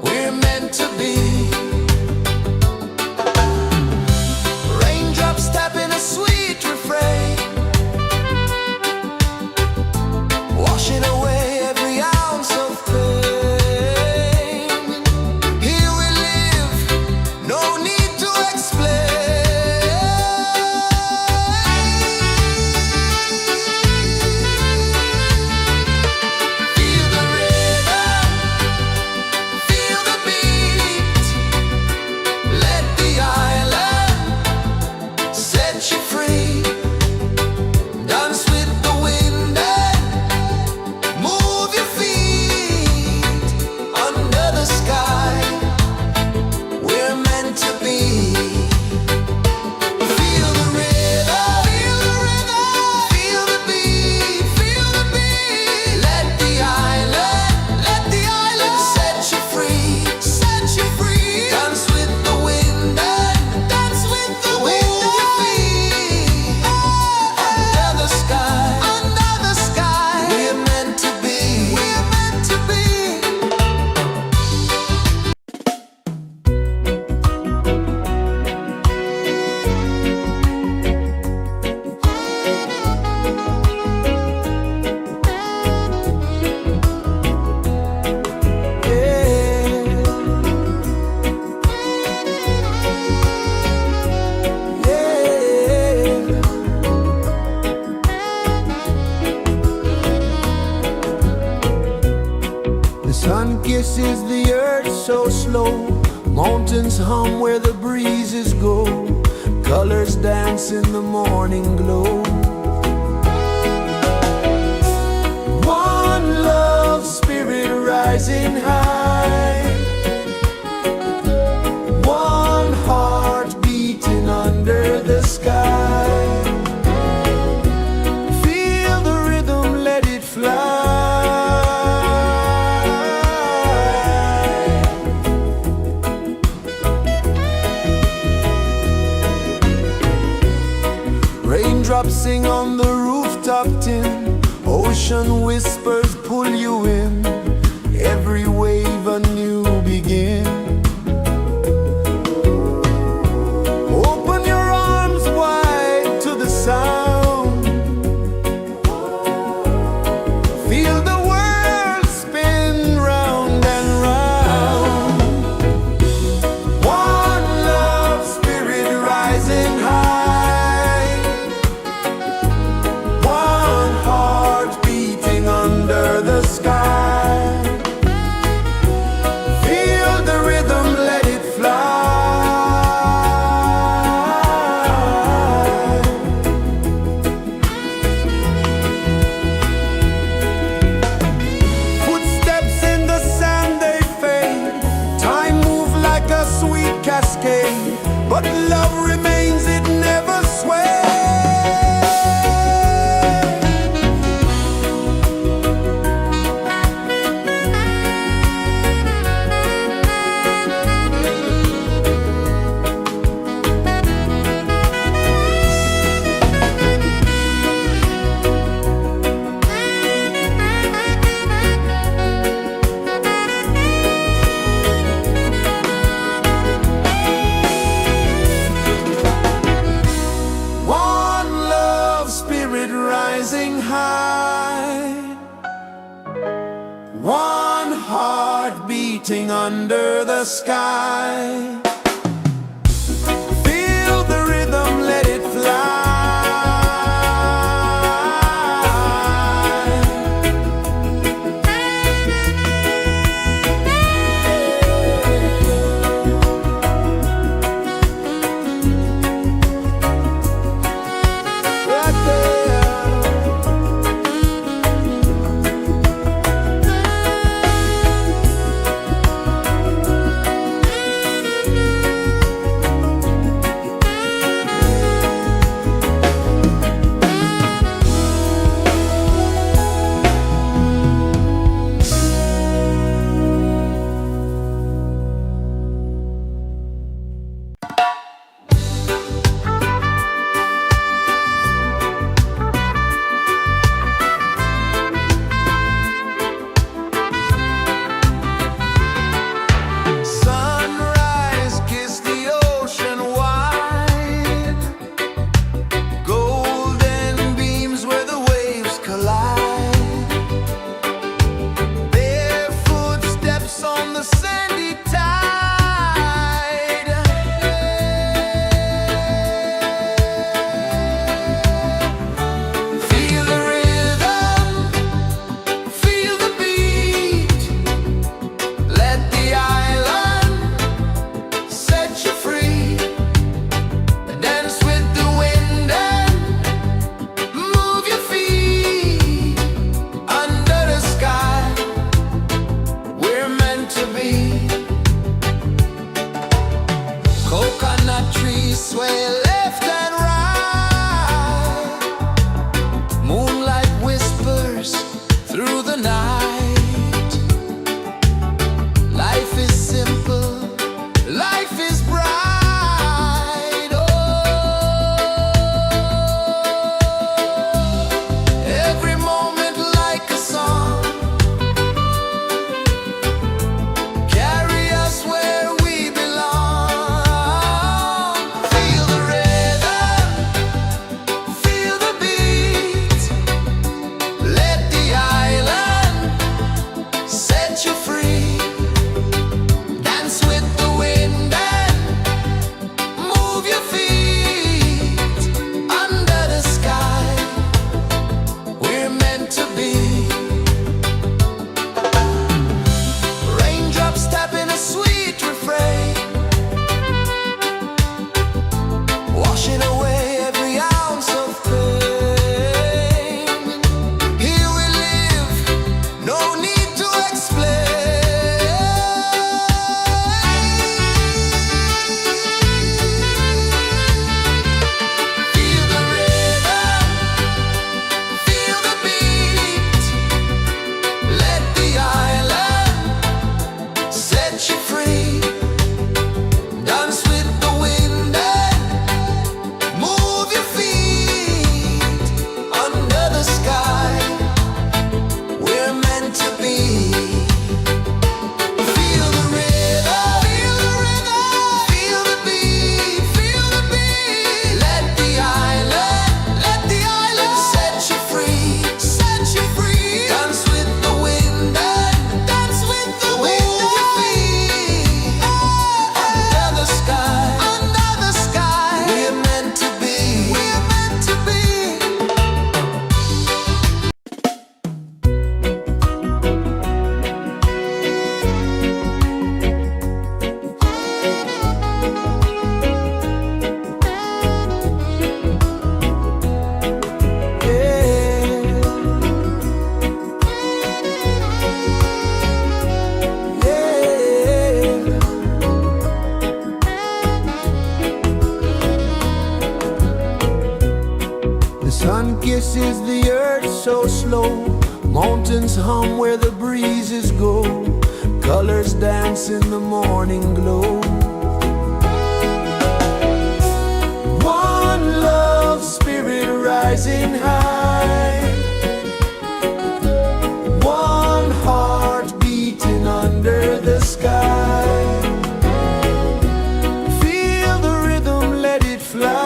Speaker 1: We're meant to be. Raindrops tap in a sweet refrain, sun kisses the earth so slow. Mountains hum where the breezes go. Colors dance in the morning glow. One love, spirit rising high. One heart beating under the sky. Feel the rhythm, let it fly. Raindrops sing on the rooftop tin. Ocean whispers pull you in. Every wave a new begin. Open your arms wide to the sound. Feel the world spin round and round. One love, spirit rising high. One heart beating under the sky. Feel the rhythm, let it fly. Footsteps in the sand, they fade. Time moves like a sweet cascade, but love remains, it never sways. One love, spirit rising high. One heart beating under the sky. Feel the rhythm, let it fly. Right there. kisses the earth so slow. Mountains hum where the breezes go. Colors dance in the morning glow. One love, spirit rising high. One heart beating under the sky. Feel the rhythm, let it fly.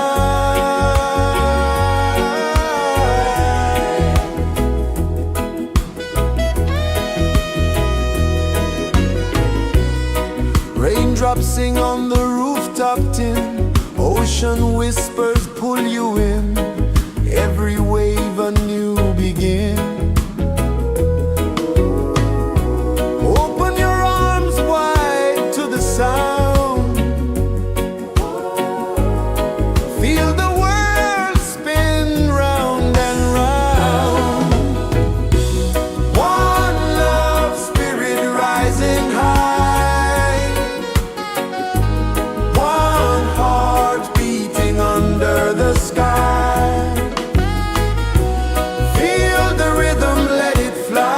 Speaker 1: Raindrops sing on the rooftop tin. Ocean whispers pull you in. Every wave a new begin. Open your arms wide to the sound. Feel the world spin round and round. One love, spirit rising high. One heart beating under the sky. Feel the rhythm, let it fly.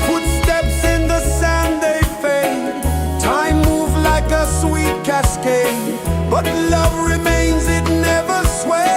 Speaker 1: Footsteps in the sand, they fade. Time moves like a sweet cascade, but love remains, it never sways.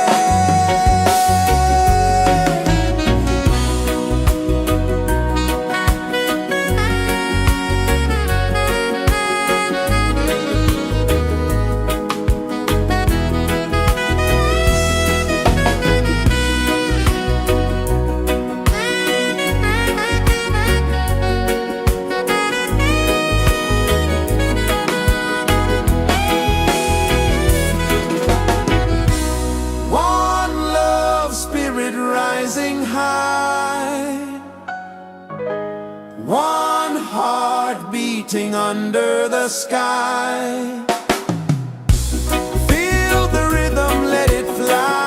Speaker 1: One love, spirit rising high. One heart beating under the sky. Feel the rhythm, let it fly.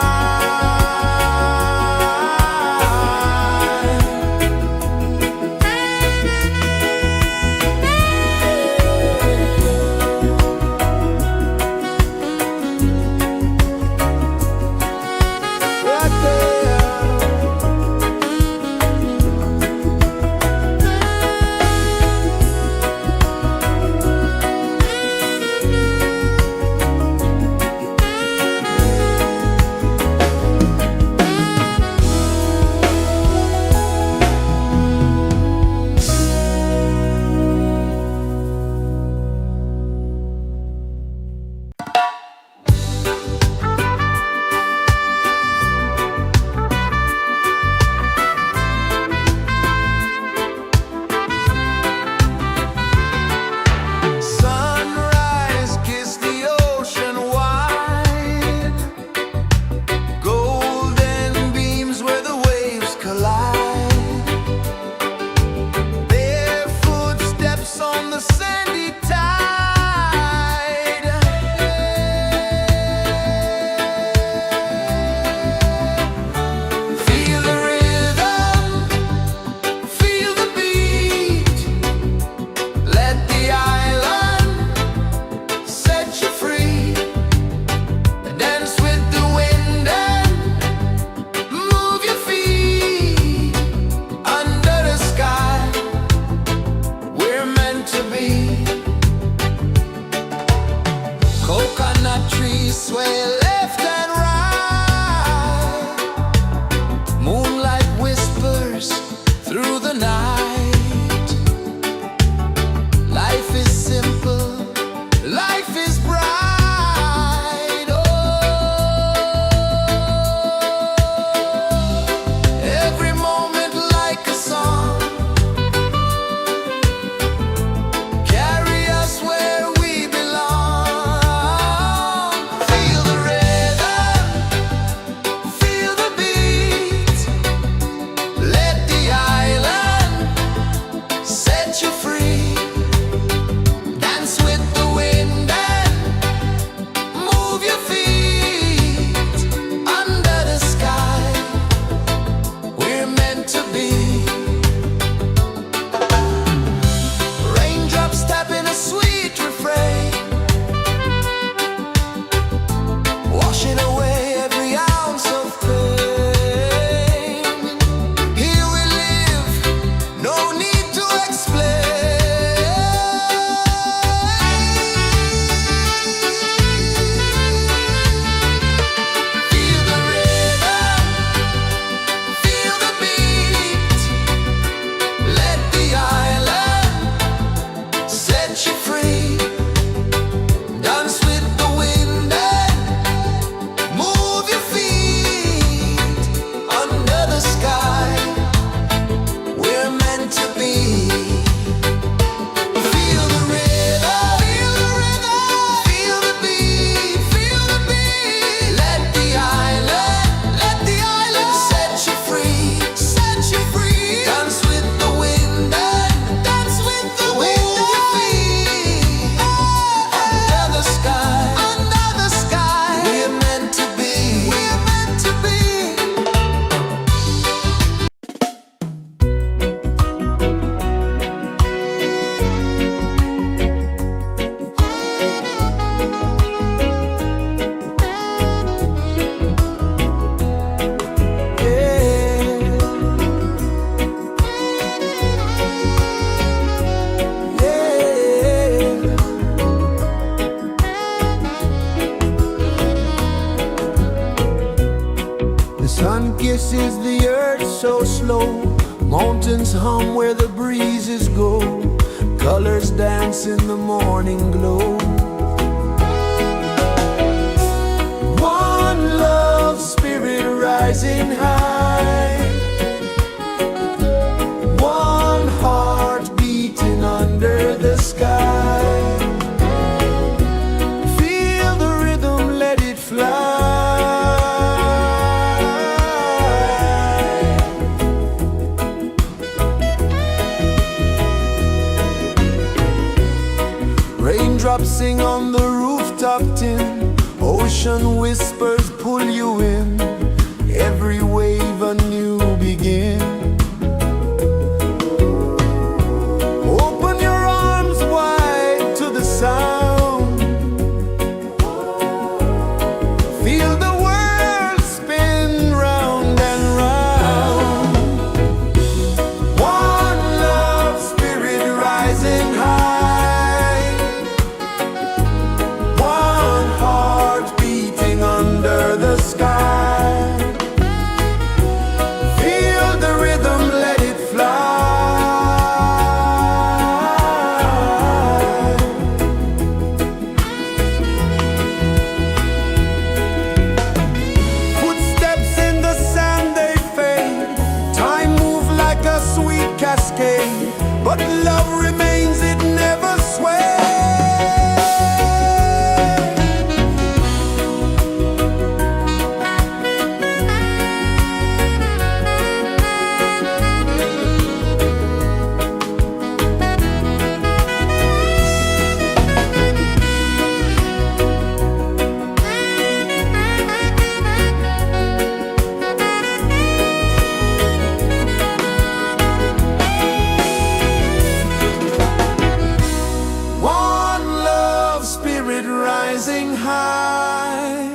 Speaker 1: Right there. Sunrise, kiss the ocean wide. Golden beams where the waves collide. Their footsteps on the sandy tide. Feel the rhythm, feel the beat. Let the island set you free. Dance with the wind and move your feet. Under the sky, we're meant to be. Coconut trees sway left and right. Moonlight whispers through the night. Life is simple, life is bright. Oh, every moment like a song. Carry us where we belong. Feel the rhythm. sun kisses the earth so slow. Mountains hum where the breezes go. Colors dance in the morning glow. One love spirit rising high. One heart beating under the sky. Feel the rhythm, let it fly. Raindrops sing on the rooftop tin. Ocean whispers pull you in. Every wave a new begin. Open your arms wide to the sound. Feel the world spin round and round. One love spirit rising high. One heart beating under the sky. Feel the rhythm, let it fly. Footsteps in the sand, they fade. Time moves like a sweet cascade, but love remains, it never sways. One love spirit rising high.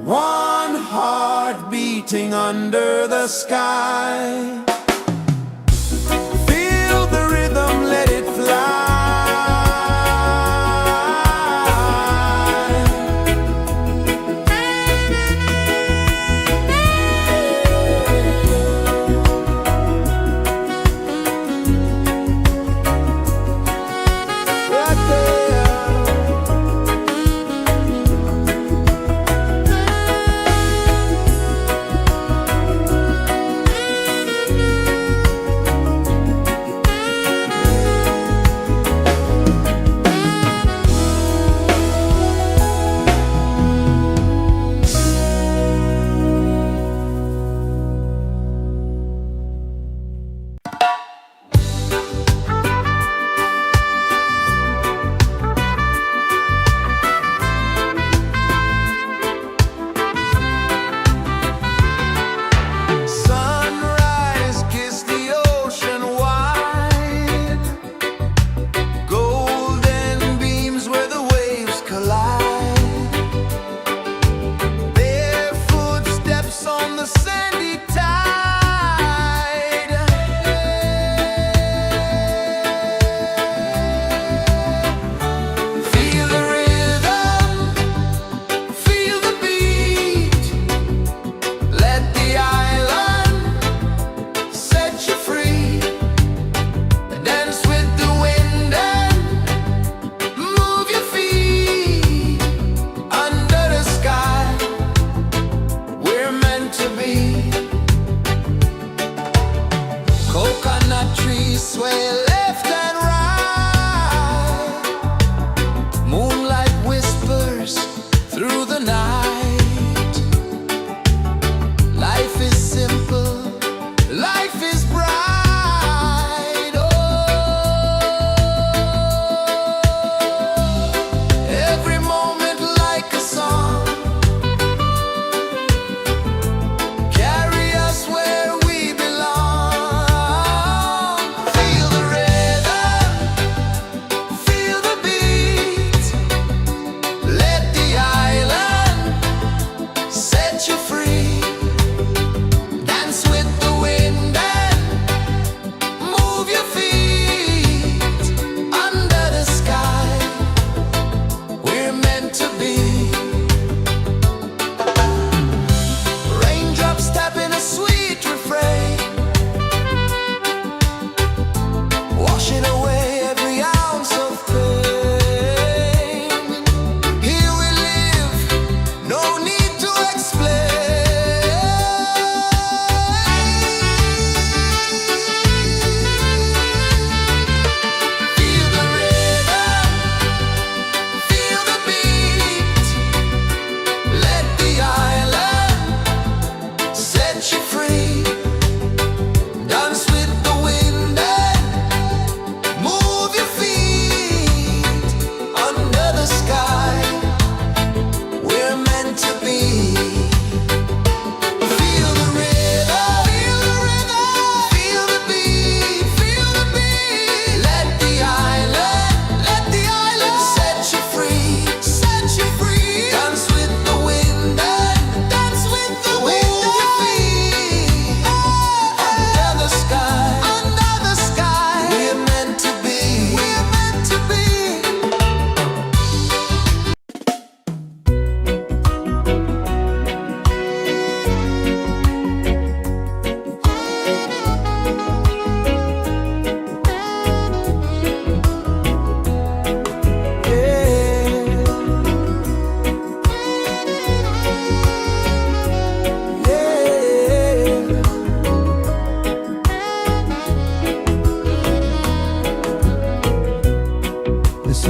Speaker 1: One heart beating under the sky. Feel the rhythm, let it fly. Right there.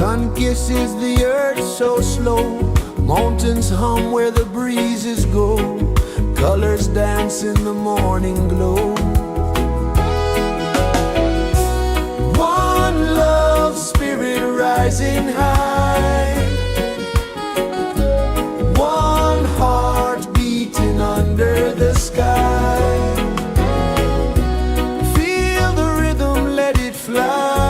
Speaker 1: sun kisses the earth so slow, mountains hum where the breezes go, colors dance in the morning glow. One love spirit rising high, one heart beating under the sky. Feel the rhythm, let it fly.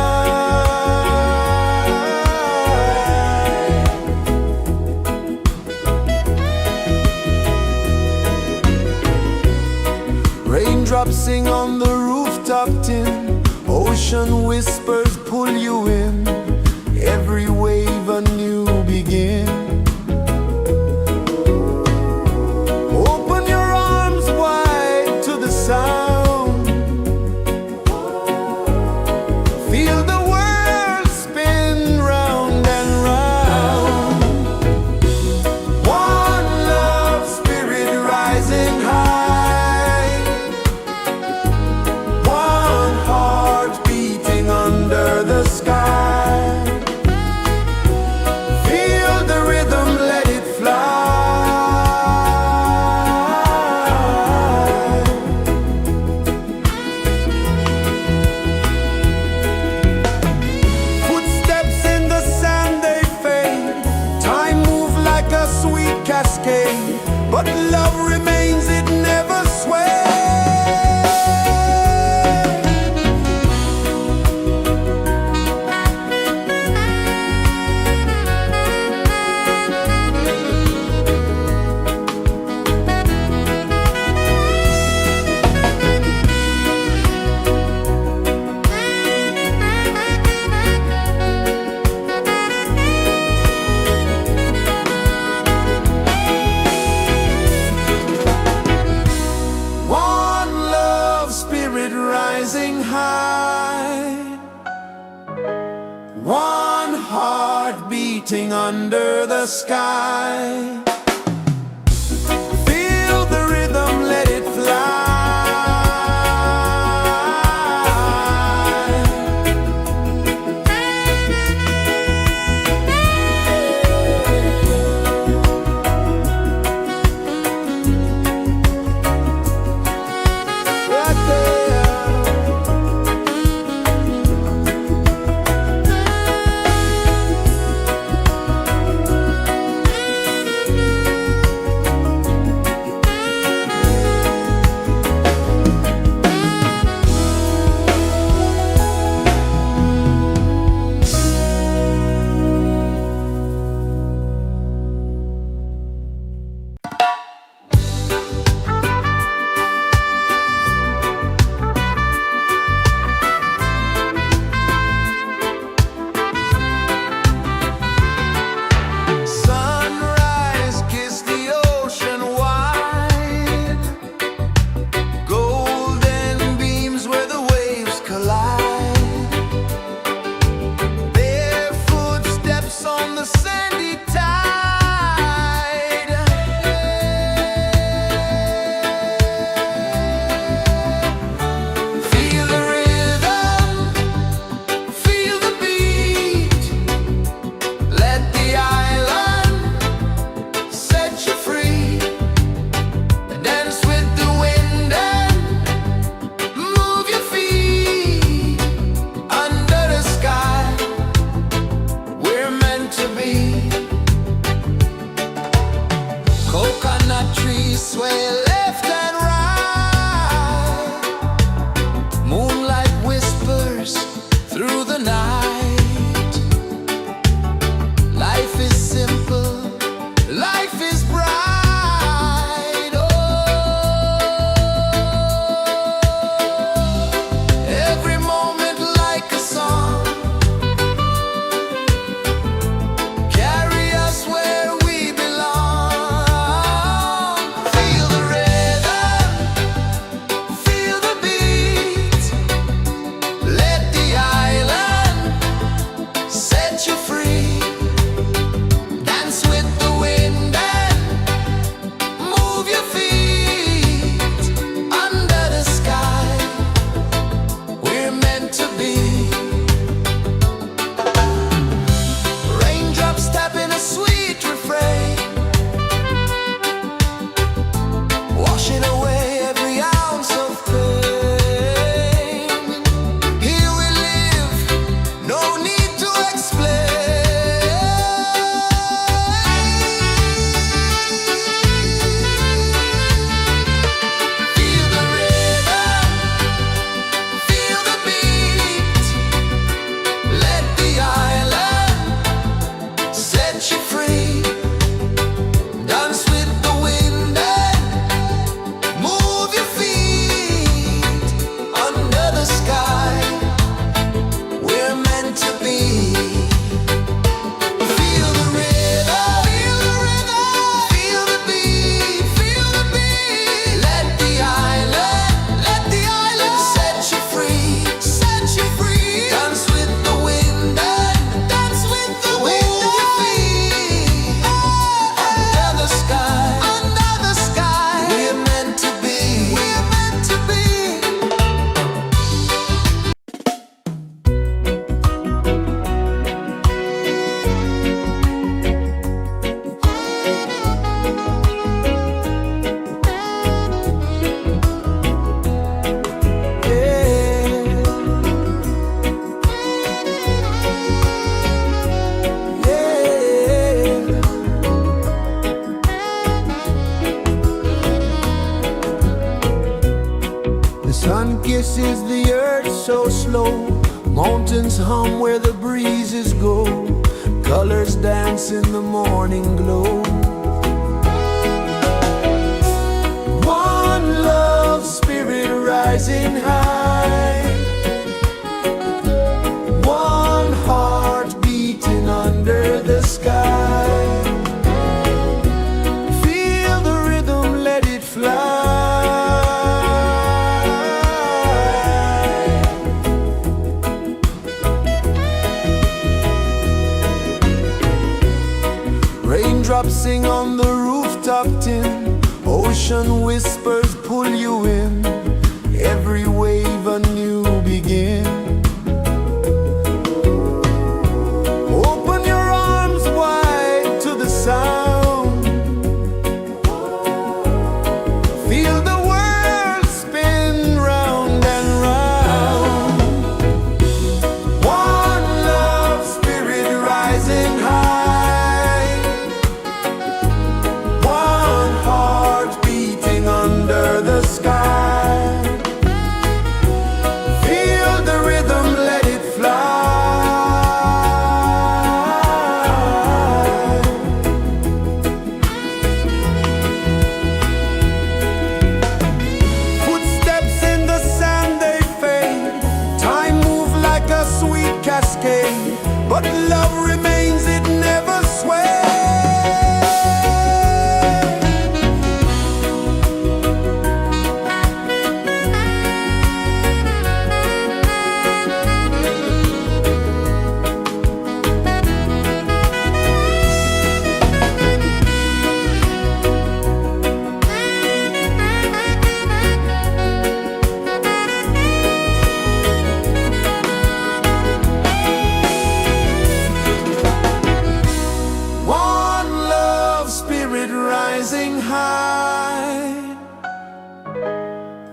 Speaker 1: Raindrops sing on the rooftop tin, ocean whispers pull you in, every wave a new begin. Open your arms wide to the sound, feel the world spin round and round. One love spirit rising high, one heart beating under the sky. Feel the rhythm, let it fly. Footsteps in the sand, they fade, time moves like a sweet cascade, but love remains, it never sways. One love spirit rising high, one heart beating under the sky. Feel the rhythm, let it fly. Right there. Sunrise, kiss the ocean wide, golden beams where the waves collide, bare footsteps on the sandy tide. Feel the rhythm, feel the beat, let the island set you free. Dance with the wind and move your feet under the sky. We're meant to be. kisses the earth so slow. Mountains hum where the breezes go. Colors dance in the morning glow. One love spirit rising high. One heart beating under the sky. Feel the rhythm, let it fly. Raindrops sing on the rooftop tin. Ocean whispers pull you in. Every wave a new begin. Open your arms wide to the sound. Feel the world spin round and round. One love spirit rising high. One heart beating under the sky. Feel the rhythm, let it fly. Footsteps in the sand, they fade. Time moves like a sweet cascade, but love remains, it never sways. One love spirit rising high.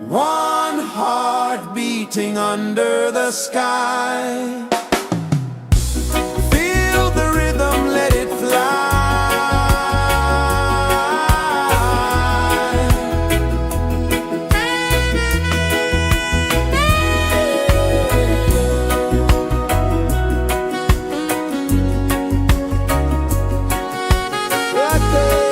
Speaker 1: One heart beating under the sky. Feel the rhythm, let it fly. Right there.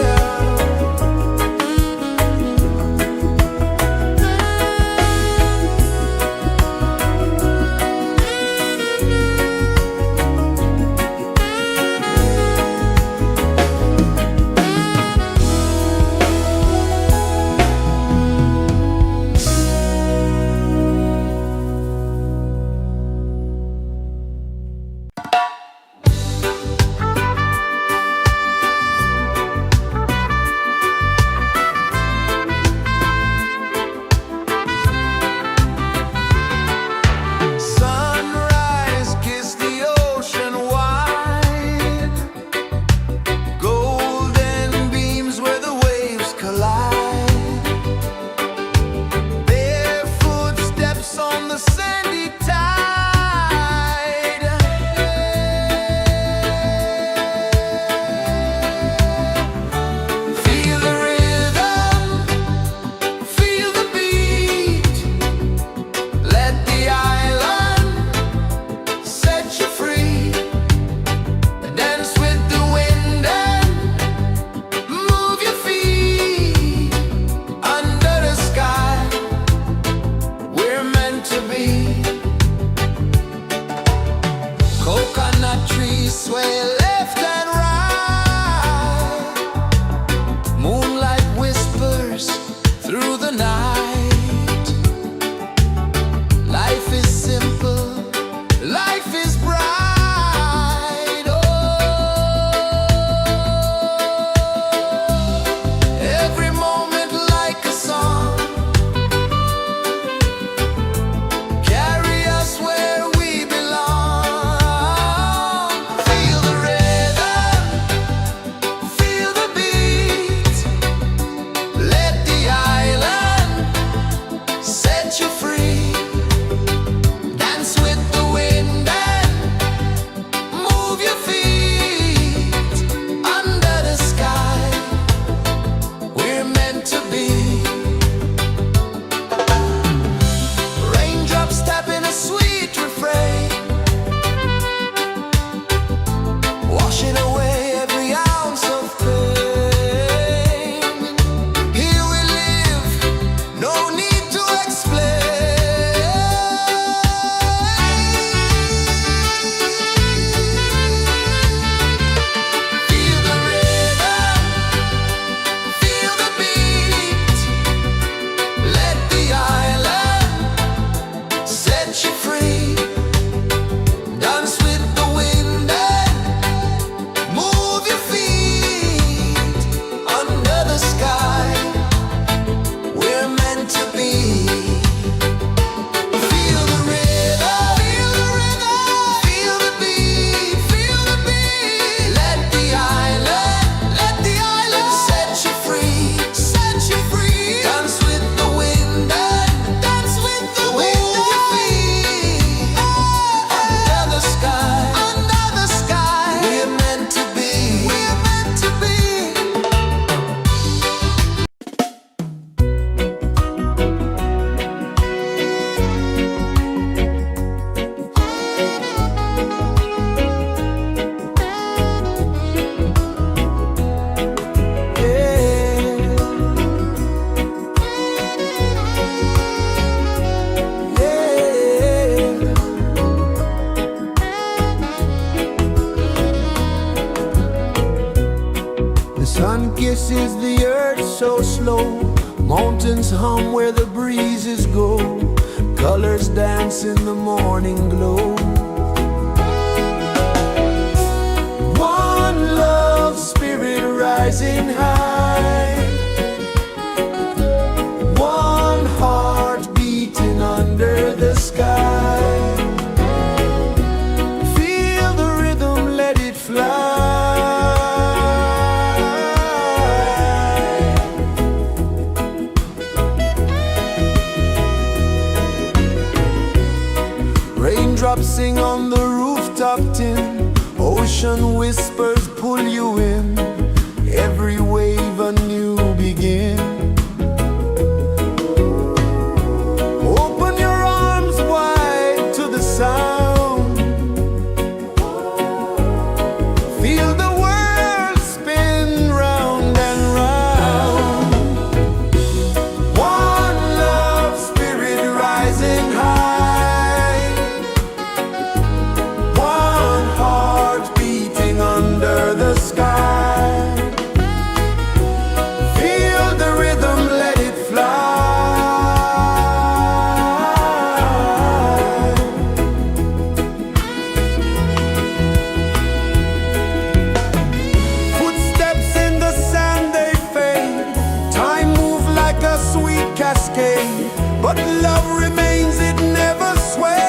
Speaker 1: sun kisses the earth so slow, mountains hum where the breezes go, colors dance in the morning glow. One love spirit rising high, one heart beating under the sky. Feel the rhythm, let it fly. Raindrops sing on the rooftop tin, ocean whispers pull you in, every wave a new begin. Open your arms wide to the sound, feel the world spin round and round. One love spirit rising high, one heart beating under the sky. Feel the rhythm, let it fly. Footsteps in the sand, they fade, time moves like a sweet cascade, but love remains, it never sways.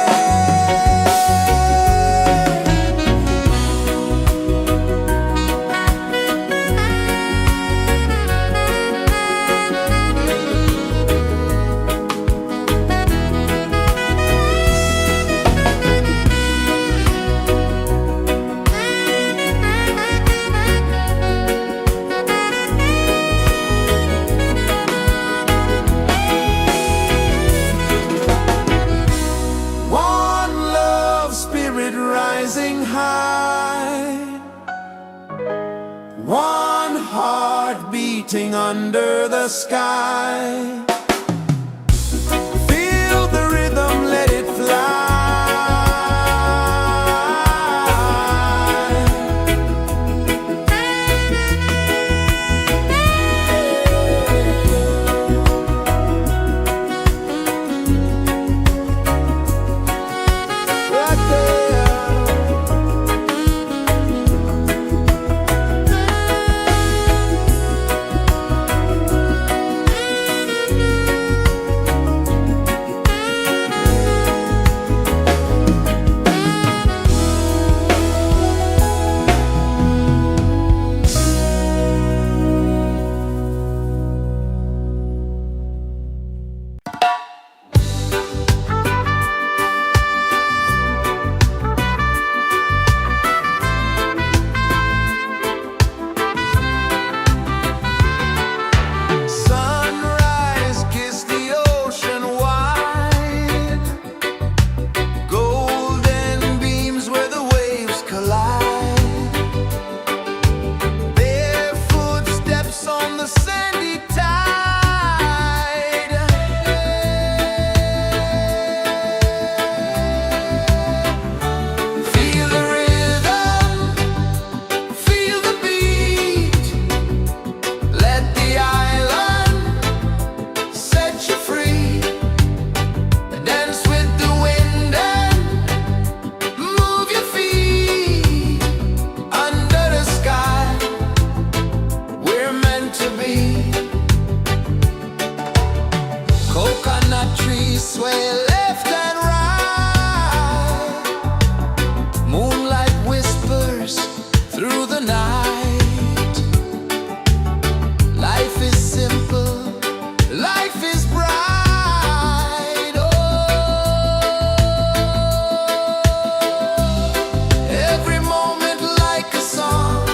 Speaker 1: One love spirit rising high, one heart beating under the sky. Feel the rhythm, let it fly. Right there. Sunrise, kiss the ocean wide, golden beams where the waves collide, bare footsteps on the sandy tide. Feel the rhythm, feel the beat, let the island set you free. Dance with the wind and move your feet under the sky. We're meant to be. Coconut trees sway left and right, moonlight whispers through the night. Life is simple, life is bright. Oh, every moment like a song,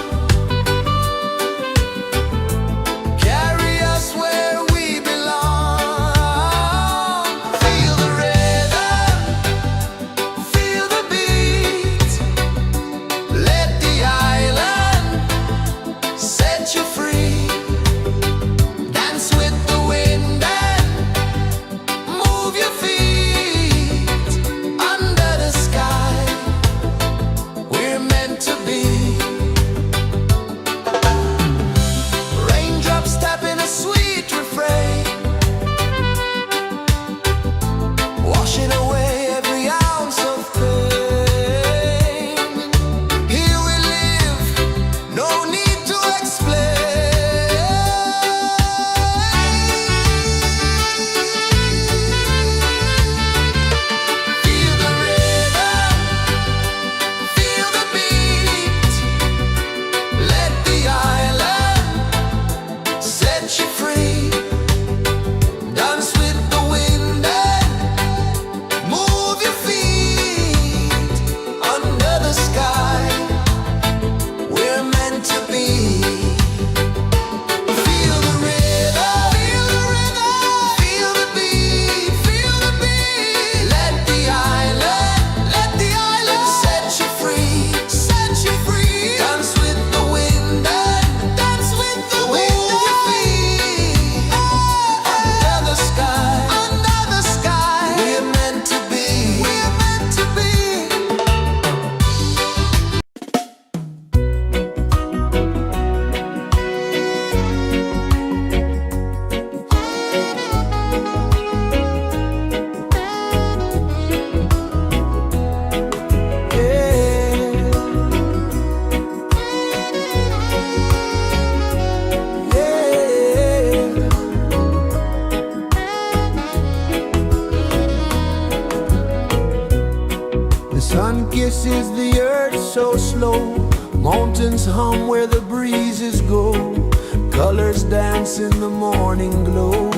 Speaker 1: hum where the breezes go, colors dance in the morning glow.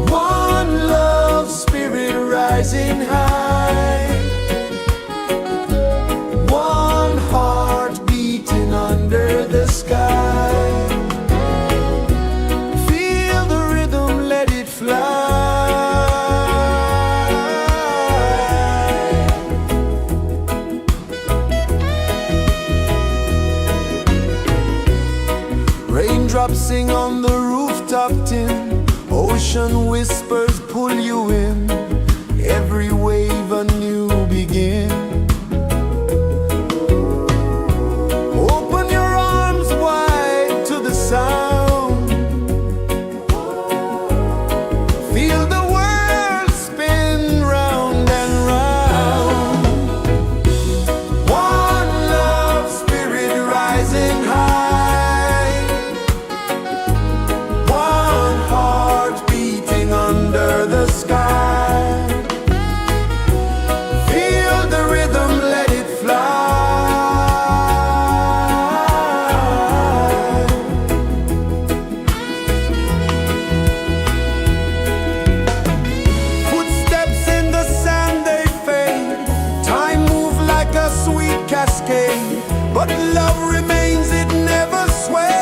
Speaker 1: One love spirit rising high, one heart beating under the sky. Feel the rhythm, let it fly. Raindrops sing on the rooftop tin, ocean whispers pull you in, every wave a new begin. Open your arms wide to the sound, feel the world spin round and round. One love spirit rising high, one heart beating under the sky. Feel the rhythm, let it fly. Footsteps in the sand, they fade. Time moves like a sweet cascade, but love remains, it never sways.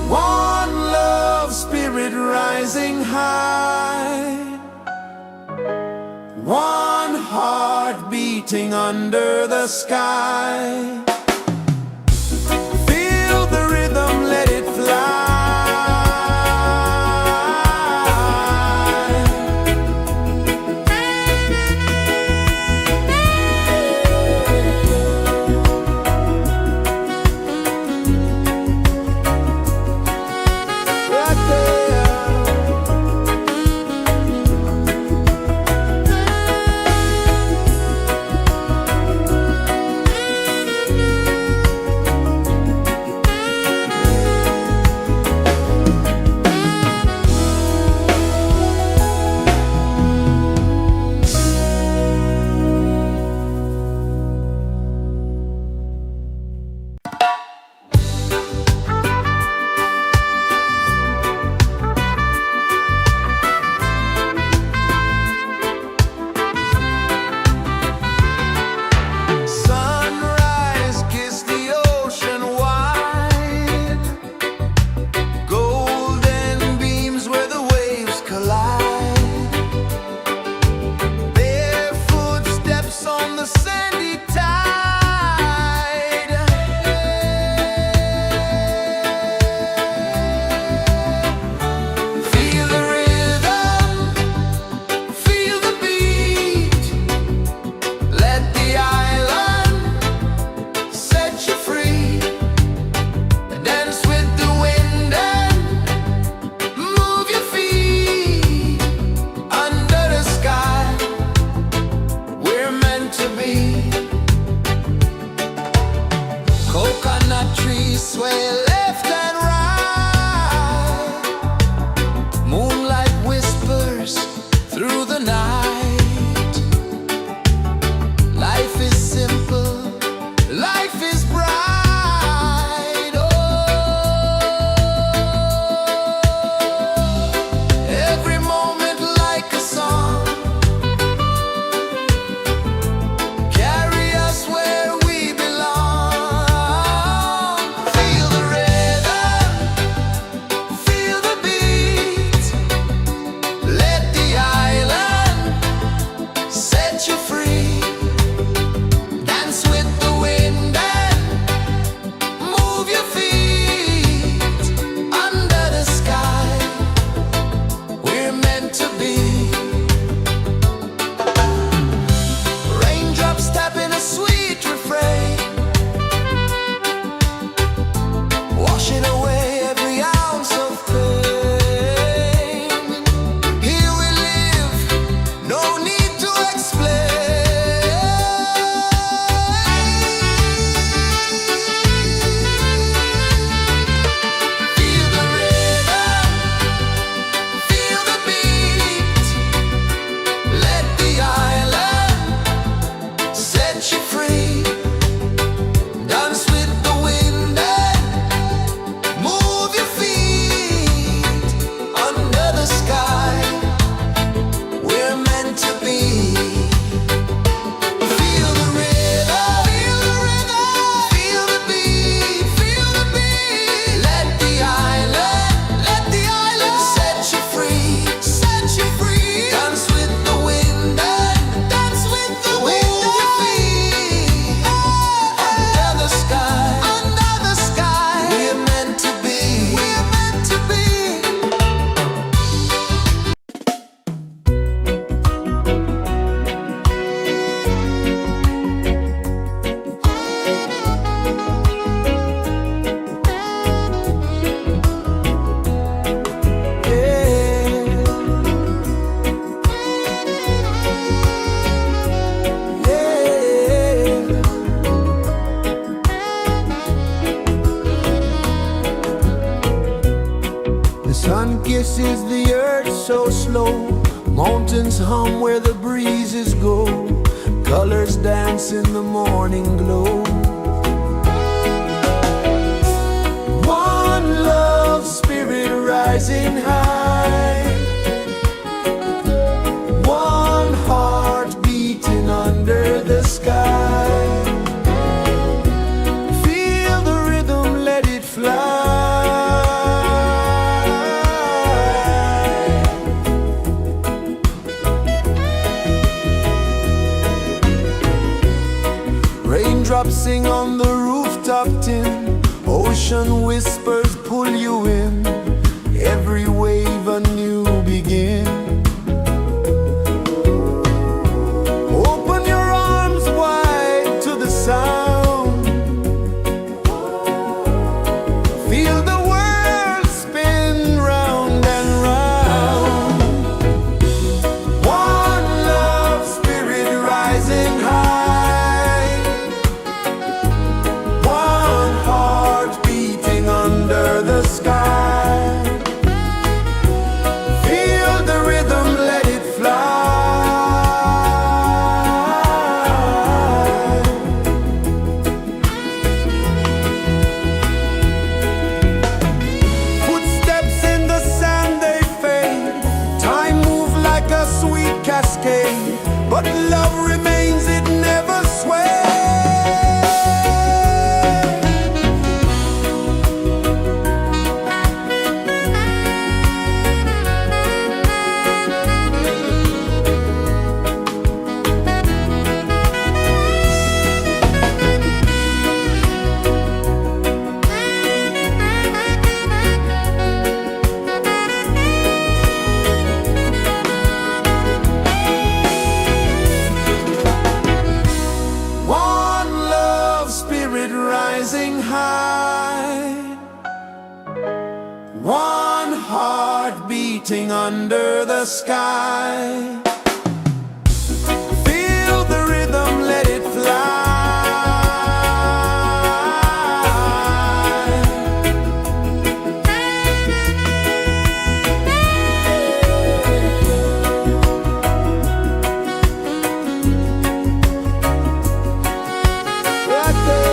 Speaker 1: One love spirit rising high, one heart beating under the sky. Feel the rhythm, let it fly. Right there. Sunrise, kiss the ocean wide, golden beams where the waves collide, barefoot steps on the sandy tide. Feel the rhythm, feel the beat, let the island set you free. Dance with the wind and move your feet under the sky. We're meant to be. Coconut trees sway left and right, moonlight whispers through the night. Life is simple, life is bright. Oh, every moment like a song, carry us where we belong. Feel the rhythm. sun kisses the earth so slow. Mountains hum where the breezes go. Colors dance in the morning glow. One love spirit rising high. One heart beating under the sky. Feel the rhythm, let it fly. Raindrops sing on the rooftop tin. Ocean whispers pull you in. Every wave a new begin. Open your arms wide to the sound. Feel the world spin round and round. One love spirit rising high. One heart beating under the sky. Feel the rhythm, let it fly. Footsteps in the sand, they fade. Time moves like a sweet cascade, but love remains, it never sways. One love spirit rising high. One heart beating under the sky. Feel the rhythm, let it fly. Right there.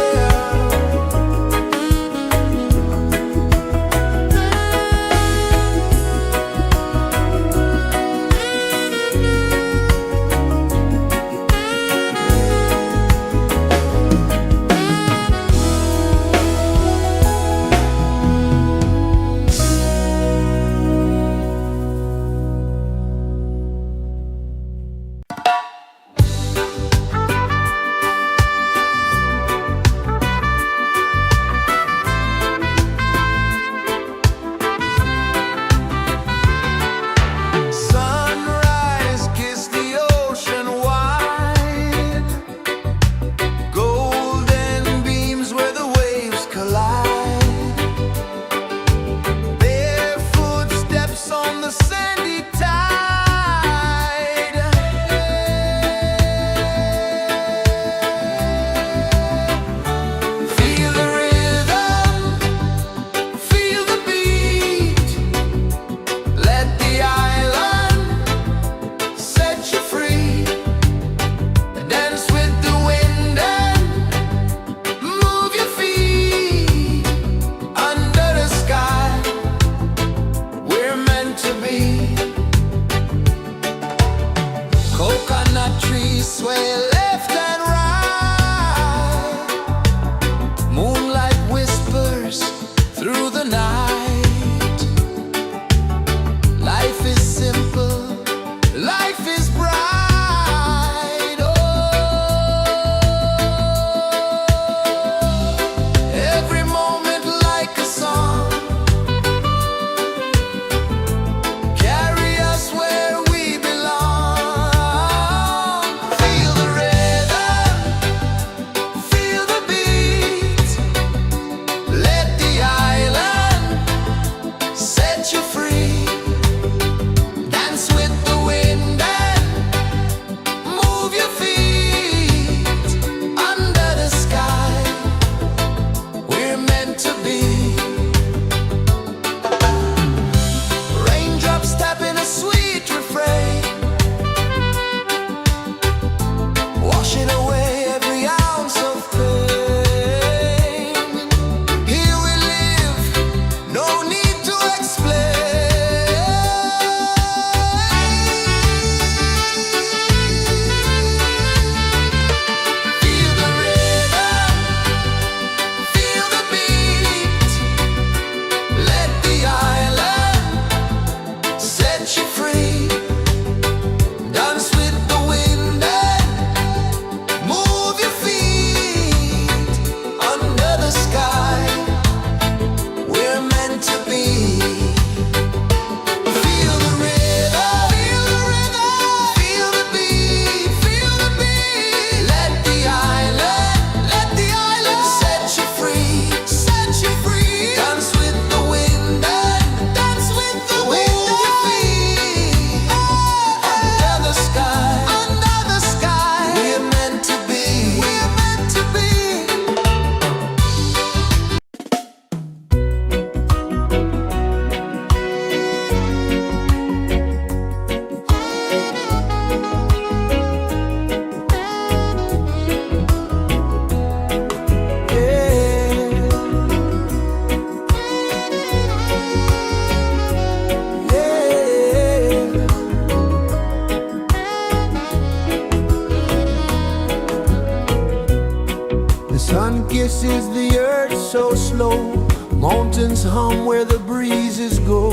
Speaker 1: kisses the earth so slow. Mountains hum where the breezes go.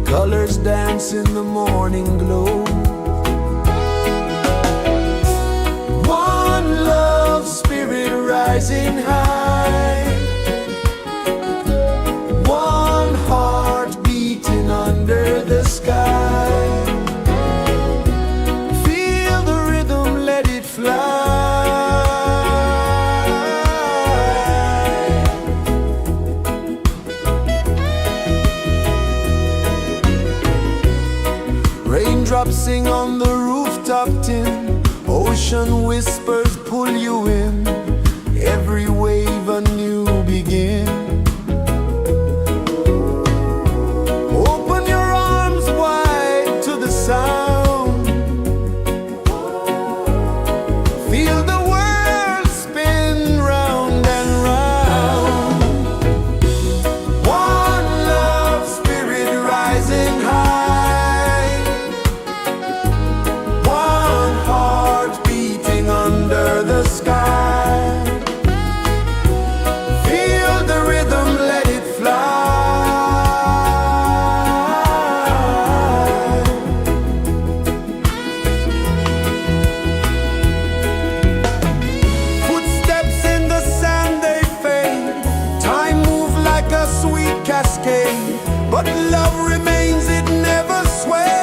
Speaker 1: Colors dance in the morning glow. One love spirit rising high. One heart beating under the sky. Feel the rhythm, let it fly. Raindrops sing on the rooftop tin. Ocean whispers pull you in. Every wave a new begin. Open your arms wide to the sound. Feel the world spin round and round. One love spirit rising high. One heart beating under the sky. Feel the rhythm, let it fly. Footsteps in the sand, they fade. Time moves like a sweet cascade, but love remains, it never sways.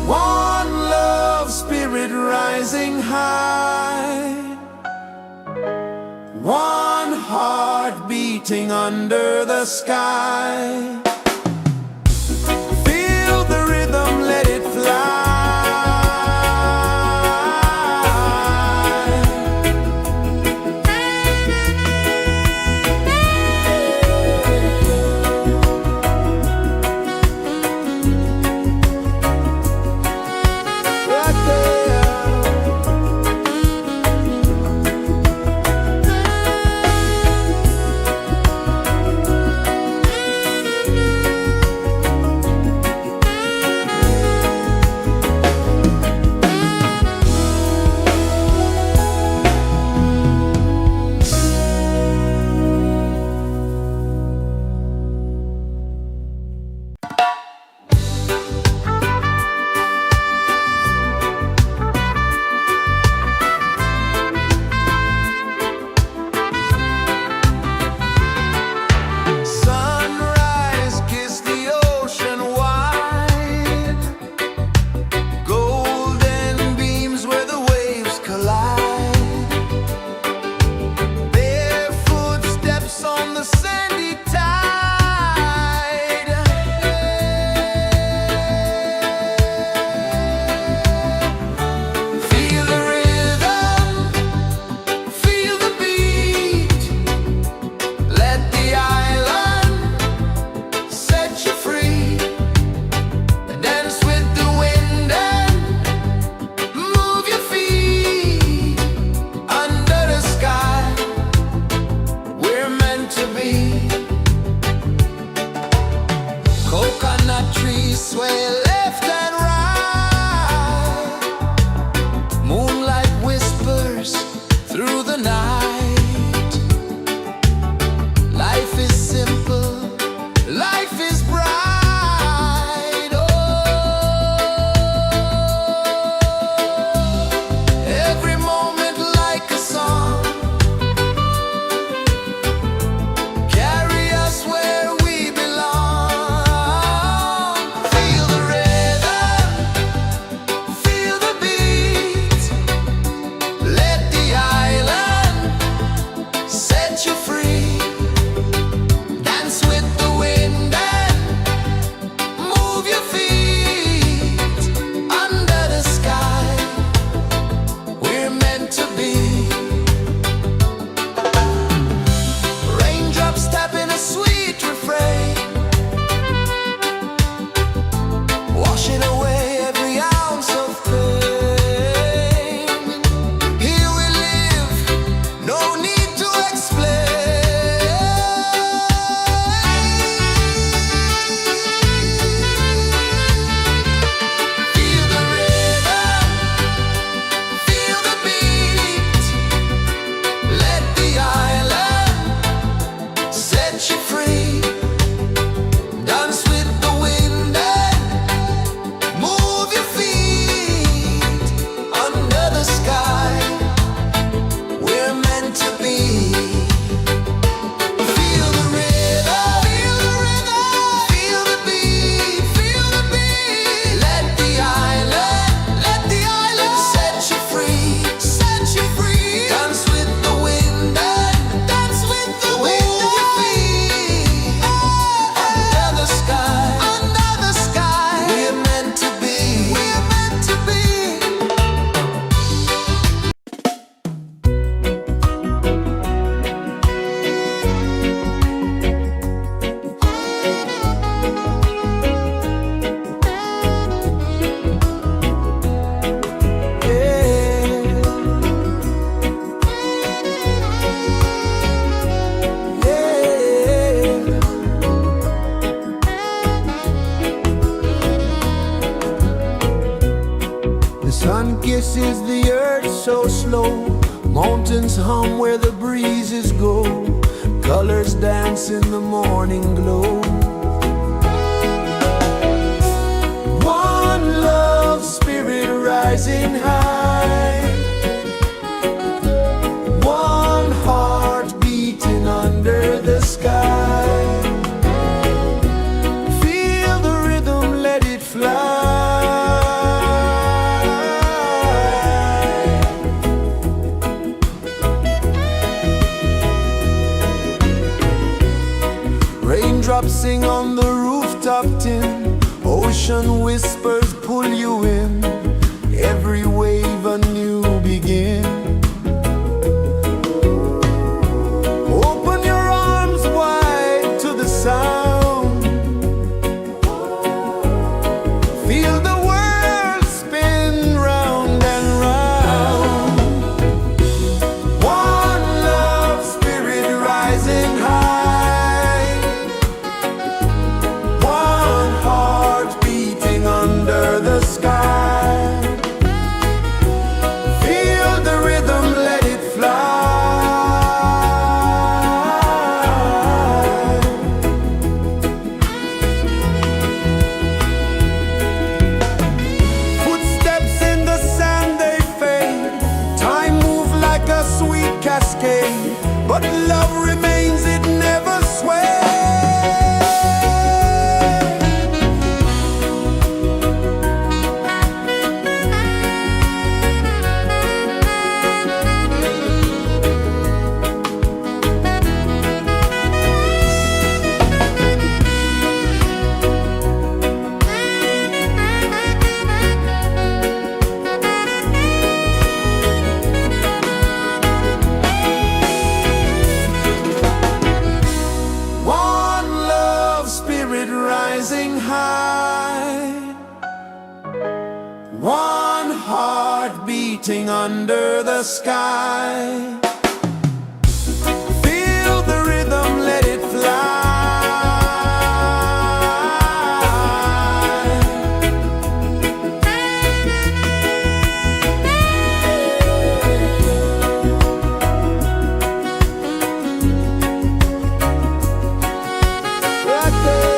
Speaker 1: One love spirit rising high. One heart beating under the sky. Feel the rhythm, let it fly. Right there. Sunrise, kiss the ocean wide. Golden beams where the waves collide. Barefoot steps on the sandy tide. Feel the rhythm, feel the beat. Let the island set you free. Dance with the wind and move your feet. Under the sky, we're meant to be. Coconut trees sway left and right. Moonlight whispers through the night. Life is simple, life is bright. Oh, every moment like a song. Carry us where we belong. Feel the rhythm, set you free. Dance with the wind and move your feet under the sky. We're meant to be. Feel the rhythm, feel the rhythm, feel the beat, feel the beat. Let the island set you free, set you free. Dance with the wind and dance with the wind. Move your feet under the sky, under the sky. We're meant to be, we're meant to be. The sun kisses the earth so slow. Mountains hum where the breezes go. Colors dance in the morning glow. One love spirit rising high. One heart beating under the sky. Feel the rhythm, let it fly. Raindrops sing on the rooftop tin. Ocean whispers pull you in. Every wave a new begin. Open your arms wide to the sound. Feel the world spin round and round. One love spirit rising high. One heart beating under the sky. Feel the rhythm, let it fly. Footsteps in the sand, they fade. Time moves like a sweet cascade, but love remains, it never sways. One love spirit rising high. One heart beating under the sky. Feel the rhythm, let it fly. Right there.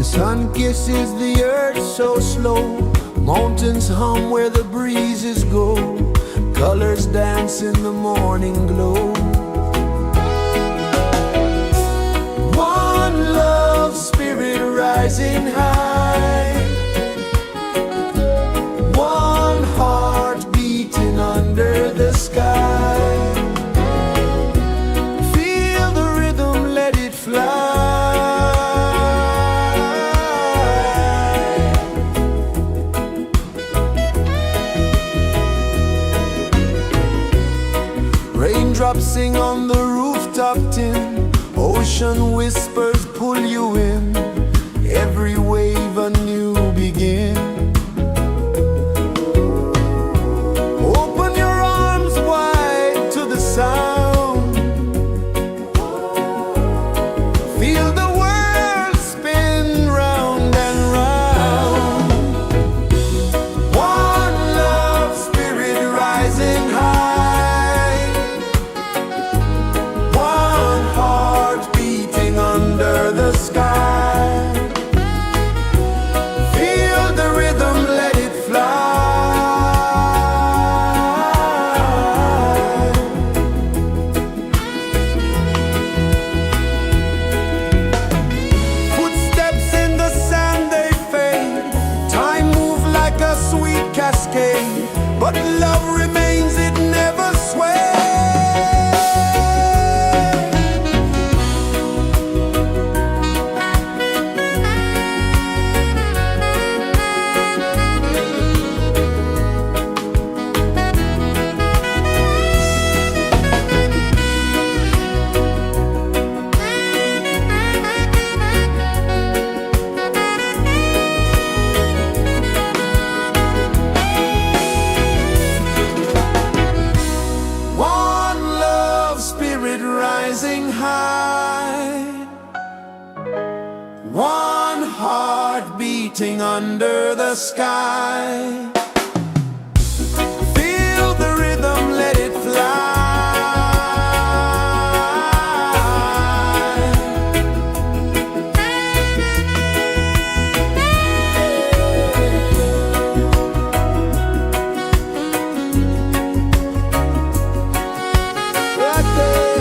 Speaker 1: Sun kisses the earth so slow, mountains hum where the breezes go, colors dance in the morning glow. One love, spirit rising high, one heart beating under the sky. Feel the rhythm, let it fly. Raindrops sing on the rooftop tin, ocean whispers pull you in, every wave a new begin. Open your arms wide to the sound, feel the world spin round and round. One love, spirit rising high, one heart beating under the sky. Feel the rhythm, let it fly. Footsteps in the sand, they fade, time moves like a sweet cascade, but love remains, it never sways. One love, spirit rising high, one heart beating under the sky. Feel the rhythm, let it fly. Right there.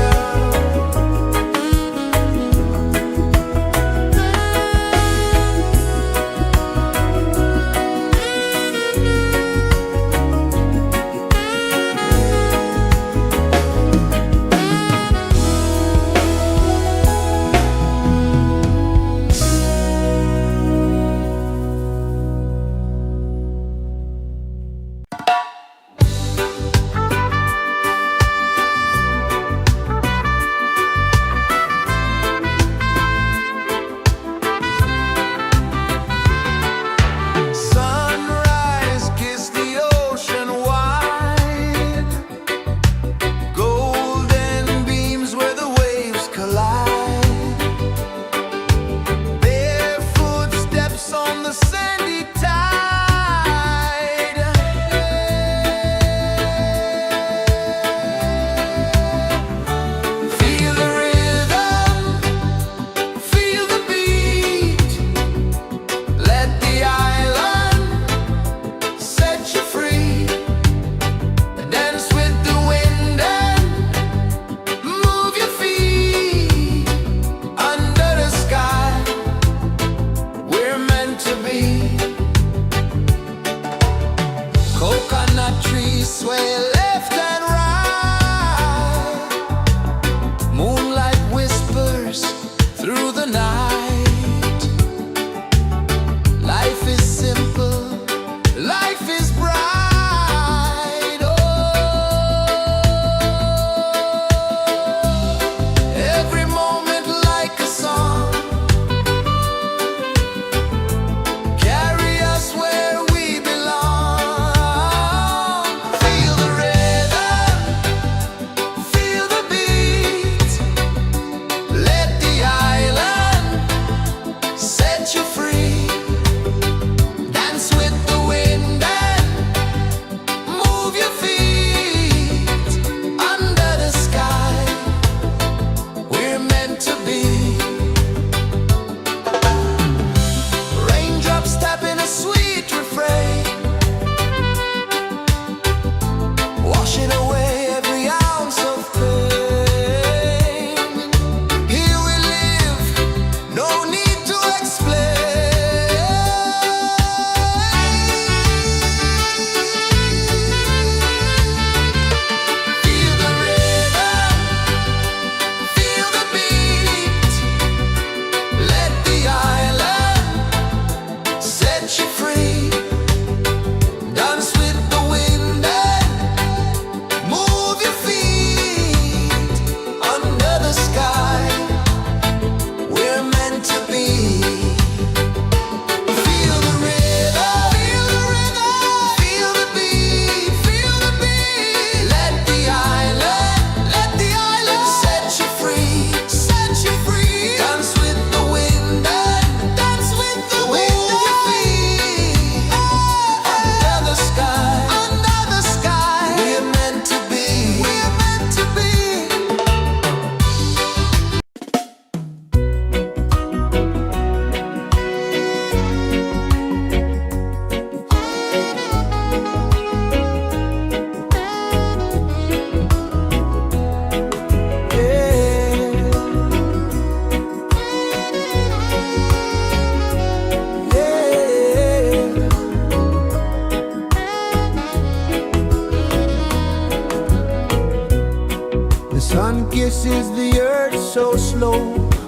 Speaker 1: kisses the earth so slow.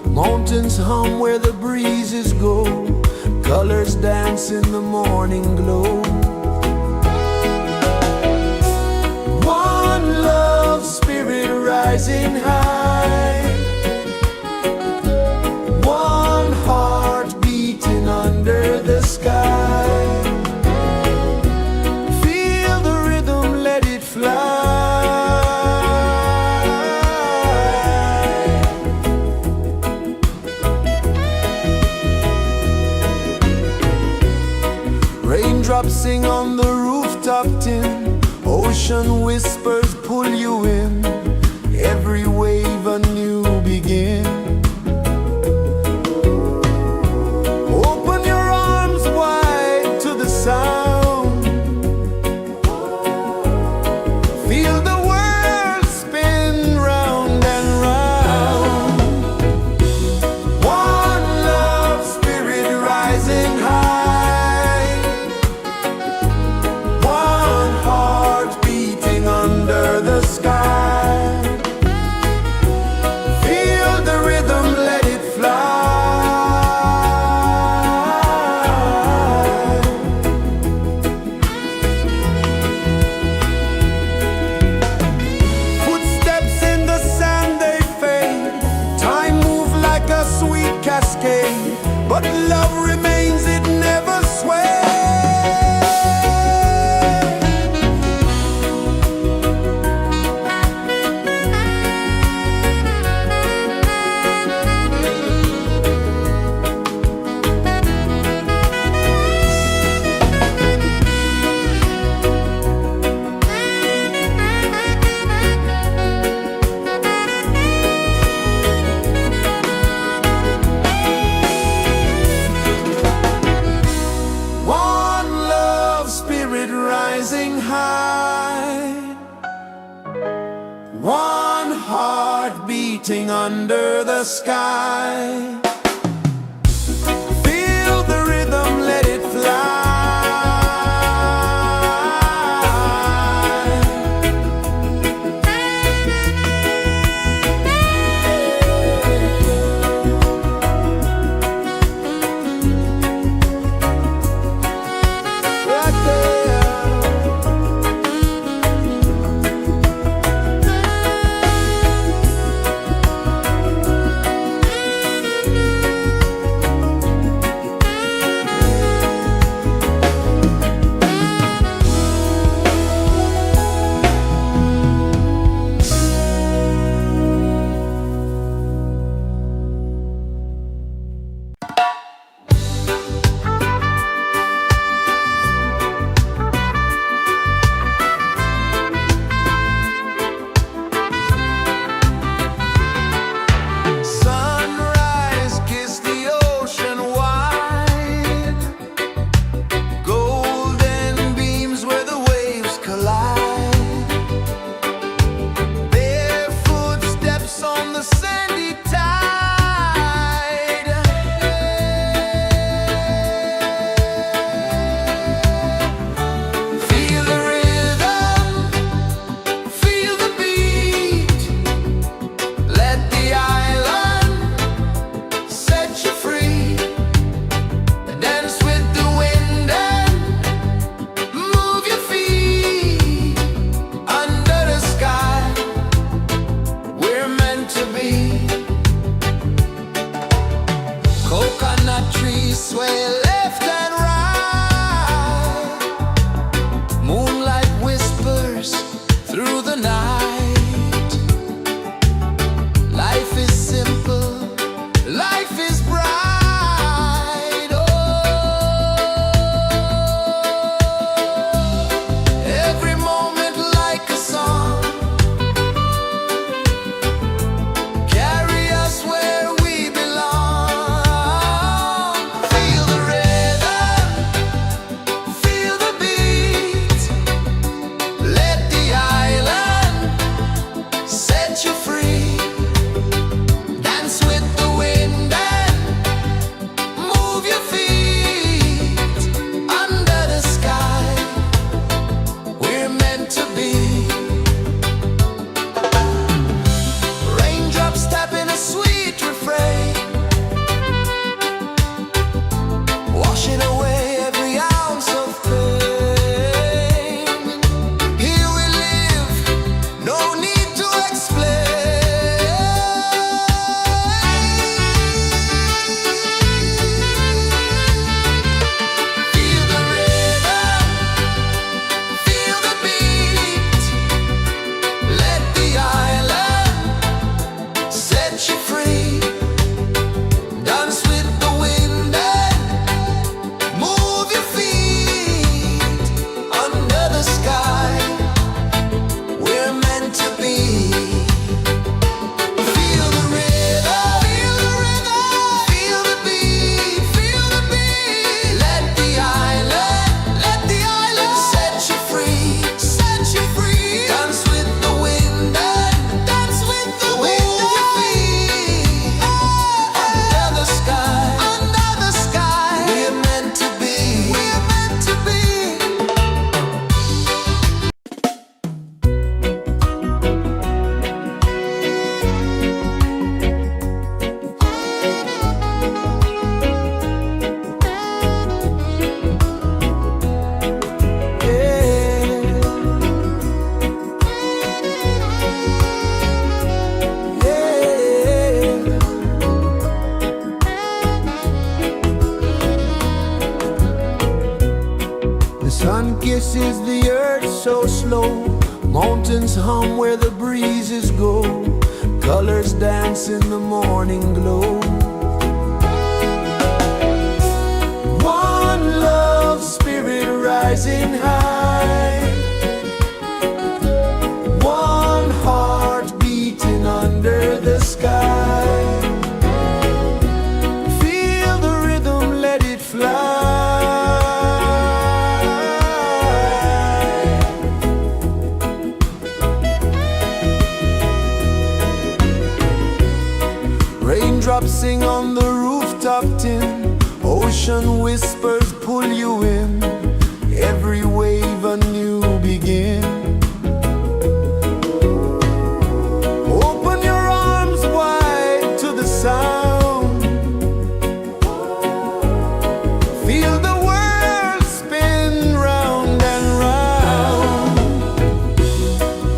Speaker 1: Mountains hum where the breezes go. Colors dance in the morning glow. One love spirit rising high. One heart beating under the sky. Feel the rhythm, let it fly. Raindrops sing on the rooftop tin. Ocean whispers pull you in. Every wave a new begin. Open your arms wide to the sound. Feel the world spin round and round. One love spirit rising high. One heart beating under the sky. Feel the rhythm, let it fly. Footsteps in the sand, they fade. Time moves like a sweet cascade, but love remains, it never sways. One love spirit rising high. One heart beating under the sky. Feel the rhythm, let it fly. Right there. Sunrise, kiss the ocean wide. Golden beams where the waves collide. Barefoot steps on the sandy tide. Feel the rhythm, feel the beat. Let the island set you free. Dance with the wind and move your feet. Under the sky, we're meant to be. Coconut trees sway left and right. Moonlight whispers through the night. Life is simple, life is bright. Oh, every moment like a song. Carry us where we belong. Feel the rhythm, Sun kisses the earth so slow, mountains hum where the breezes go, colors dance in the morning glow. One love spirit rising high, one heart beating under the sky. Feel the rhythm, let it fly. Raindrops sing on the rooftop tin, ocean whispers pull you in, every wave a new begin. Open your arms wide to the sound, feel the world spin round and round.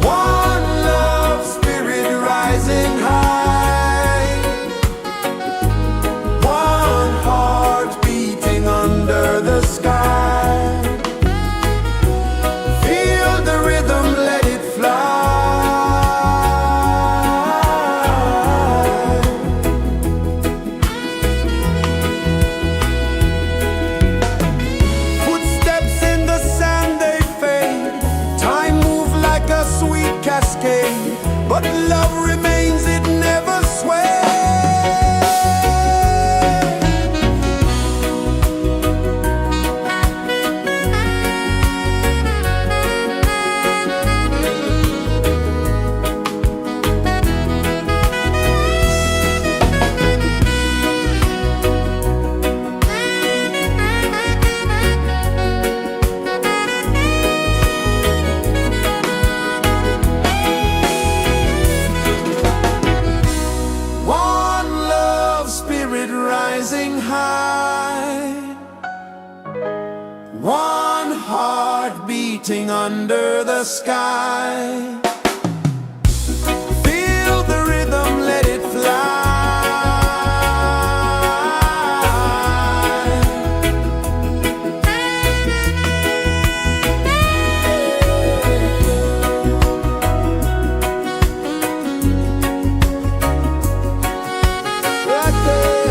Speaker 1: One love spirit rising high, one heart beating under the sky. Feel the rhythm, let it fly. Footsteps in the sand, they fade, time moves like a sweet cascade, but love remains, it never sways. One love spirit rising high, one heart beating under the sky. Feel the rhythm, let it fly. Right there.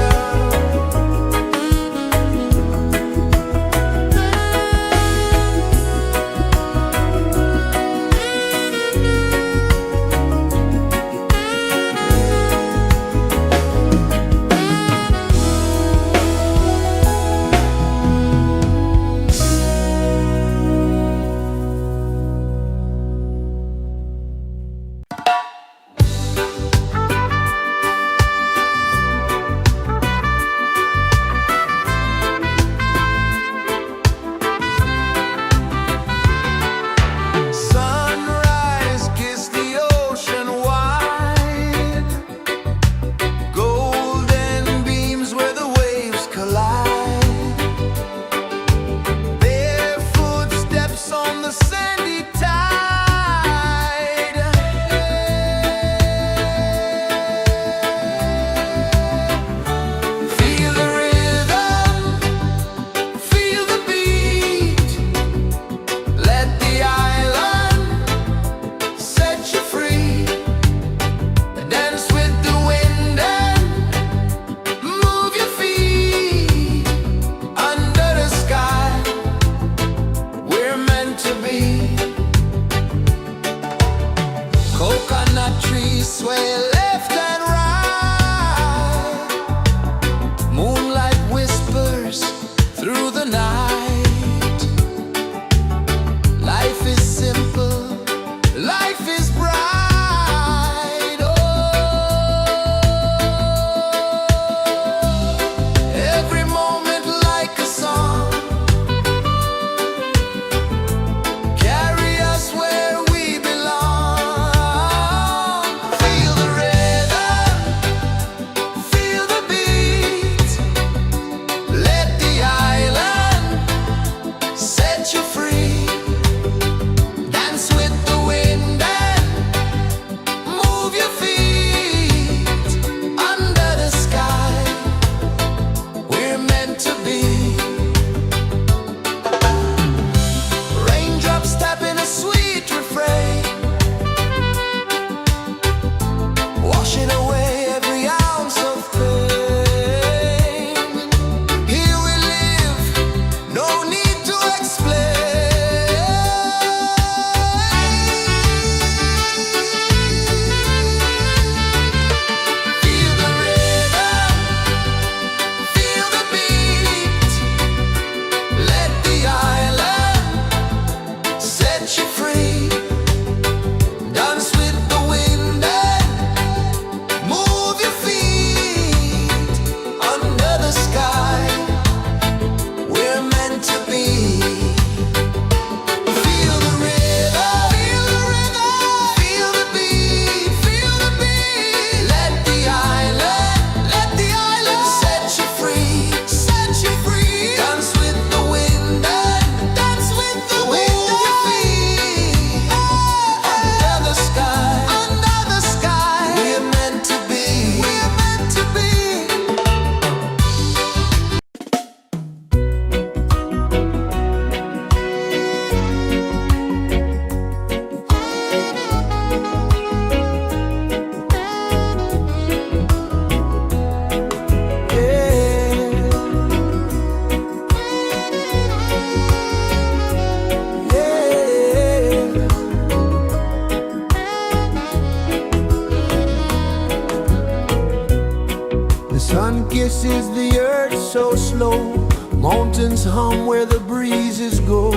Speaker 1: Mountains hum where the breezes go,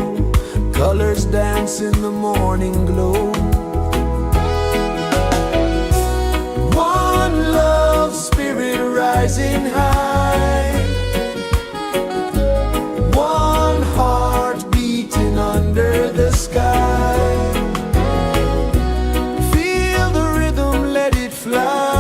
Speaker 1: colors dance in the morning glow. One love spirit rising high, one heart beating under the sky. Feel the rhythm, let it fly.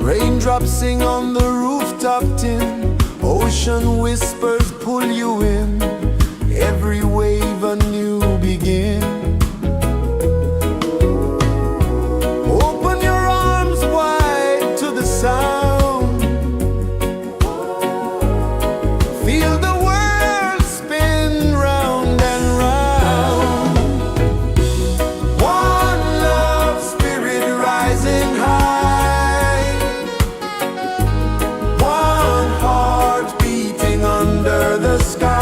Speaker 1: Raindrops sing on the rooftop tin, ocean whispers pull you in, every wave a new begin. Open your arms wide to the sound, feel the world spin round and round. One love spirit rising high, one heart beating under the sky.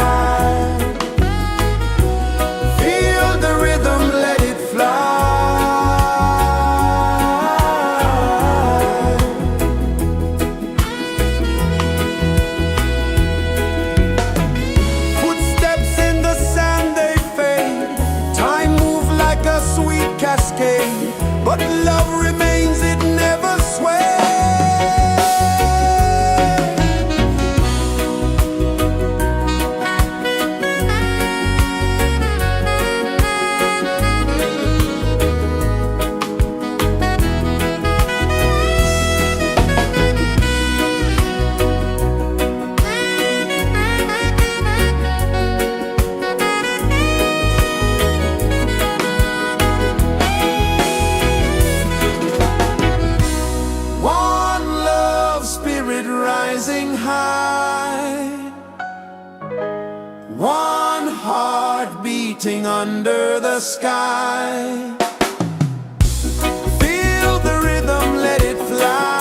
Speaker 1: Feel the rhythm, let it fly. Footsteps in the sand, they fade. Time moves like a sweet cascade, but love remains, it never sways. One love spirit rising high, one heart beating under the sky. Feel the rhythm, let it fly.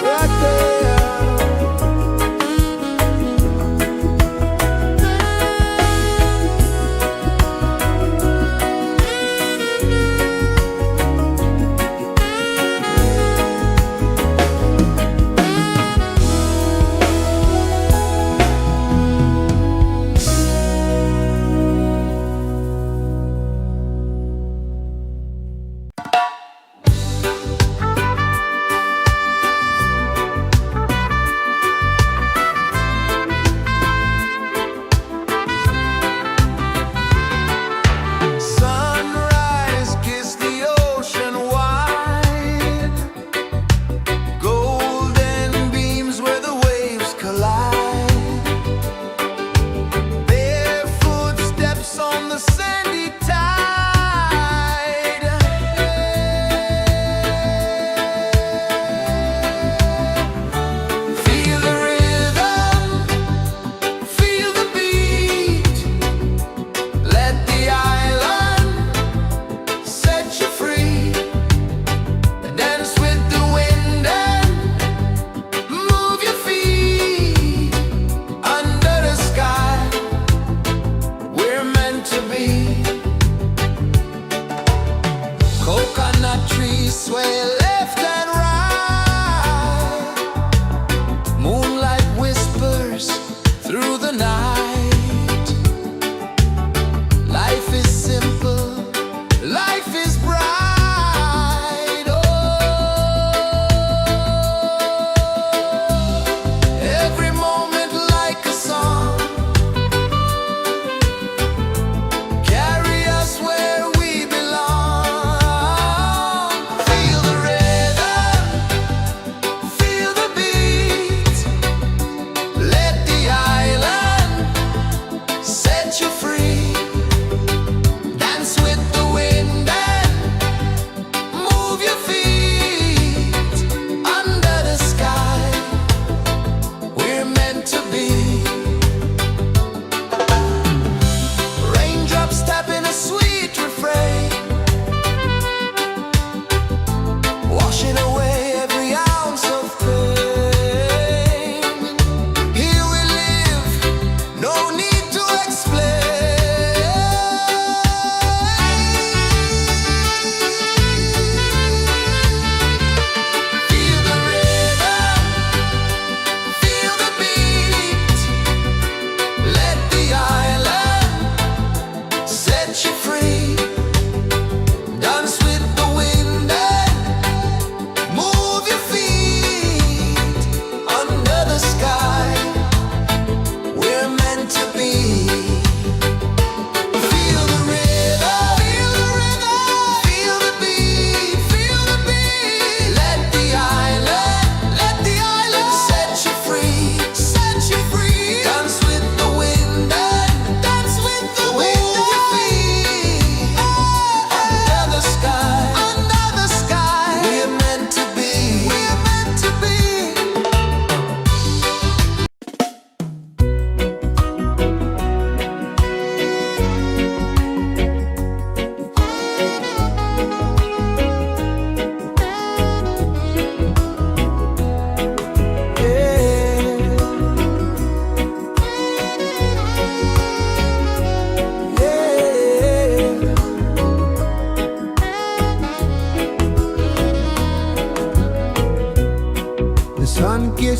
Speaker 1: Right there. Sunrise, kiss the ocean wide, golden beams where the waves collide, barefoot steps on the sandy tide. Feel the rhythm, feel the beat, let the island set you free. Dance with the wind and move your feet under the sky. We're meant to be. Coconut trees sway left and right, moonlight whispers through the night. Life is simple, life is bright. Oh, every moment like a song, carry us where we belong. Feel the rhythm.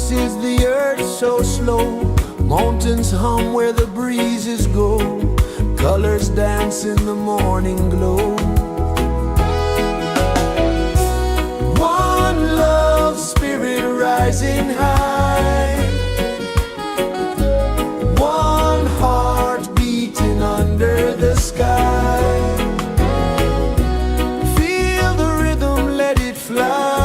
Speaker 1: pulses the earth so slow. Mountains hum where the breezes go. Colors dance in the morning glow. One love spirit rising high. One heart beating under the sky. Feel the rhythm, let it fly.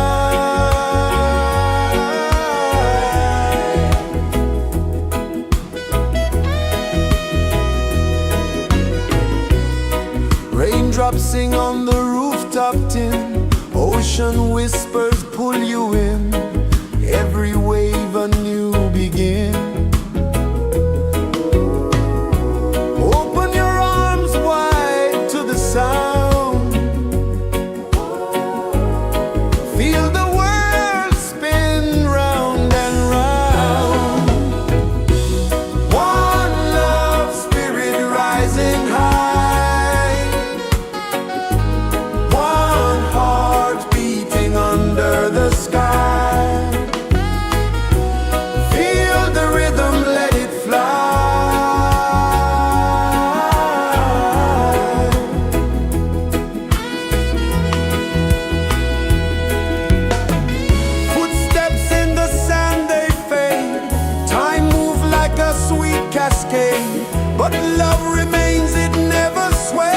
Speaker 1: Raindrops sing on the rooftop tin. Ocean whispers pull you in. Every wave a new begin. Open your arms wide to the sound. Feel the world spin round and round. One love spirit rising high. One heart beating under the sky. Feel the rhythm, let it fly. Footsteps in the sand, they fade. Time moves like a sweet cascade, but love remains, it never sways.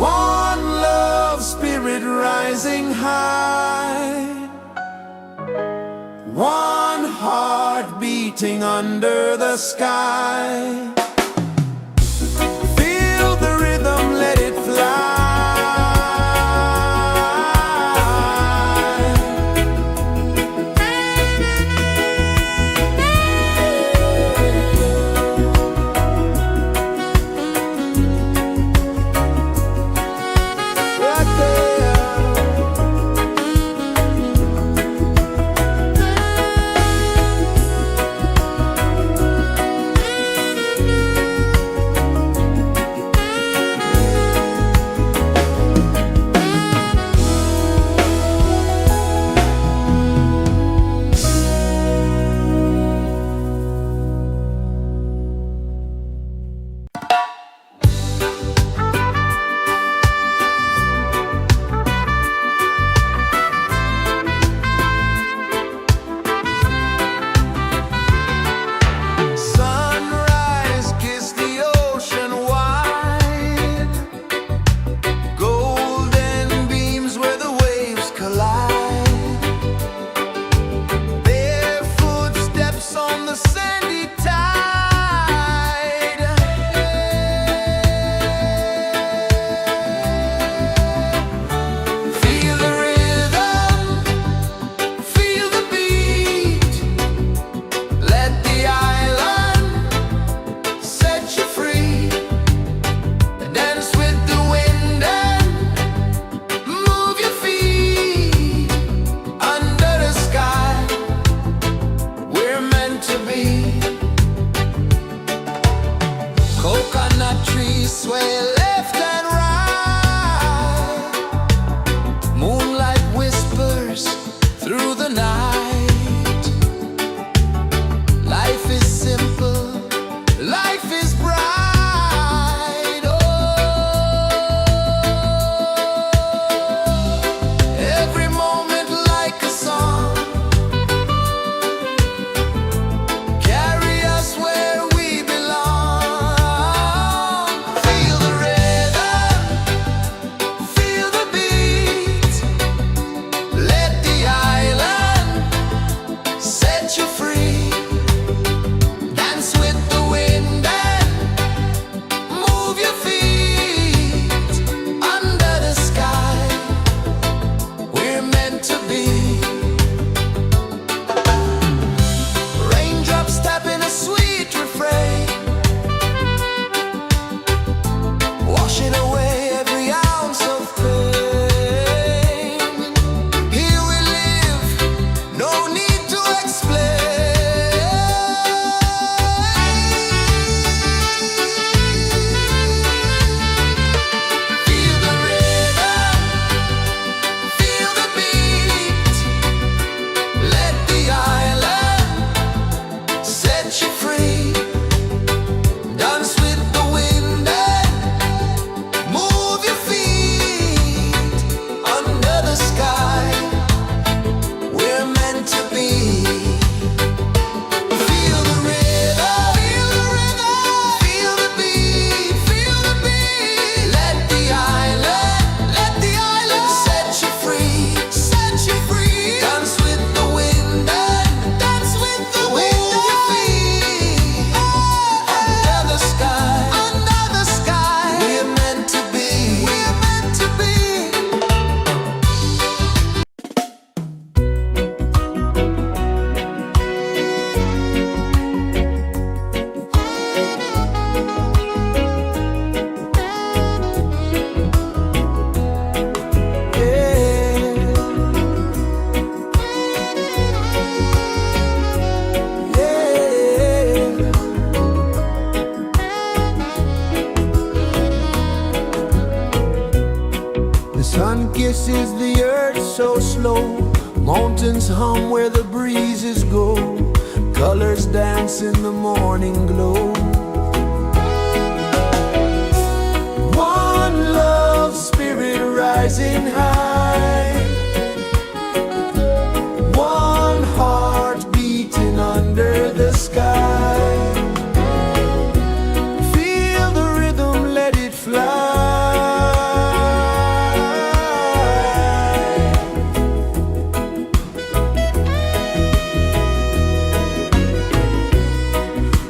Speaker 1: One love spirit rising high. One heart beating under the sky. Feel the rhythm, let it fly. Right there. Sun kisses the earth so slow, mountains hum where the breezes go, colors dance in the morning glow. One love spirit rising high, one heart beating under the sky. Feel the rhythm, let it fly.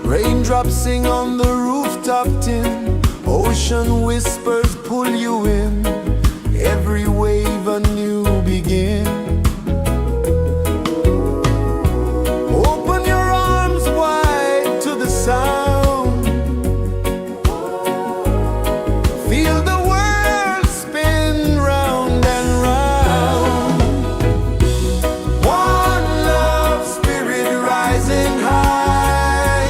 Speaker 1: Raindrops sing on the rooftop tin, ocean whispers pull you in, every wave a new begin. Open your arms wide to the sound, feel the world spin round and round. One love spirit rising high,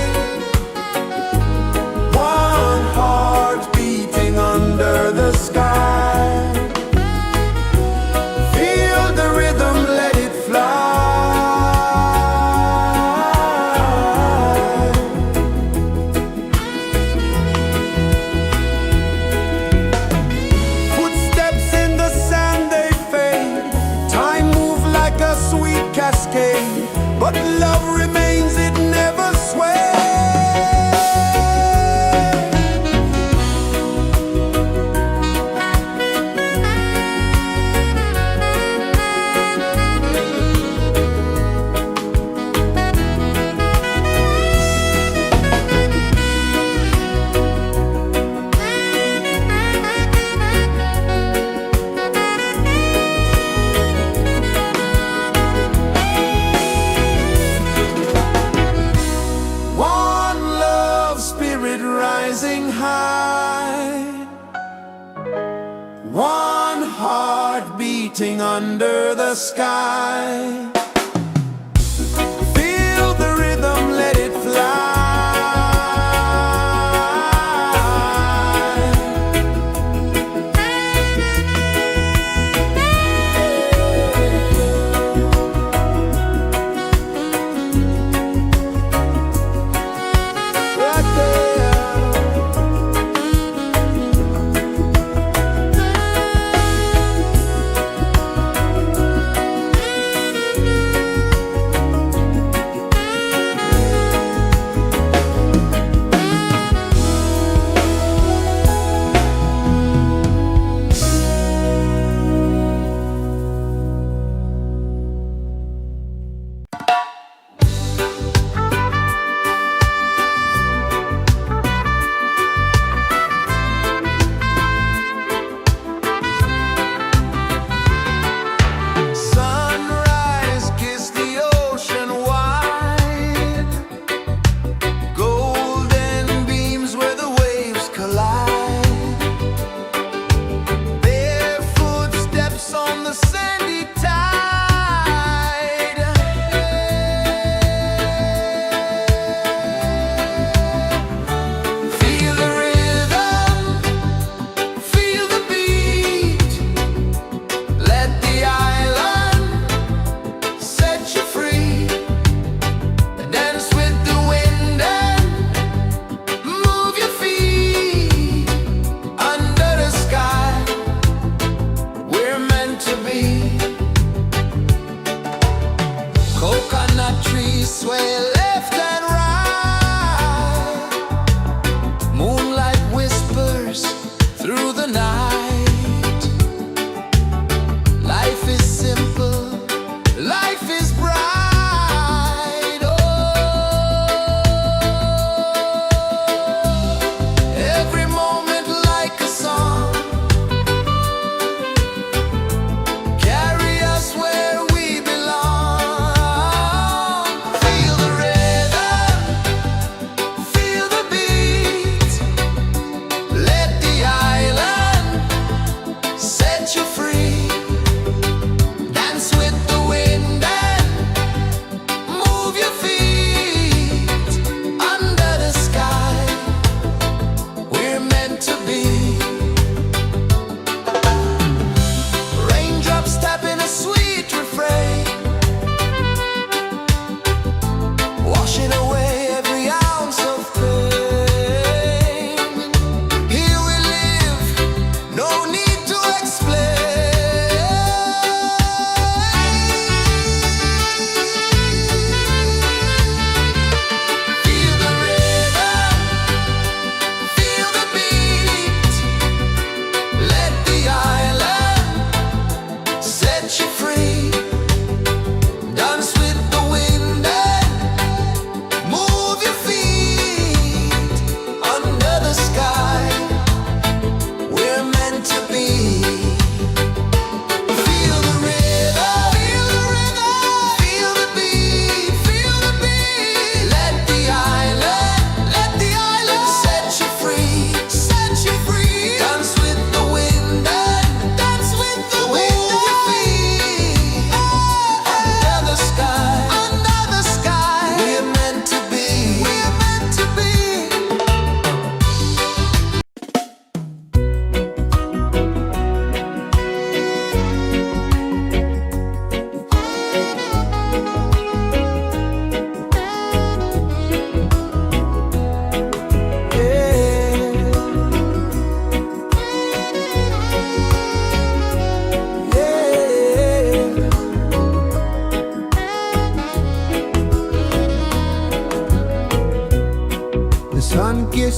Speaker 1: one heart beating under the sky. Feel the rhythm, let it fly. Footsteps in the sand, they fade, time moves like a sweet cascade, but love remains, it never sways. One love spirit rising high, one heart beating under the sky. Feel the rhythm, let it fly. Right there.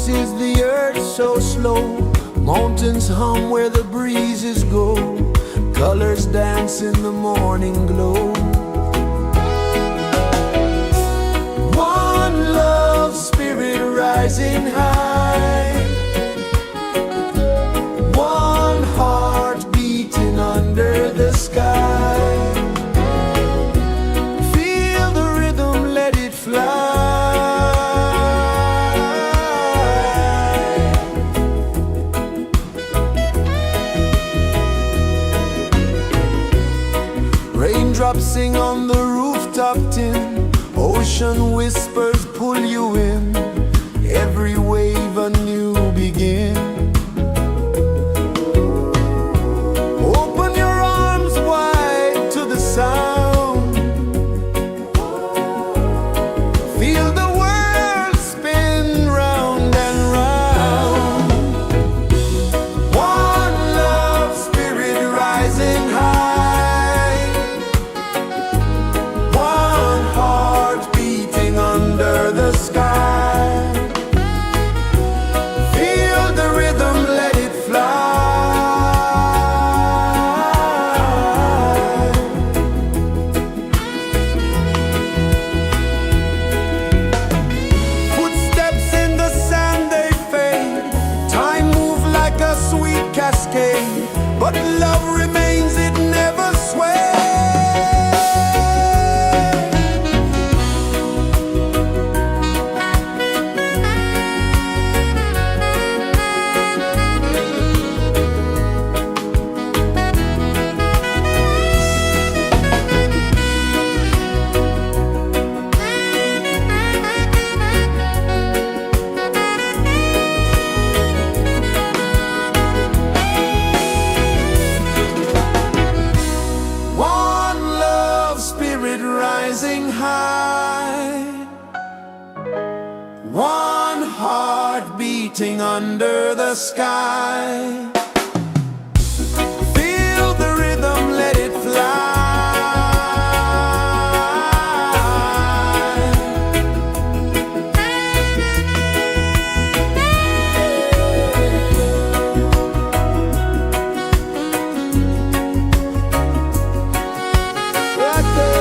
Speaker 1: pulses the earth so slow. Mountains hum where the breezes go. Colors dance in the morning glow. One love spirit rising high. One heart beating under the sky. Feel the rhythm, let it fly. Raindrops sing on the rooftop tin. Ocean whispers pull you in. Every wave a new begin. Open your arms wide to the sound. Feel the world spin round and round. One love spirit rising high. One heart beating under the sky. Feel the rhythm, let it fly. Footsteps in the sand, they fade. Time moves like a sweet cascade, but love remains, it never sways. One love spirit rising high. One heart beating under the sky. Feel the rhythm, let it fly. Right there.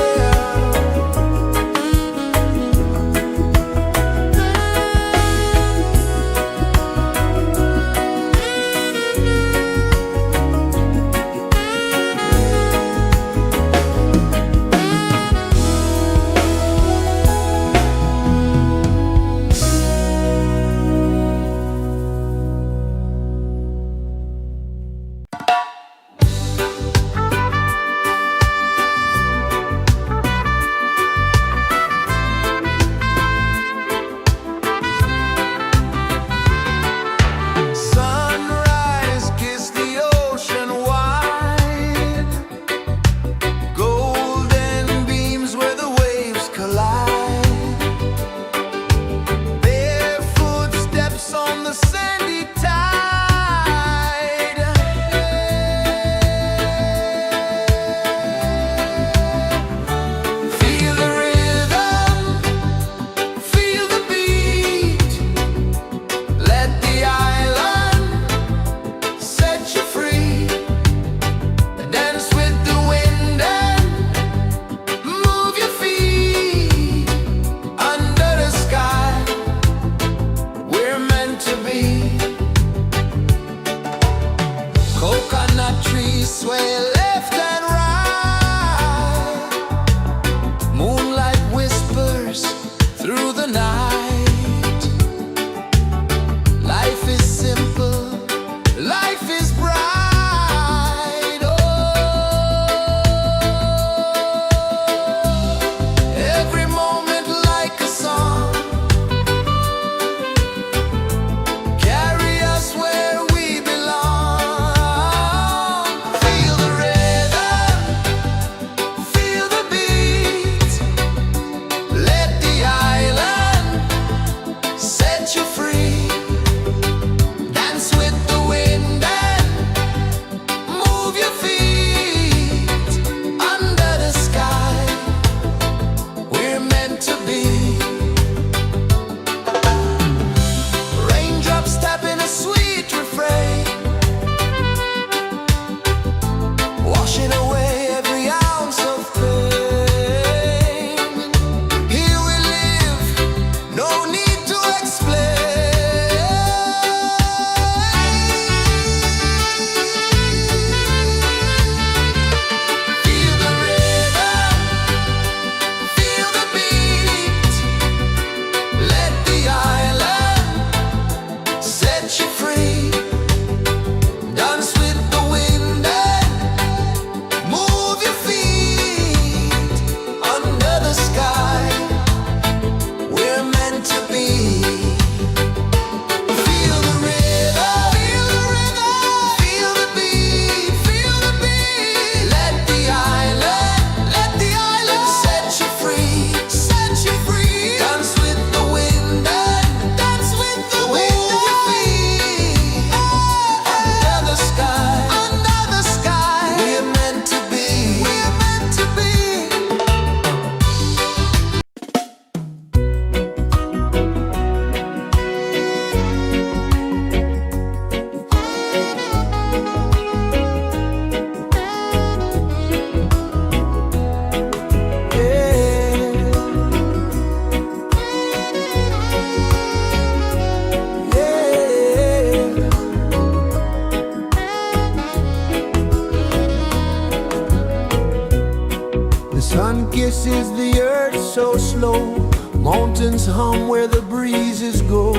Speaker 1: Sun kisses the earth so slow, mountains hum where the breezes go,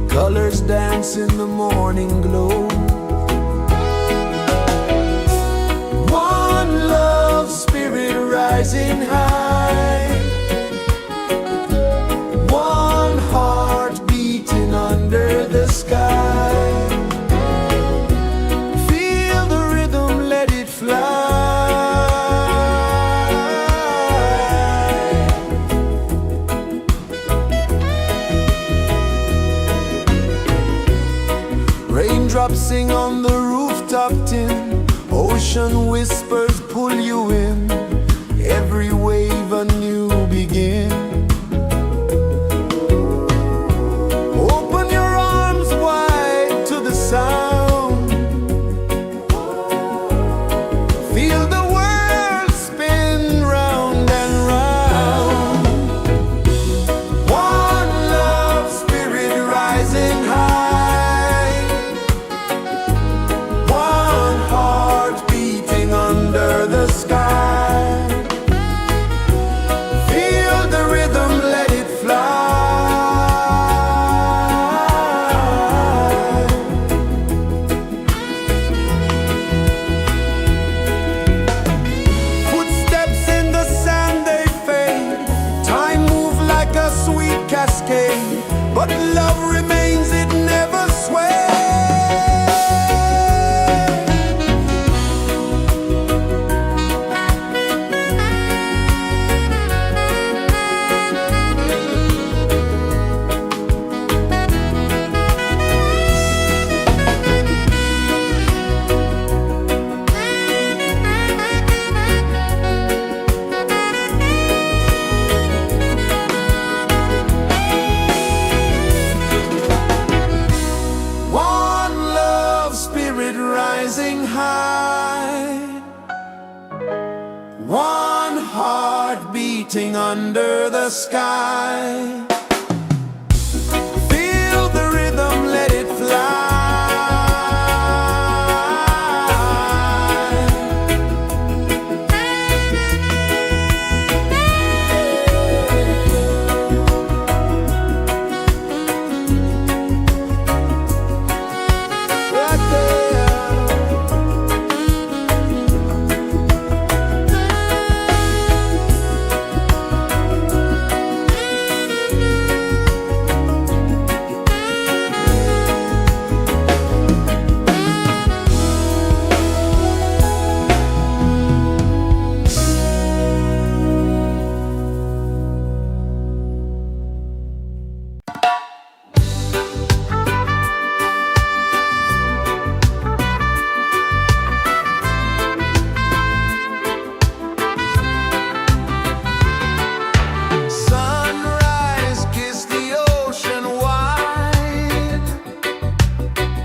Speaker 1: colors dance in the morning glow. One love spirit rising high, one heart beating under the sky. Feel the rhythm, let it fly. Raindrops sing on the rooftop tin, ocean whispers pull you in, every wave a new begin. Open your arms wide to the sound, feel the world spin round and round. One love spirit rising high, one heart beating under the sky. Feel the rhythm, let it fly. Footsteps in the sand, they fade, time moves like a sweet cascade, but love remains, it never sways. One love spirit rising high, one heart beating under the sky. Feel the rhythm, let it fly. Right there. Sunrise, kiss the ocean wide,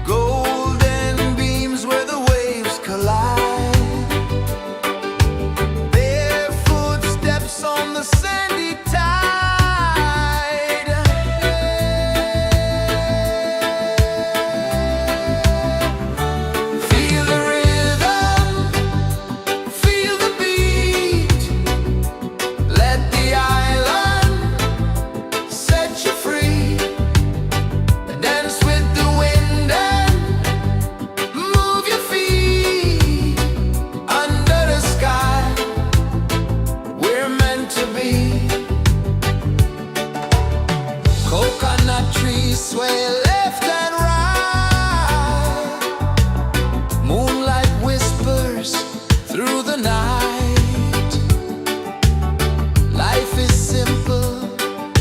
Speaker 1: golden beams where the waves collide, bare footsteps on the sandy tide. Feel the rhythm, feel the beat, let the island set you free. Dance with the wind and move your feet under the sky. We're meant to be. Coconut trees sway left and right, moonlight whispers through the night. Life is simple,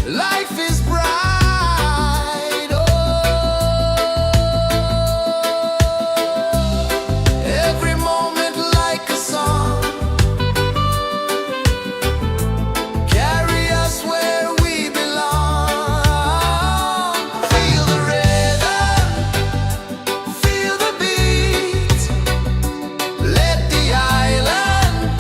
Speaker 1: life is bright. Oh, every moment like a song, carry us where we belong. Feel the rhythm, feel the beat, let the island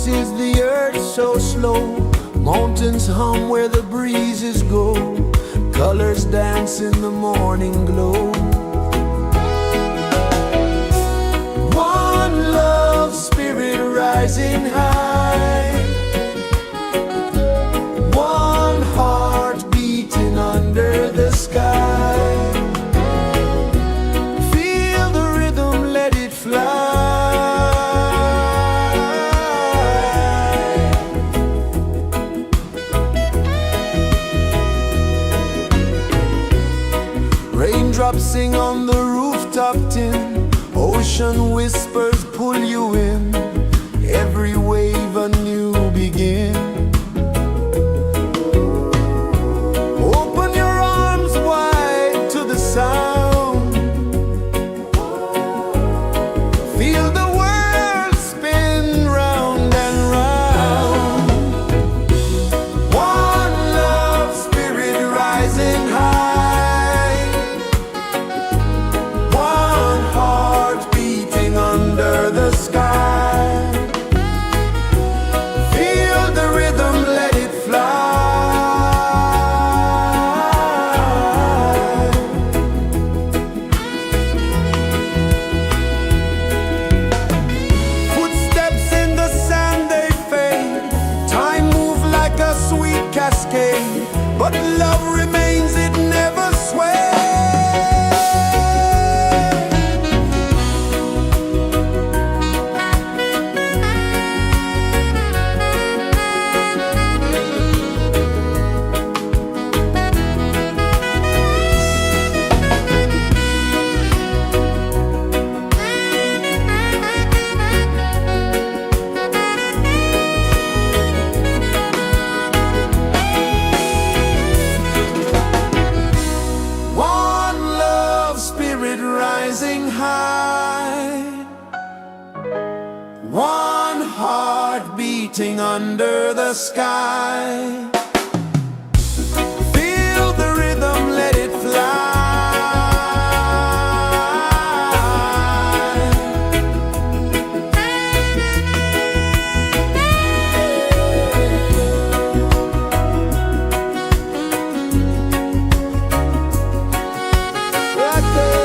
Speaker 1: pulses the earth so slow. Mountains hum where the breezes go. Colors dance in the morning glow. One love spirit rising high. One heart beating under the sky. Feel the rhythm, let it fly. Raindrops sing on the rooftop tin. Ocean whispers pull you in. Every wave a new begin. Open your arms wide to the sound. Feel the world spin round and round. One love spirit rising high. One heart beating under the sky. Feel the rhythm, let it fly. Footsteps in the sand, they fade. Time moves like a sweet cascade, but love remains, it never sways. One love spirit rising high. One heart beating under the sky. Feel the rhythm, let it fly. Right there.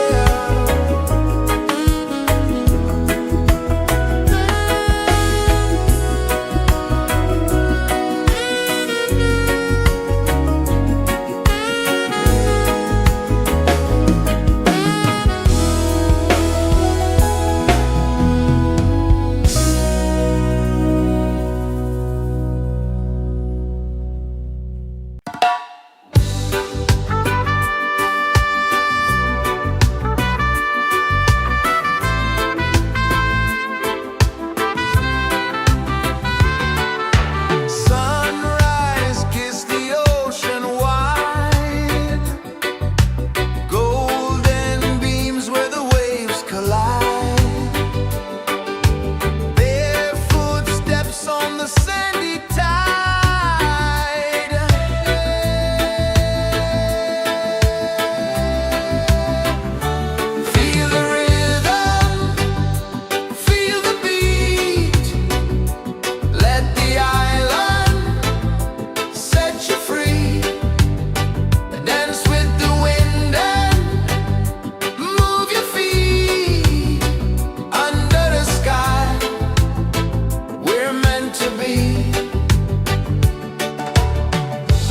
Speaker 1: Sunrise, kiss the ocean wide. Golden beams where the waves collide. Barefoot steps on the sandy tide. Feel the rhythm, feel the beat. Let the island set you free. Dance with the wind and move your feet. Under the sky, we're meant to be.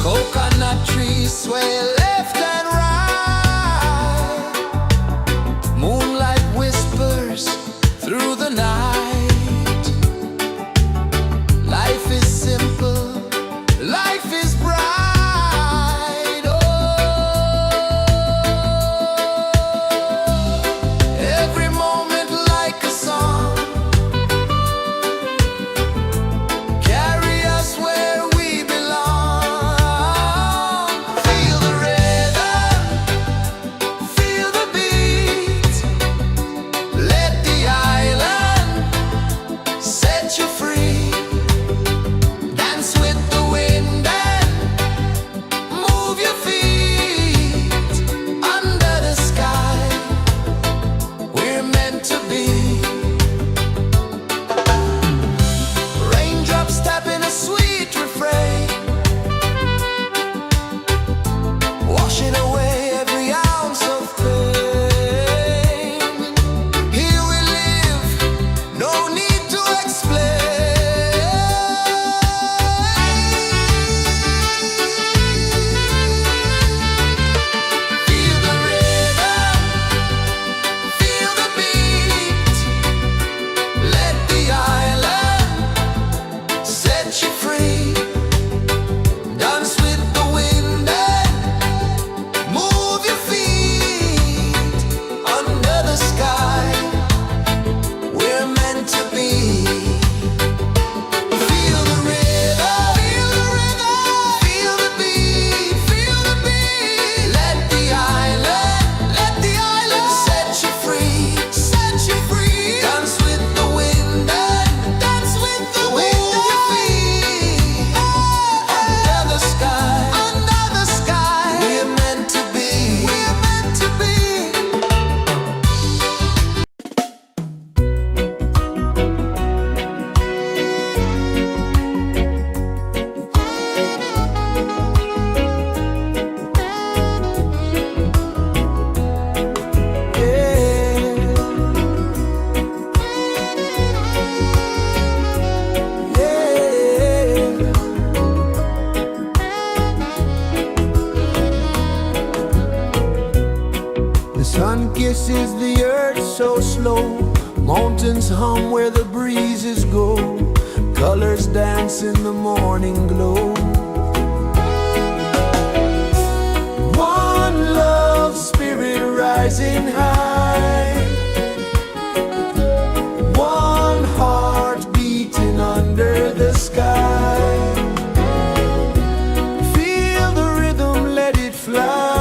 Speaker 1: Coconut trees sway left and right. Moonlight whispers through the night. Life is simple, life is bright. Oh, every moment like a song. Carry us where we belong. Feel the rhythm, feel the beat. Let the island set you free. Dance with the wind and Sun kisses the earth so slow, mountains hum where the breezes go, colors dance in the morning glow. One love spirit rising high, one heart beating under the sky. Feel the rhythm, let it fly.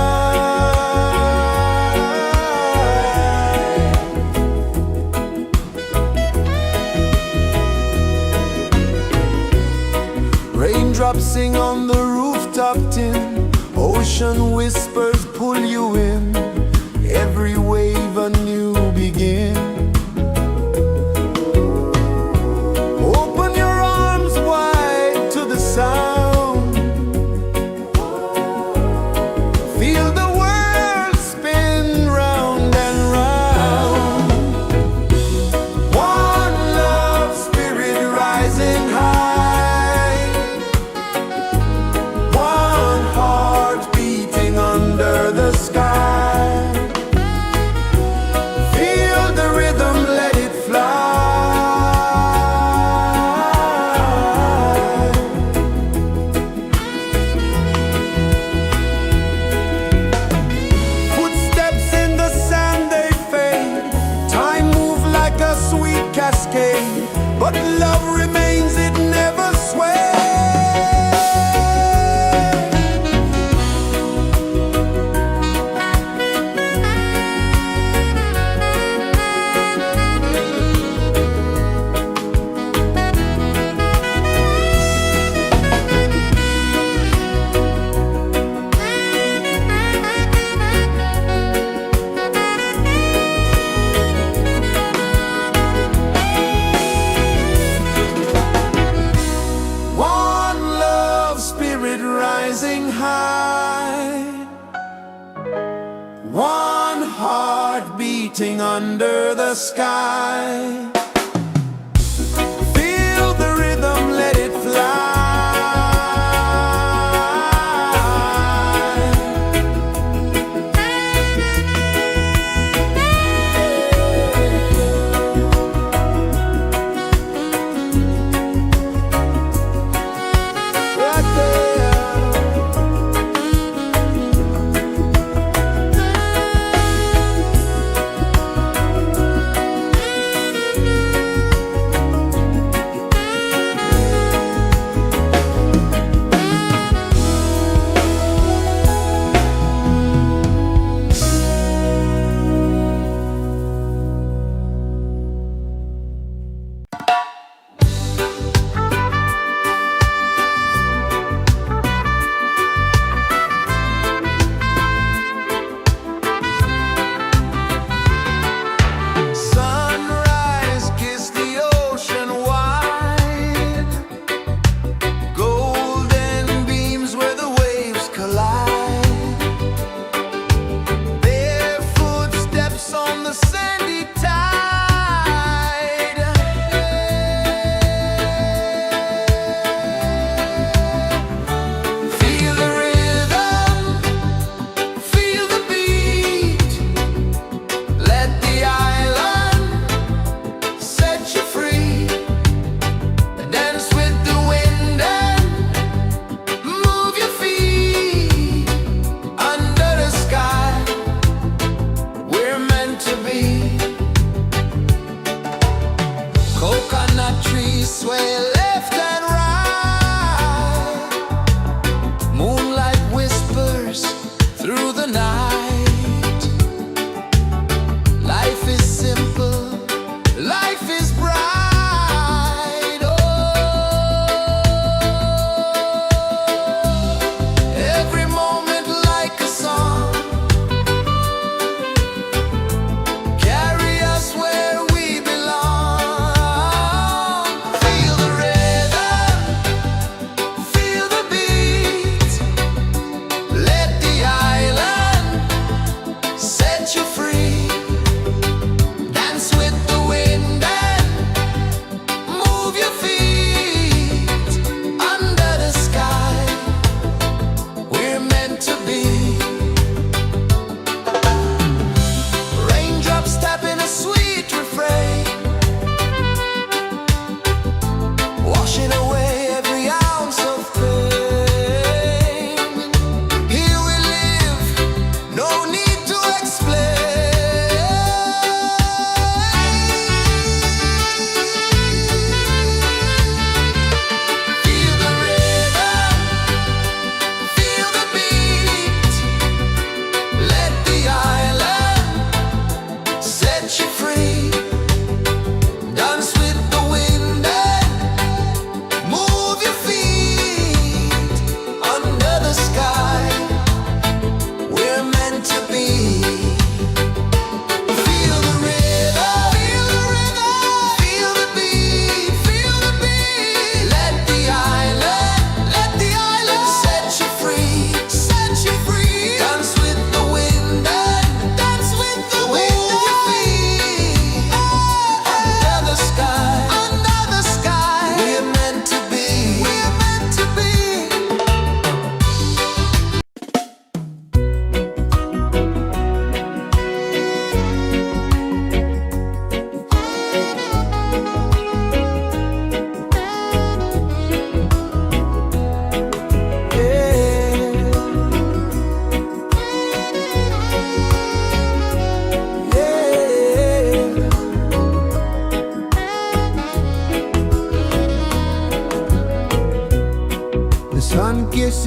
Speaker 1: Raindrops sing on the rooftop tin, ocean whispers pull you in, every wave a new begin. Open your arms wide to the sound, feel the world spin round and round. One love spirit rising high, one heart beating under the sky. Feel the rhythm, let it fly. Footsteps in the sand, they fade, time moves like a sweet cascade, but love remains, it never sways. One love spirit rising high, one heart beating under the sky. Feel the rhythm, let it fly. Right there.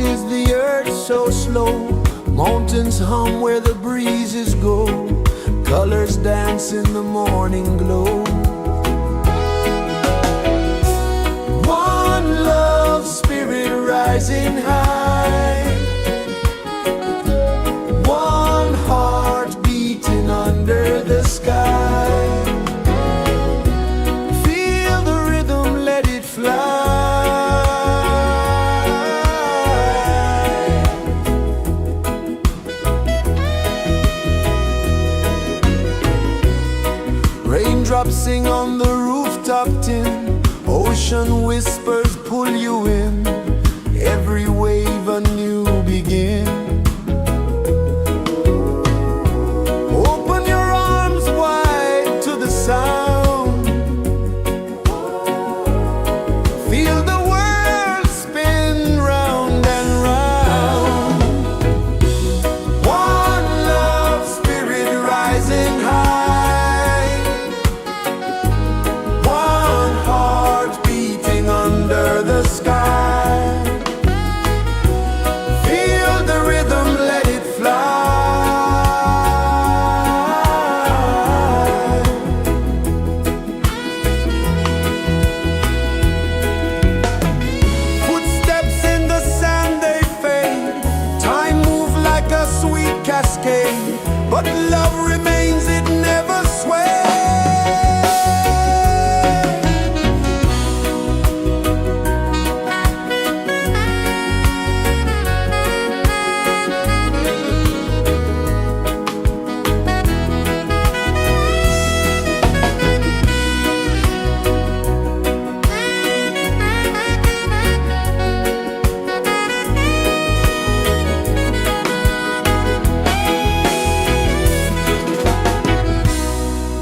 Speaker 1: is the earth so slow? Mountains hum where the breezes go. Colors dance in the morning glow. One love, spirit rising high. One heart beating under the sky. Feel the rhythm, let it fly. Raindrops sing on the rooftop tin. Ocean whispers pull you in. Every wave a new begin. Open your arms wide to the sound. Feel the world spin round and round. One love, spirit rising high. One heart beating under the sky. Feel the rhythm, let it fly. Footsteps in the sand, they fade. Time moves like a sweet cascade, but love remains, it never sways.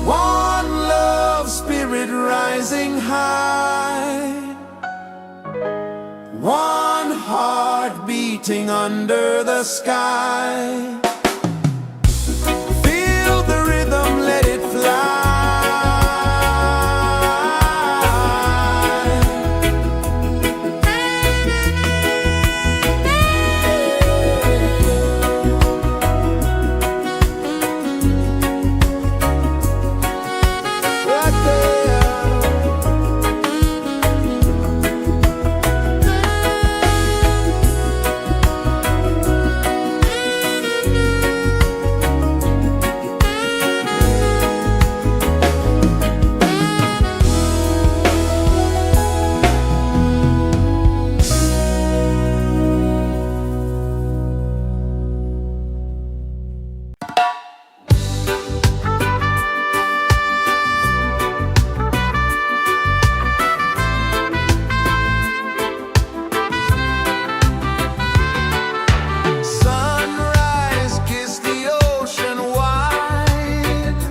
Speaker 1: One love, spirit rising high. One heart beating under the sky. Feel the rhythm, let it fly. Right there. Sunrise, kiss the ocean wide.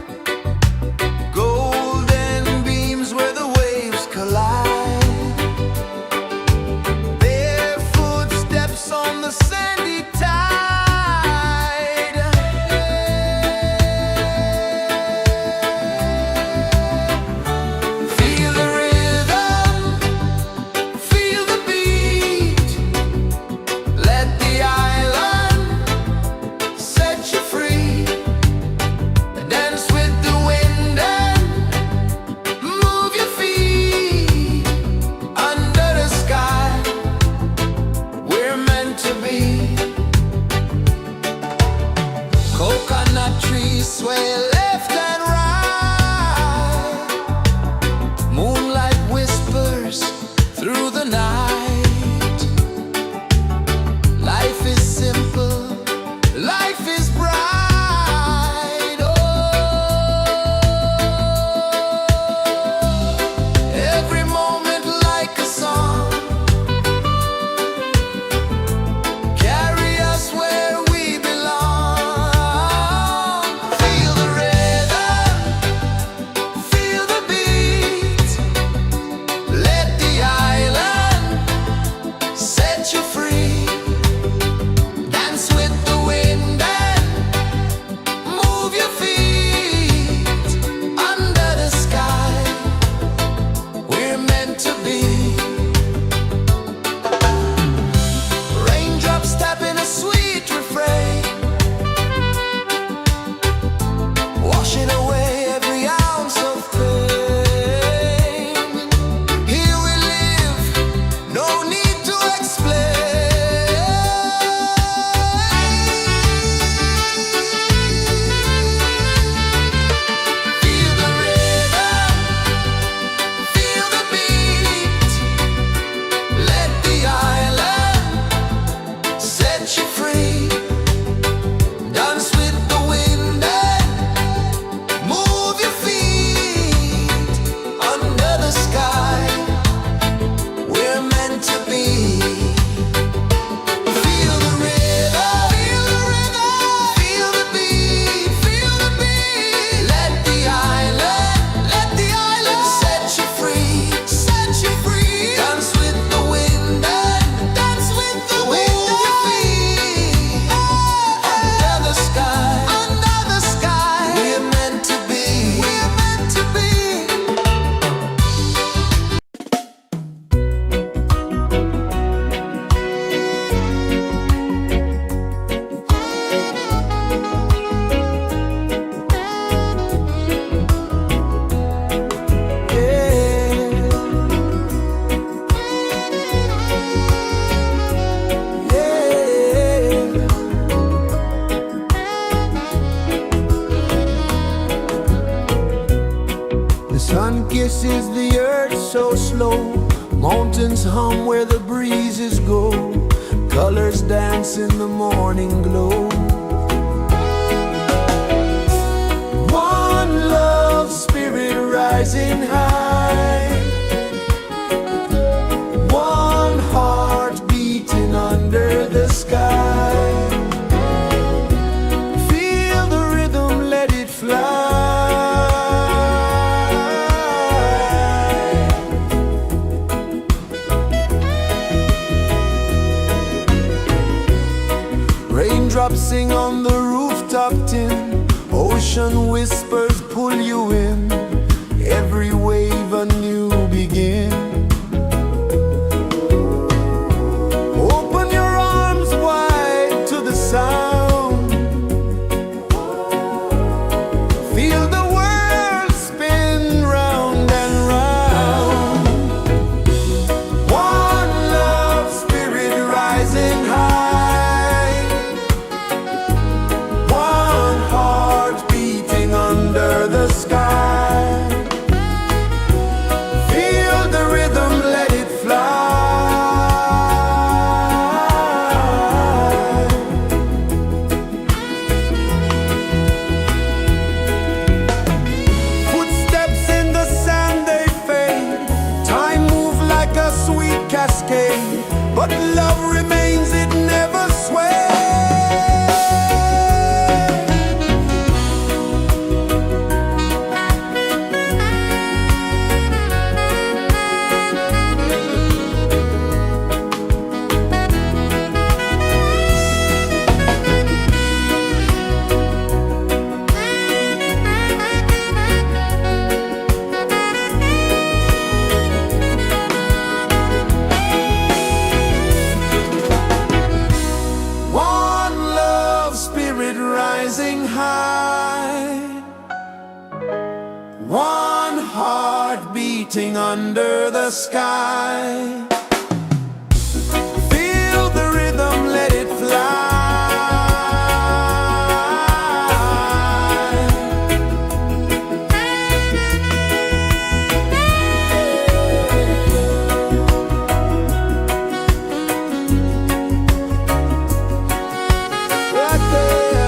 Speaker 1: Golden beams where the waves collide. Their footsteps on the sandy tide. Feel the rhythm, feel the beat. Let the island set you free. Dance with the wind and move your feet. Under the sky, we're meant to be. Coconut trees sway left and right. Moonlight whispers through the night. Life is simple, life is bright. Oh, every moment like a song. Carry us where we belong. Feel the rhythm, is the earth so slow? Mountains hum where the breezes go. Colors dance in the morning glow. One love, spirit rising high. One heart beating under the sky. Feel the rhythm, let it fly. Raindrops sing on the rooftop tin. Ocean whispers pull you in. Every wave a new begin. Open your arms wide to the sound. Feel the world spin round and round. One love, spirit rising high. One heart beating under the sky. Feel the rhythm, let it fly. Footsteps in the sand, they fade. Time moves like a sweet cascade, but love remains, it never sways. One love, spirit rising high. One heart beating under the sky. Feel the rhythm, let it fly. Right there.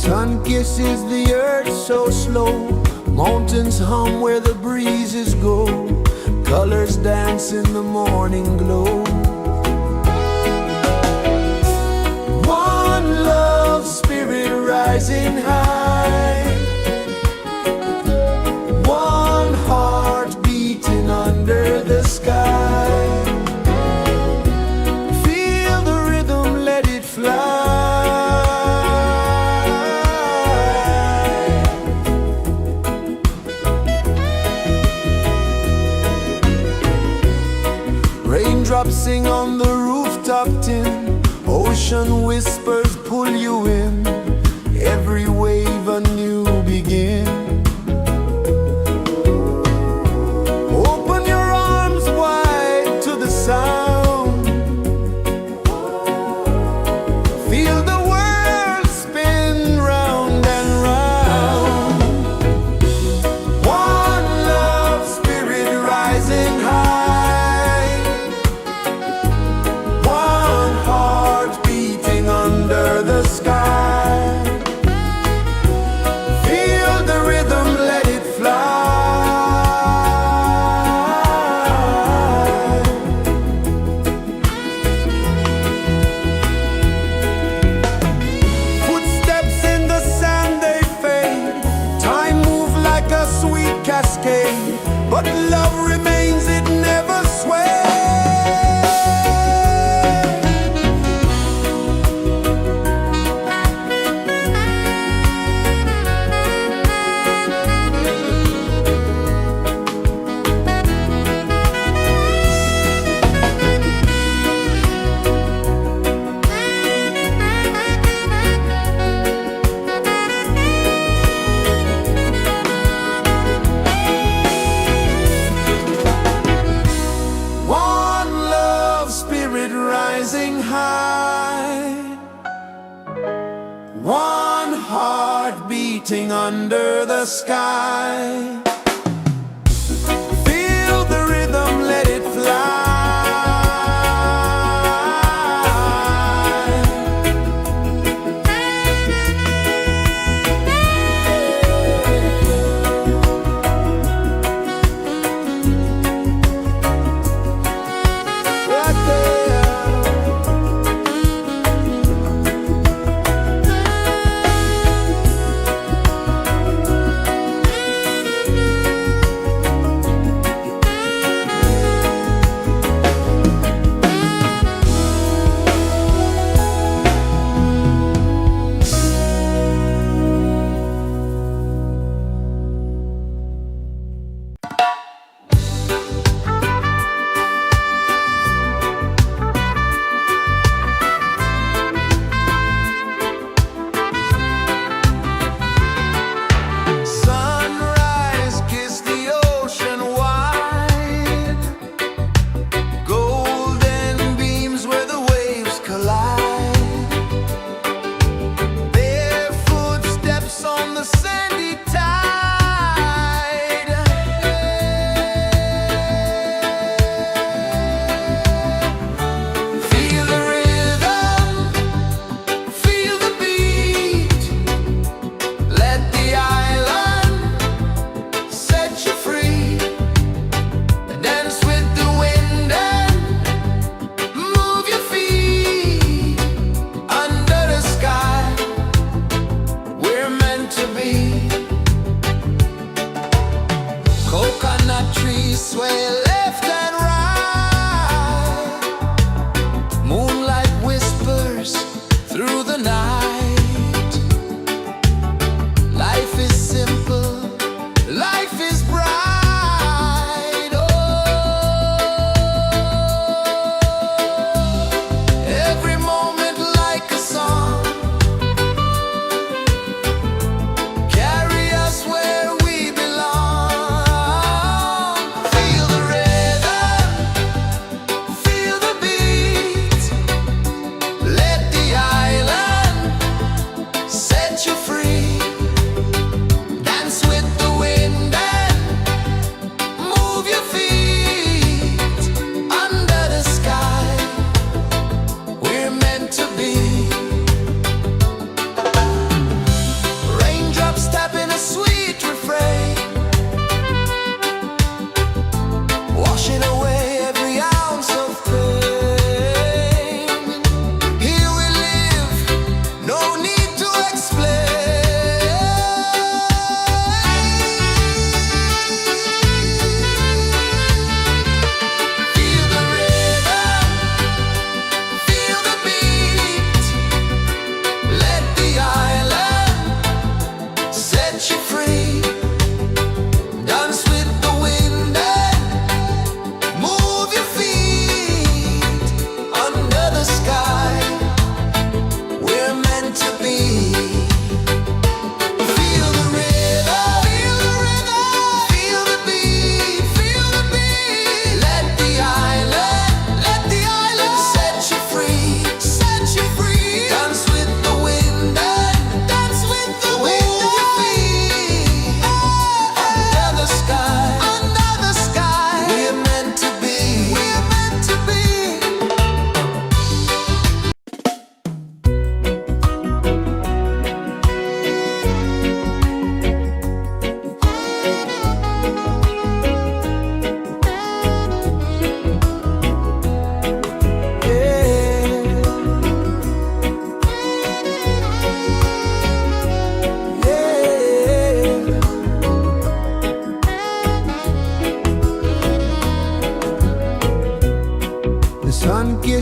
Speaker 1: Sun kisses the earth so slow, mountains hum where the breezes go, colors dance in the morning glow. One love, spirit rising high, one heart beating under the sky. Feel the rhythm, let it fly. Raindrops sing on the rooftop tin, ocean whispers pull you in, every wave a new begin. Open your arms wide to the sound, feel the world spin round and round. One love, spirit rising high, one heart beating under the sky. Feel the rhythm, let it fly. Footsteps in the sand, they fade, time moves like a sweet cascade, but love remains, it never sways. Rising high, one heart beating under the sky. Feel the rhythm, let it fly.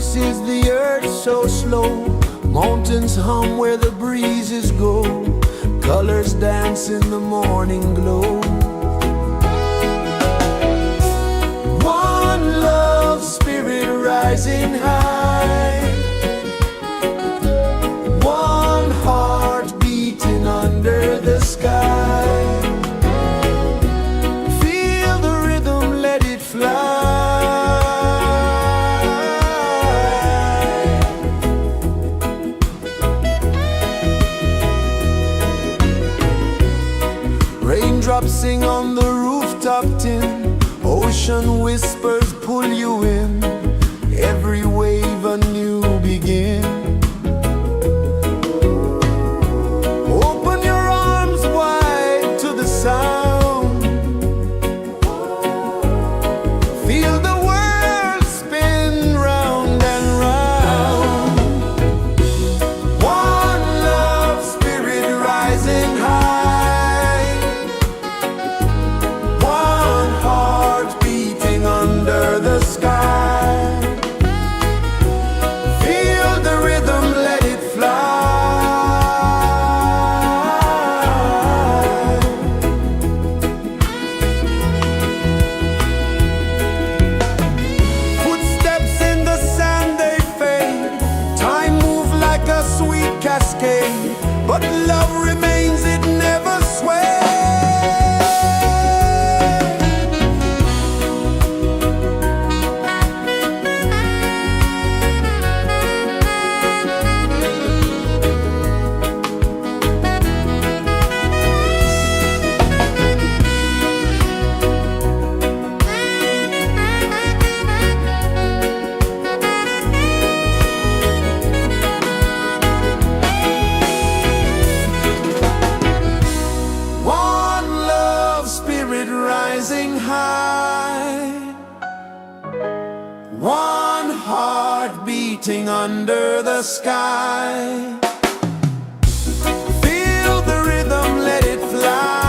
Speaker 1: rejoices the earth so slow. Mountains hum where the breezes go. Colors dance in the morning glow. One love spirit rising high. One heart beating under the sky. Feel the rhythm, let it fly. Raindrops sing on the rooftop tin. Ocean whispers pull you in. Every wave a new begin. Open your arms wide to the sound. Feel the world spin round and round. One love spirit rising high. One heart beating under the sky. Feel the rhythm, let it fly. Footsteps in the sand, they fade. Time moves like a sweet cascade, but love remains, it never sways. One love spirit rising high. One heart beating under the sky. Feel the rhythm, let it fly.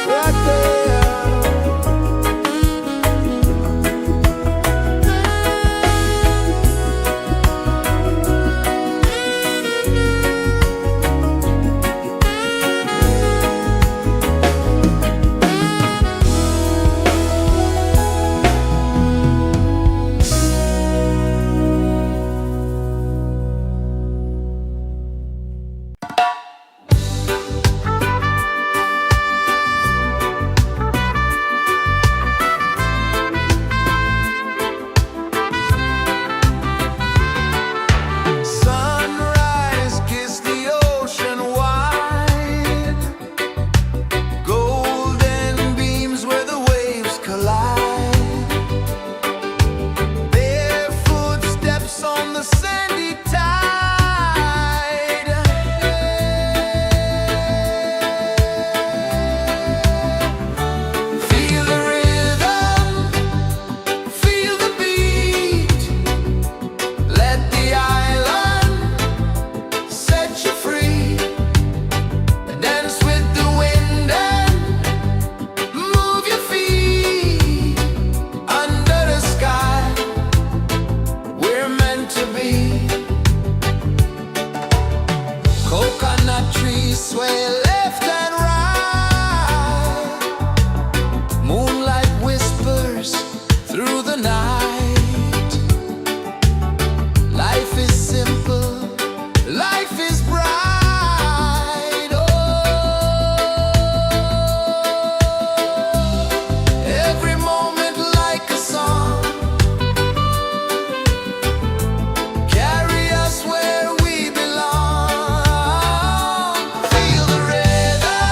Speaker 1: Right there. Sunrise, kiss the ocean wide. Golden beams where the waves collide. Bare footsteps on the sandy tide. Feel the rhythm, feel the beat. Let the island set you free. Dance with the wind and move your feet. Under the sky, we're meant to be. Coconut trees sway left and right. Moonlight whispers through the night. Life is simple, life is bright. Oh, every moment like a song. Carry us where we belong. Feel the rhythm,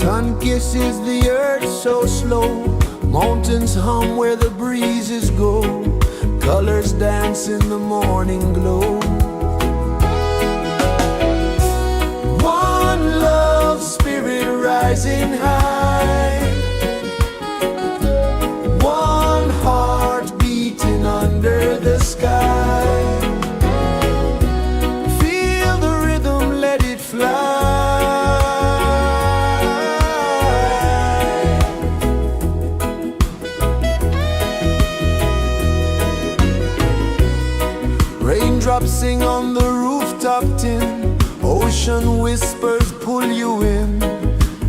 Speaker 1: Sun kisses the earth so slow, mountains hum where the breezes go, colors dance in the morning glow. One love spirit rising high, one heart beating under the sky. Feel the rhythm, let it fly. Raindrops sing on the rooftop tin, ocean whispers pull you in,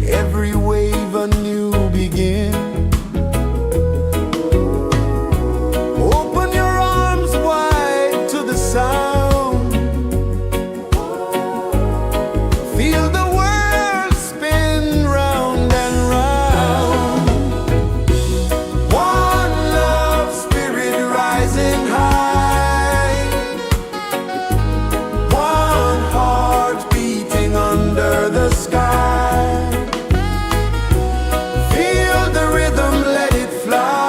Speaker 1: every wave a new begin. Open your arms wide to the sound, feel the world spin round and round. One love spirit rising high, one heart beating under the sky. Feel the rhythm, let it fly.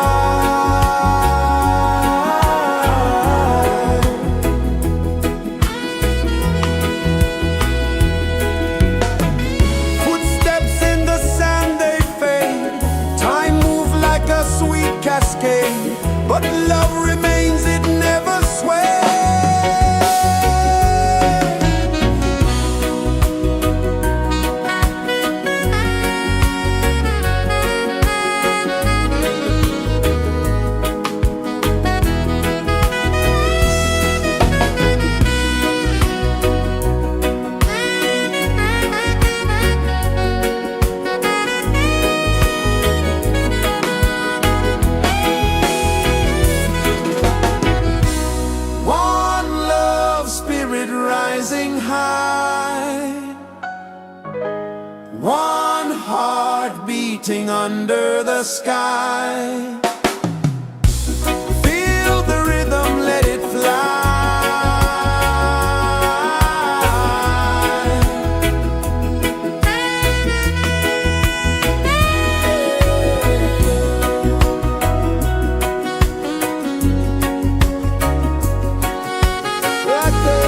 Speaker 1: Footsteps in the sand, they fade, time moves like a sweet cascade, but love remains, it never sways. One love spirit rising high, one heart beating under the sky. Feel the rhythm, let it fly. Right there.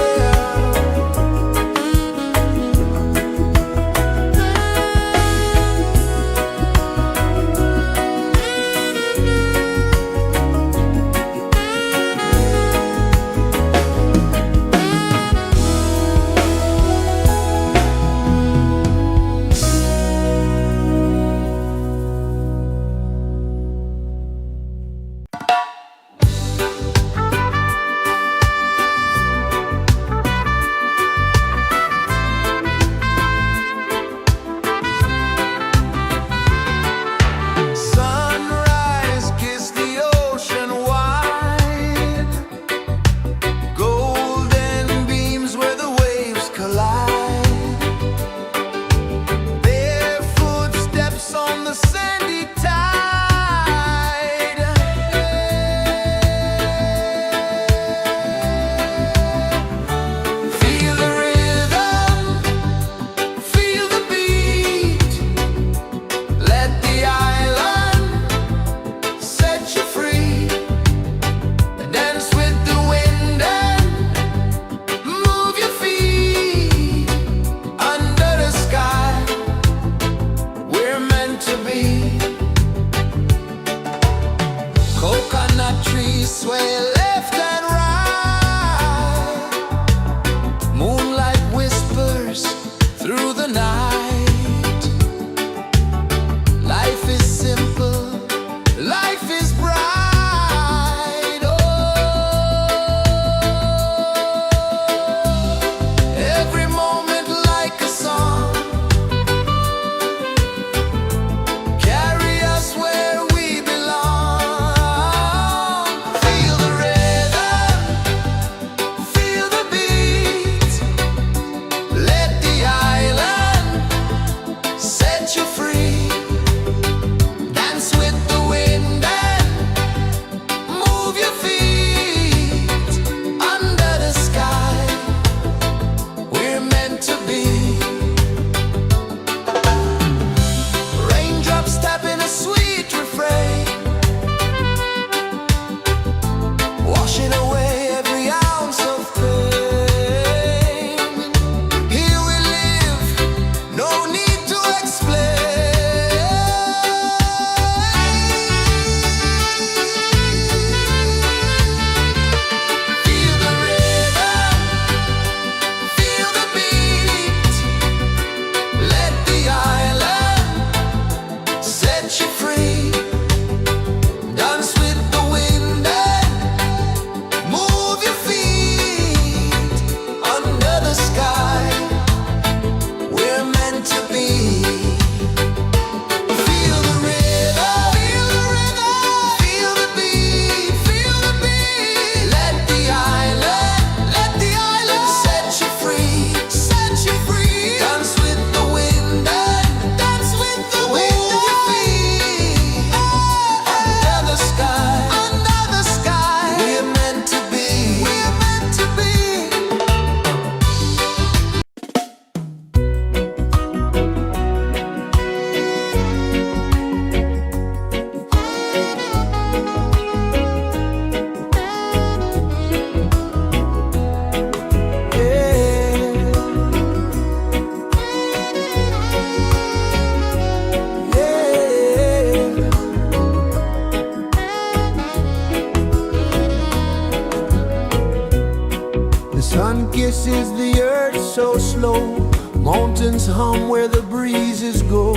Speaker 1: is the earth so slow? Mountains hum where the breezes go.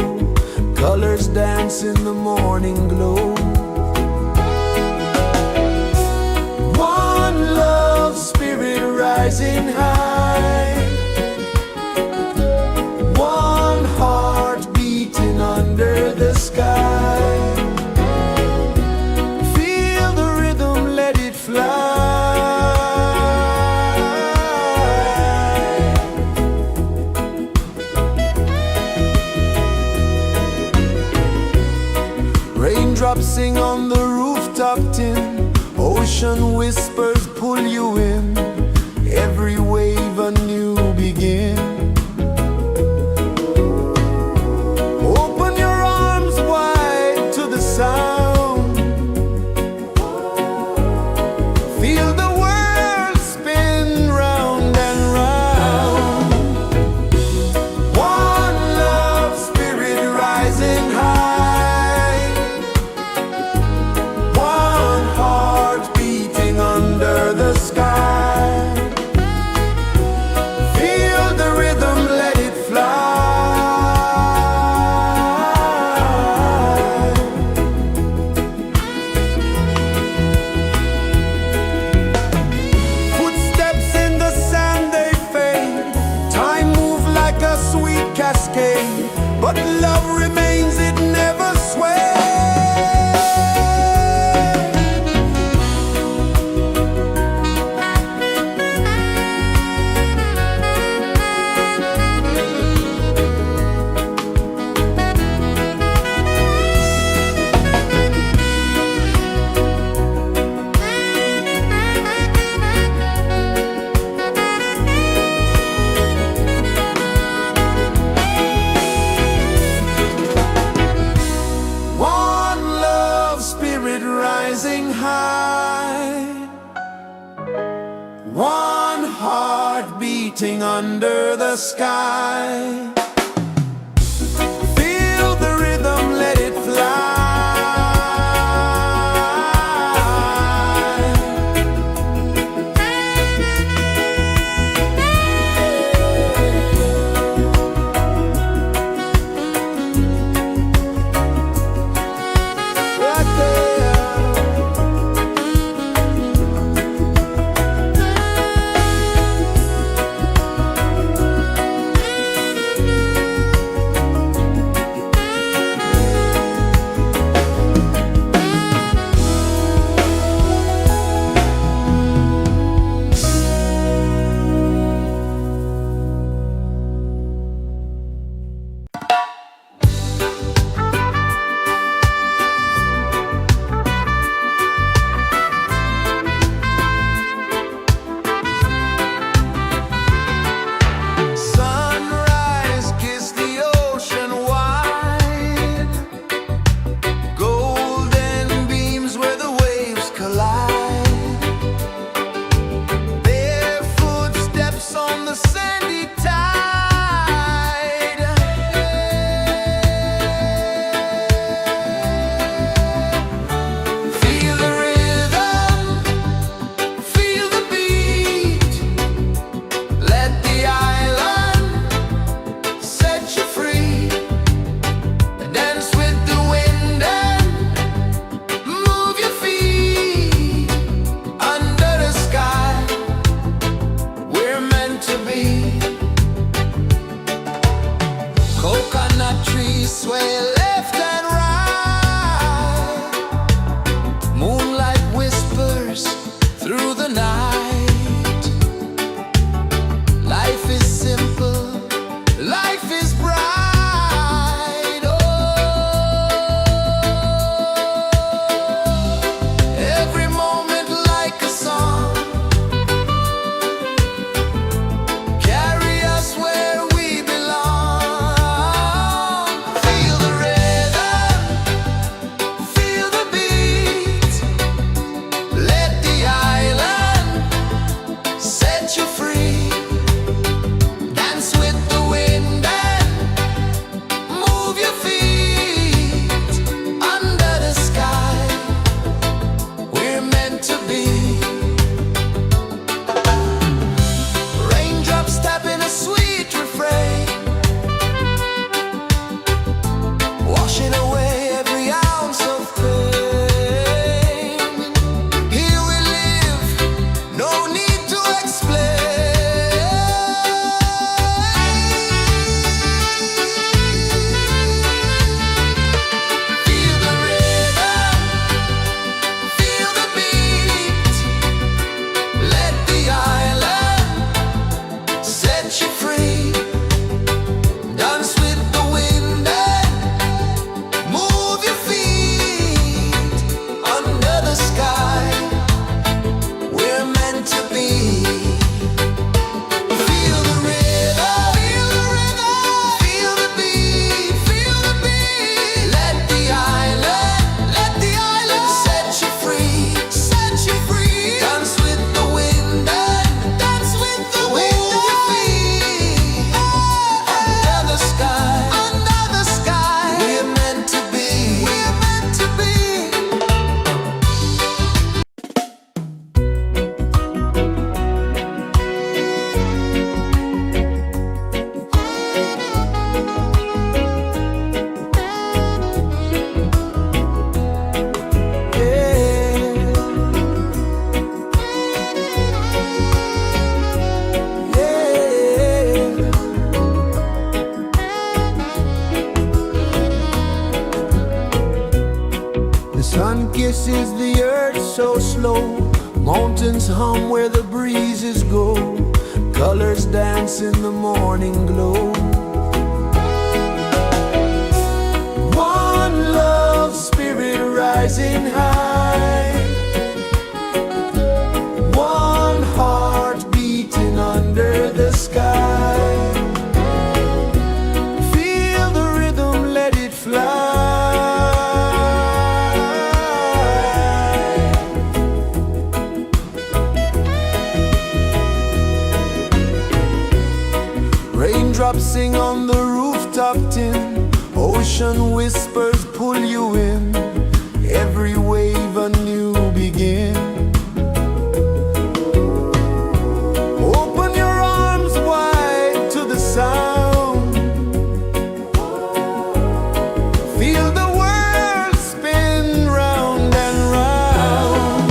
Speaker 1: Colors dance in the morning glow. One love, spirit rising high. One heart beating under the sky. Feel the rhythm, let it fly. Raindrops sing on the rooftop tin. Ocean whispers pull you in. Every wave a new begin. Open your arms wide to the sound. Feel the world spin round and round. One love, spirit rising high. One heart beating under the sky. Feel the rhythm, let it fly. Footsteps in the sand, they fade. Time moves like a sweet cascade, but love remains, it never sways. One love, spirit rising high. One heart beating under the sky. Feel the rhythm, let it fly. Right there. Sunrise, kiss the ocean wide. Golden beams where the waves collide. Bare footsteps on the sandy tide. Feel the rhythm, feel the beat. Let the island set you free. Dance with the wind and move your feet. Under the sky, we're meant to be. Coconut trees sway left and right. Moonlight whispers through the night. Life is simple, life is bright. Oh, every moment like a song. Carry us where we belong. Feel the rhythm, races the earth so slow. Mountains hum where the breezes go. Colors dance in the morning glow. One love spirit rising high. One heart beating under the sky. Feel the rhythm, let it fly. Raindrops sing on the rooftop tin. Ocean whispers pull you in. Every wave a new begin. Open your arms wide to the sound. Feel the world spin round and round.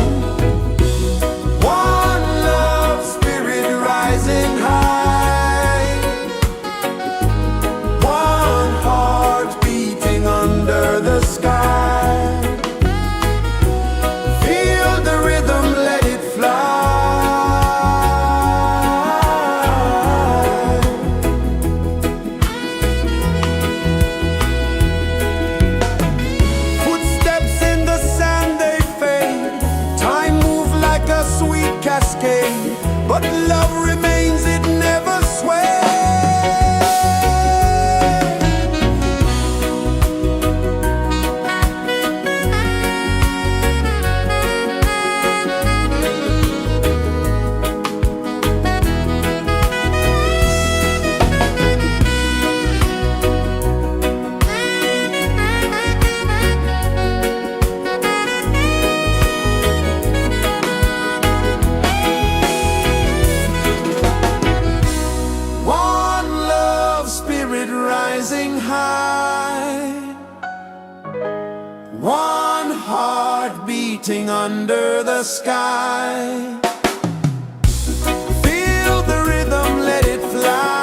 Speaker 1: One love spirit rising high. One heart beating under the sky. Feel the rhythm, let it fly. Footsteps in the sand, they fade. Time moves like a sweet cascade, but love remains, it never sways. One love spirit rising high. One heart beating under the sky. Feel the rhythm, let it fly.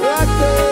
Speaker 1: Right there.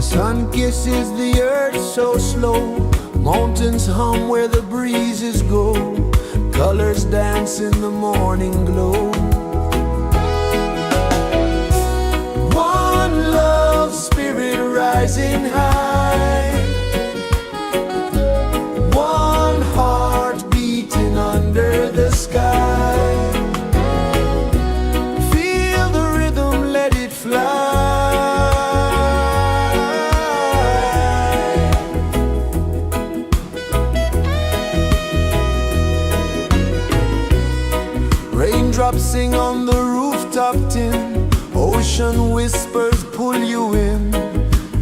Speaker 1: The sun kisses the earth so slow, mountains hum where the breezes go, colors dance in the morning glow. One love spirit rising high, one heart beating under the sky. Feel the rhythm, let it fly. Raindrops sing on the rooftop tin, ocean whispers pull you in,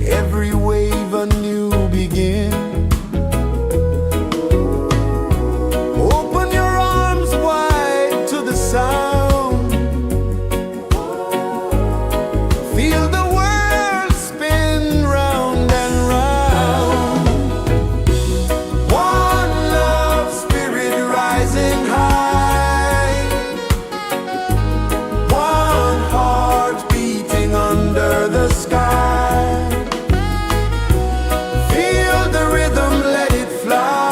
Speaker 1: every wave a new begin. Open your arms wide to the sound, feel the world spin round and round. One love spirit rising high, one heart beating under the sky. Feel the rhythm, let it fly.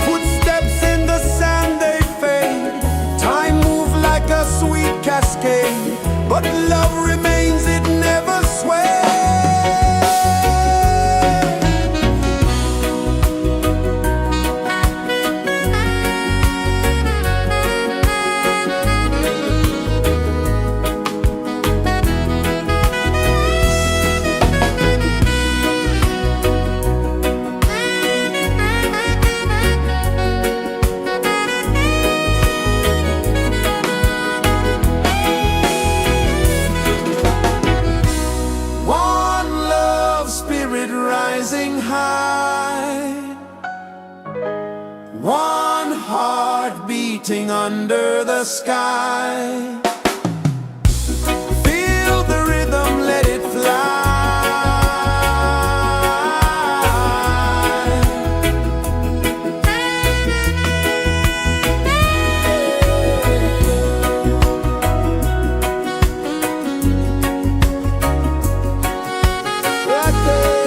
Speaker 1: Footsteps in the sand, they fade. Time moves like a sweet cascade, but love remains, it never sways. One love spirit rising high, one heart beating under the sky. Feel the rhythm, let it fly. Right there.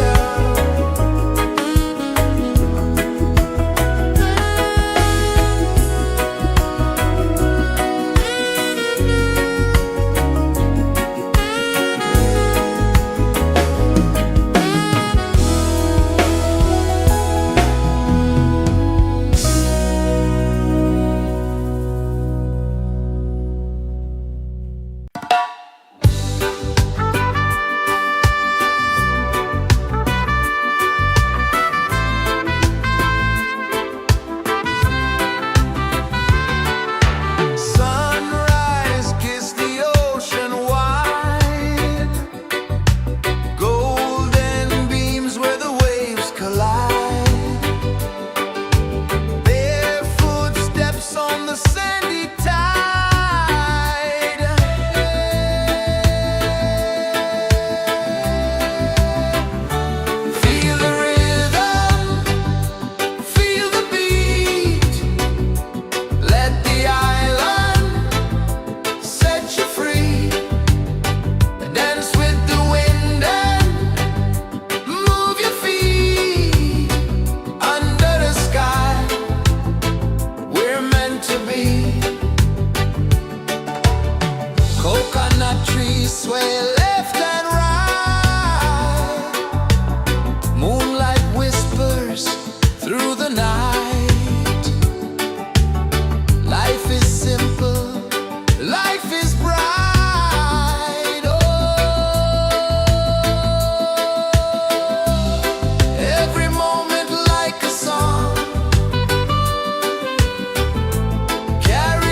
Speaker 1: Sunrise, kiss the ocean wide, golden beams where the waves collide, barefoot steps on the sandy tide. Feel the rhythm, feel the beat, let the island set you free. Dance with the wind and move your feet under the sky. We're meant to be. Coconut trees sway left and right, moonlight whispers through the night. Life is simple, life is bright. Oh, every moment like a song, carry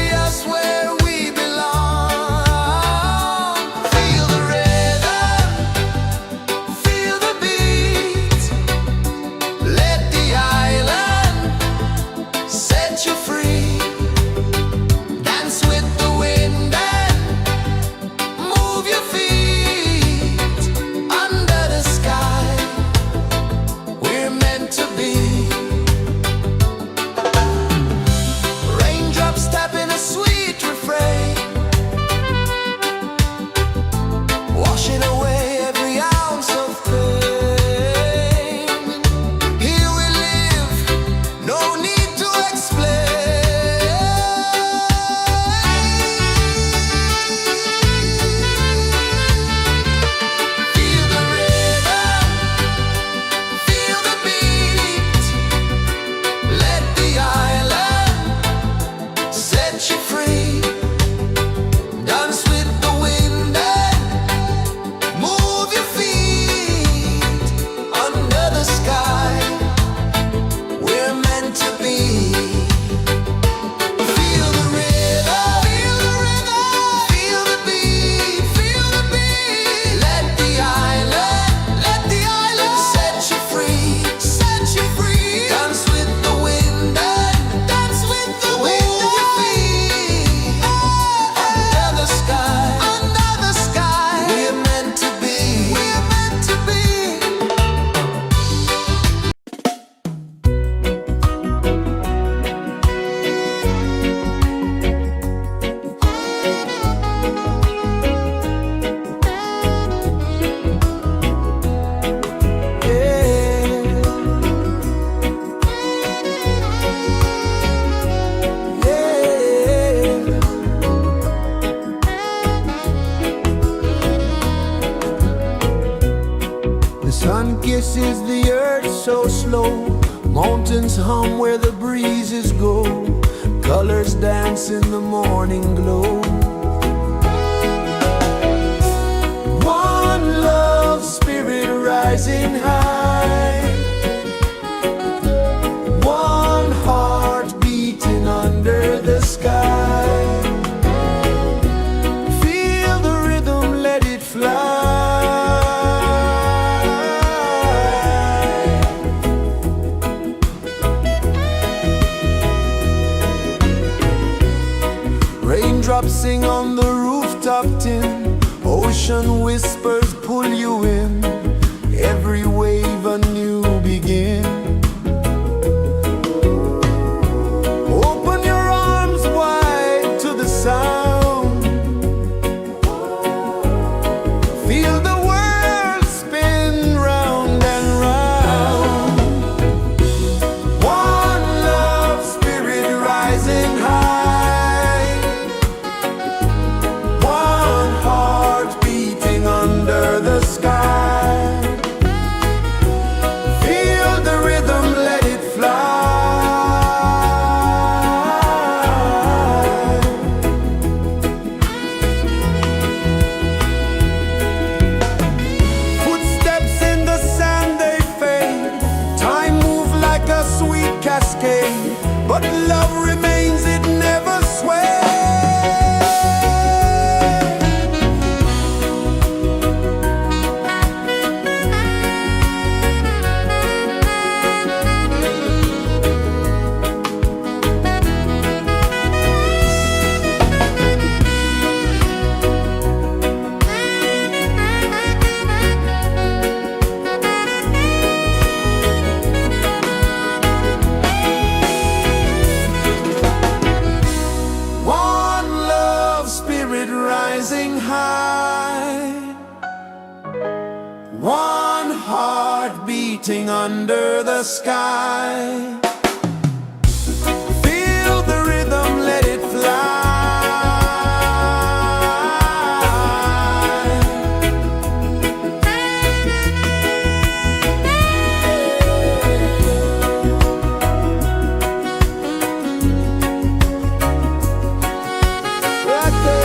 Speaker 1: Mountains hum where the breezes go, colors dance in the morning glow. One love spirit rising high, one heart beating under the sky. Feel the rhythm, let it fly. Raindrops sing on the rooftop tin, ocean whispers pull you in, every wave a new begin. Open your arms wide to the sound, feel the world spin round and round. One love spirit rising high, one heart beating under the sky. Feel the rhythm, let it fly. Footsteps in the sand, they fade. Time move like a sweet cascade, but love remains, it never sways. One love spirit rising high, one heart beating under the sky. Feel the rhythm, let it fly. Right there.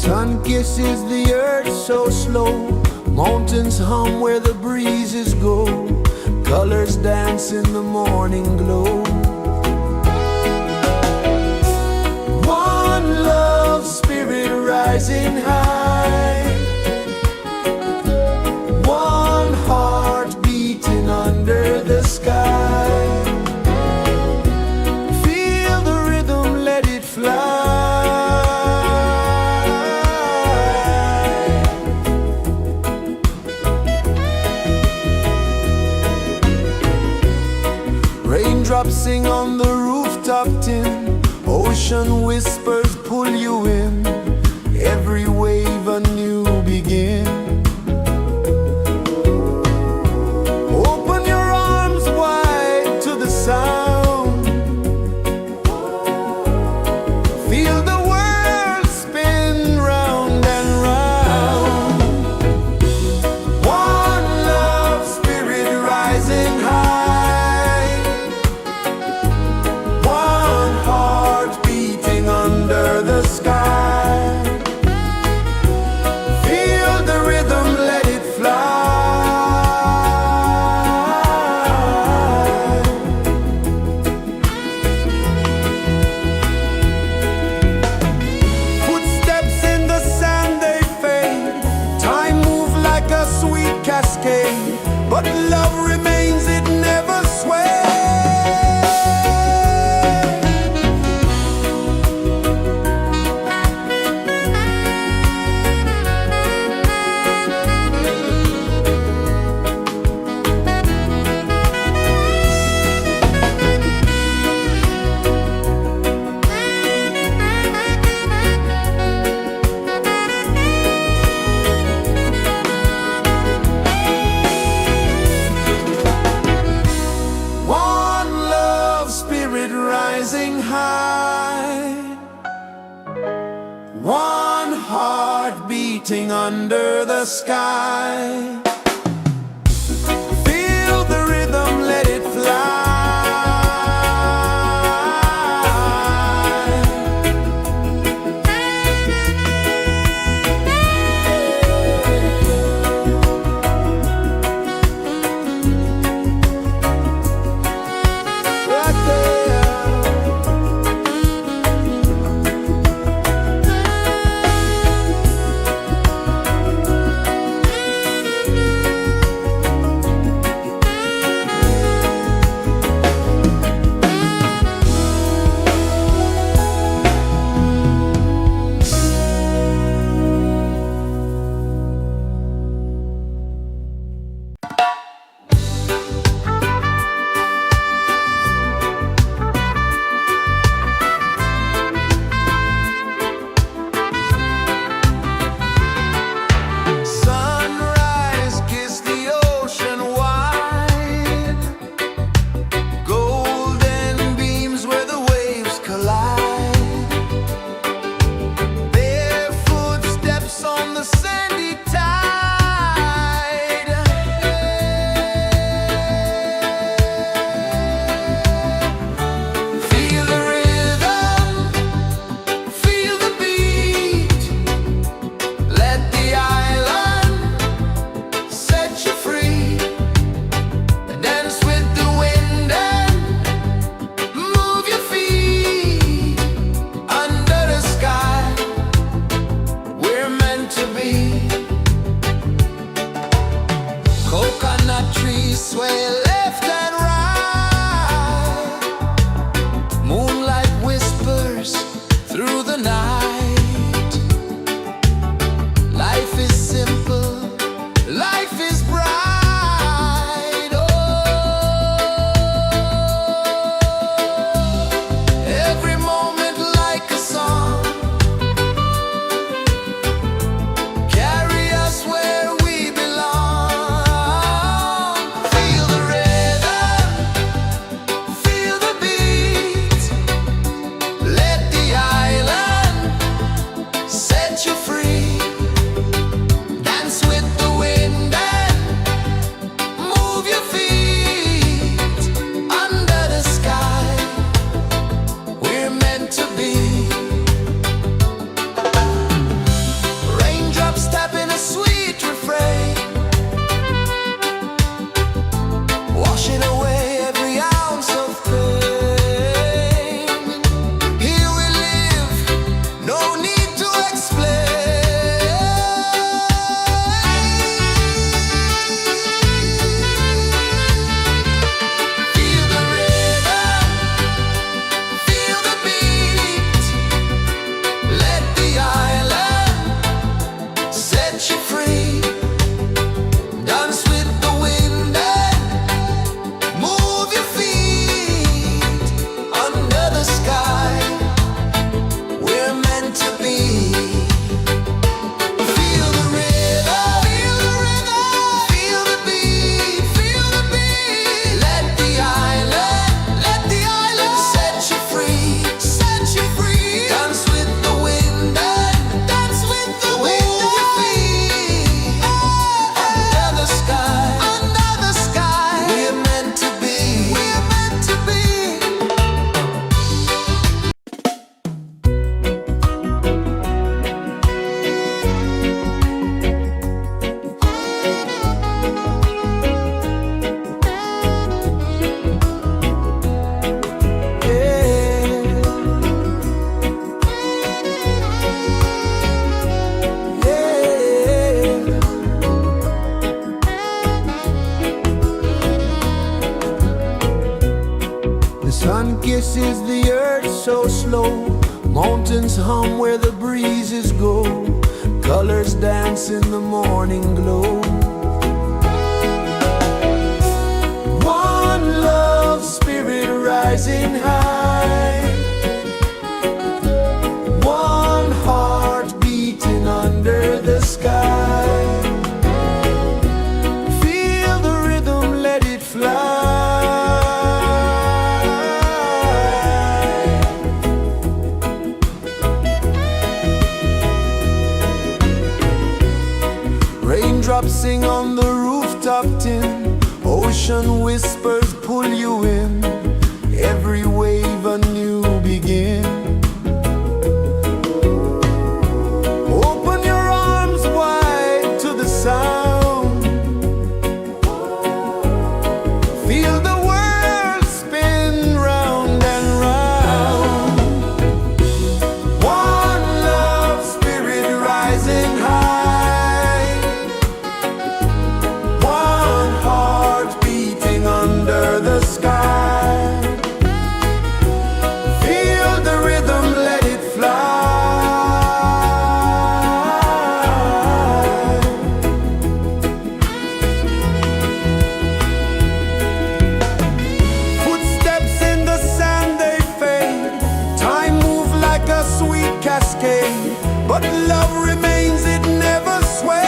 Speaker 1: Sun kisses the earth so slow, mountains hum where the breezes go, colors dance in the morning glow. One love spirit rising high, one heart beating under the sky. Feel the rhythm, let it fly. Raindrops sing on the rooftop tin, ocean whispers pull you in, every wave a new begin. Open your arms wide to the sound, feel the world spin round and round. One love spirit rising high, one heart beating under the sky. Feel the rhythm, let it fly. Footsteps in the sand, they fade, time moves like a sweet cascade, but love remains, it never sways. One love spirit rising high, one heart beating under the sky. Feel the rhythm, let it fly. Right there. kisses the earth so slow. Mountains hum where the breezes go. Colors dance in the morning glow. One love spirit rising high. One heart beating under the sky. Feel the rhythm, let it fly. Raindrops sing on the rooftop tin. Ocean whispers pull you in. Every wave a new begin. Open your arms wide to the sound. Feel the world spin round and round. One love spirit rising high. One heart beating under the sky. Feel the rhythm, let it fly. Footsteps in the sand, they fade. Time moves like a sweet cascade, but love remains, it never sways.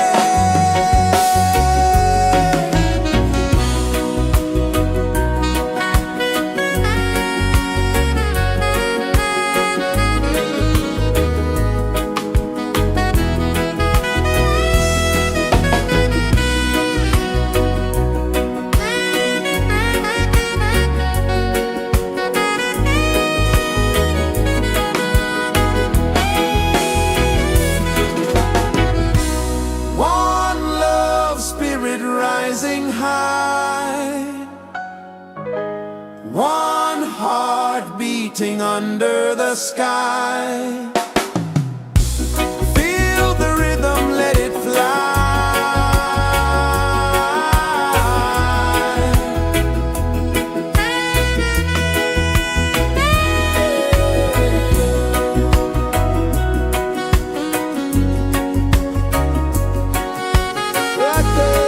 Speaker 1: One love spirit rising high. One heart beating under the sky. Feel the rhythm, let it fly. Right there.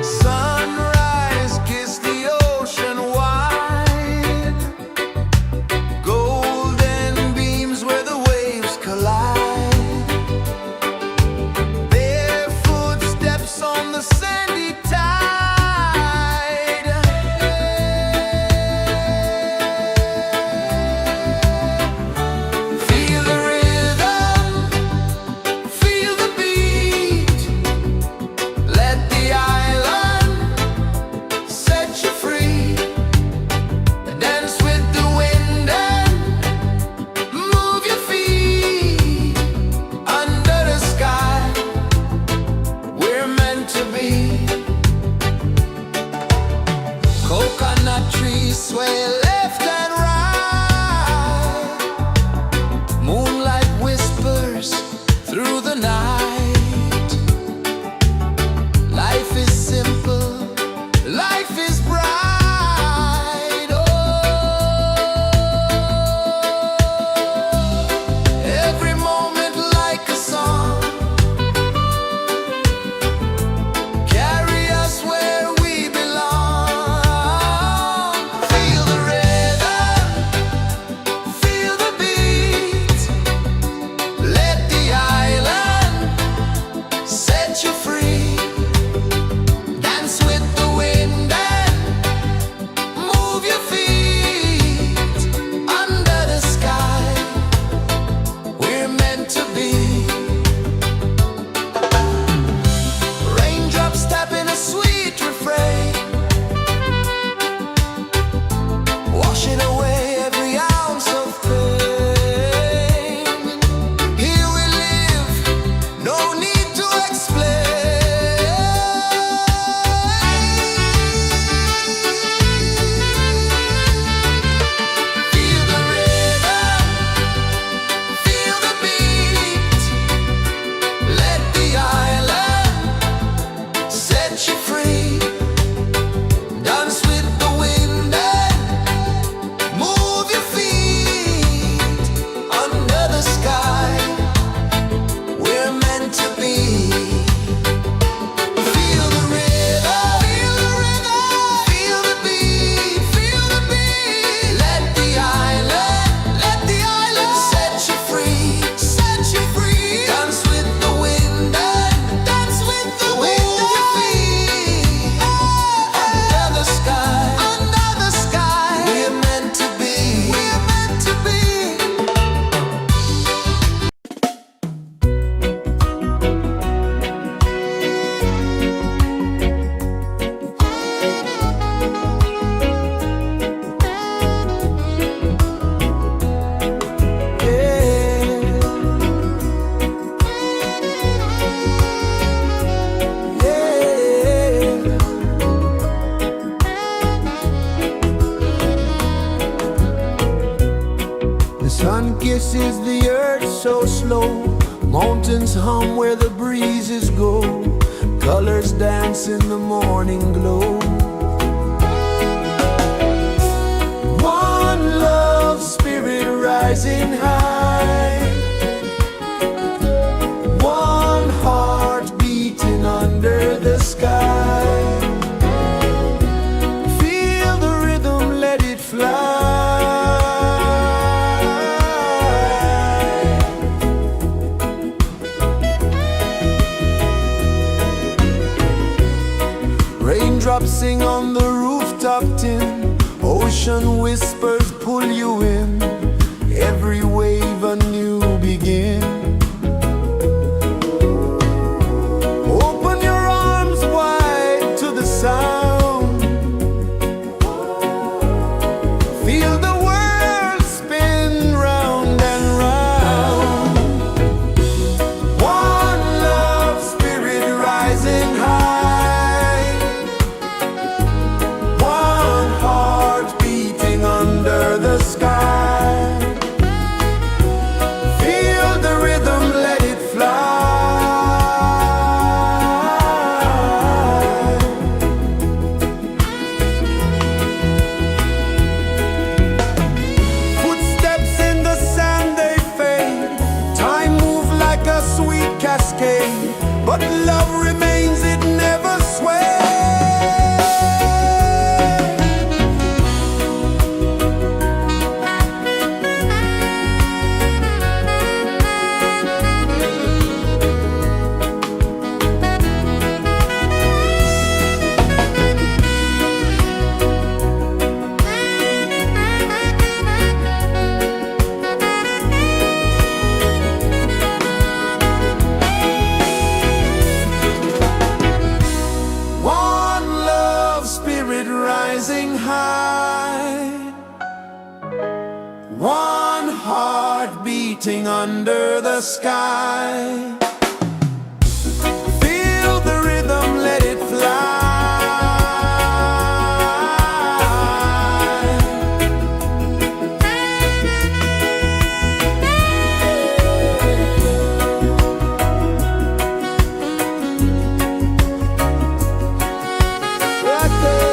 Speaker 1: Sunrise, kiss the ocean wide. Golden beams where the waves collide. Barefoot steps on the sandy tide. Feel the rhythm, feel the beat. Let the island set you free. Dance with the wind and move your feet. Under the sky, we're meant to be. Coconut trees sway left and right. Moonlight whispers through the night. Life is simple, life is bright. Oh, every moment like a song. Carry us where we belong. Feel the rhythm, places the earth so slow. Mountains hum where the breezes go. Colors dance in the morning glow. One love spirit rising high. One heart beating under the sky. Feel the rhythm, let it fly. Raindrops sing on the rooftop tin. Ocean whispers pull you in. Every wave a new begin. Open your arms wide to the sound. Feel the world spin round and round. One love spirit rising high. One heart beating under the sky. Feel the rhythm, let it fly. Footsteps in the sand, they fade. Time moves like a sweet cascade, but love remains, it never sways. One love spirit rising high. One heart beating under the sky. Feel the rhythm, let it fly. Right there.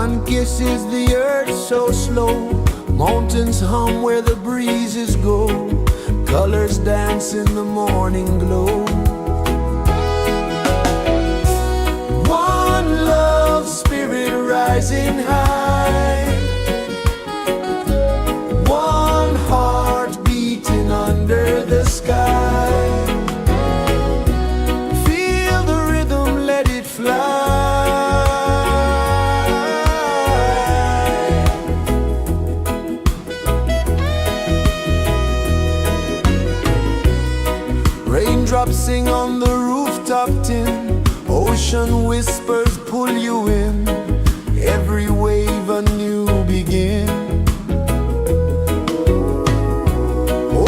Speaker 1: sun kisses the earth so slow. Mountains hum where the breezes go. Colors dance in the morning glow. One love spirit rising high. One heart beating under the sky. Feel the rhythm, let it fly. Raindrops sing on the rooftop tin. Ocean whispers pull you in. Every wave a new begin.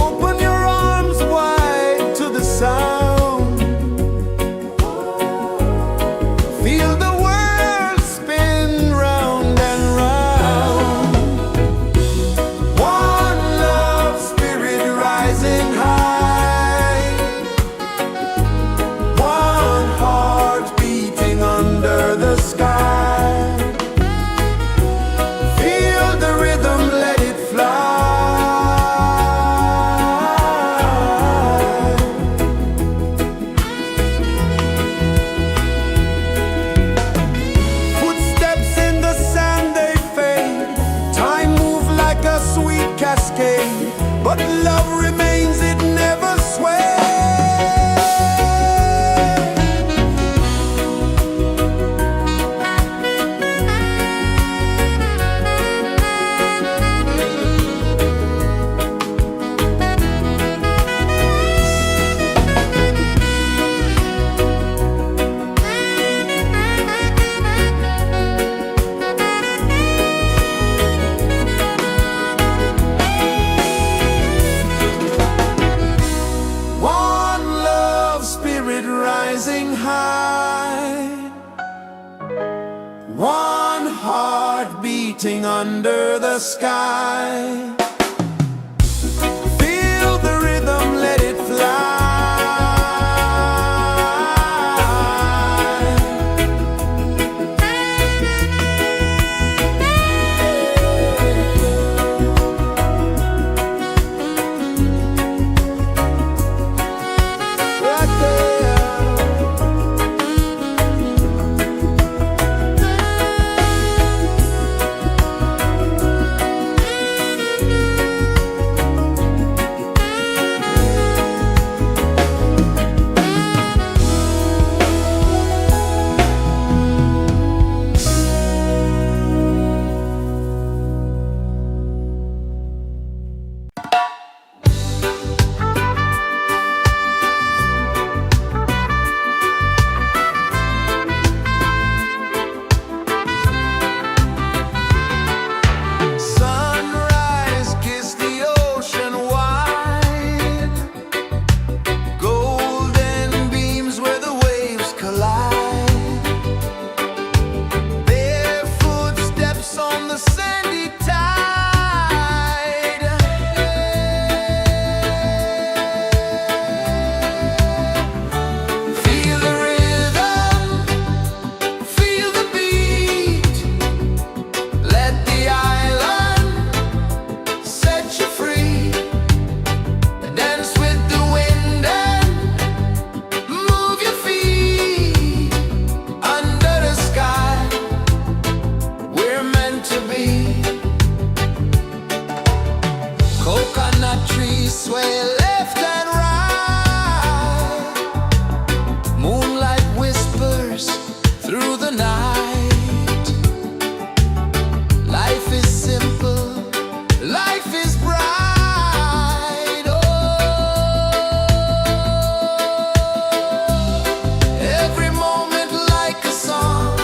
Speaker 1: Open your arms wide to the sound. Feel the world spin round and round. One love spirit rising high. One heart beating under the sky. Feel the rhythm, let it fly. Footsteps in the sand, they fade. Time moves like a sweet cascade, but love remains, it never sways. One love spirit rising high. One heart beating under the sky. Feel the rhythm, let it fly. Right there. Sunrise, kiss the ocean wide. Golden beams where the waves collide. Barefoot steps on the sandy tide. Feel the rhythm, feel the beat. Let the island set you free. Dance with the wind and move your feet. Under the sky, we're meant to be. Coconut trees sway left and right. Moonlight whispers through the night. Life is simple, life is bright. Oh, every moment like a song.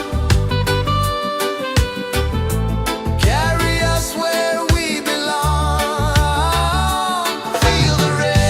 Speaker 1: Carry us where we belong. Feel the rhythm.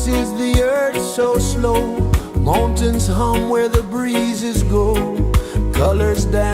Speaker 1: pulses the earth so slow. Mountains hum where the breezes go. Colors dance.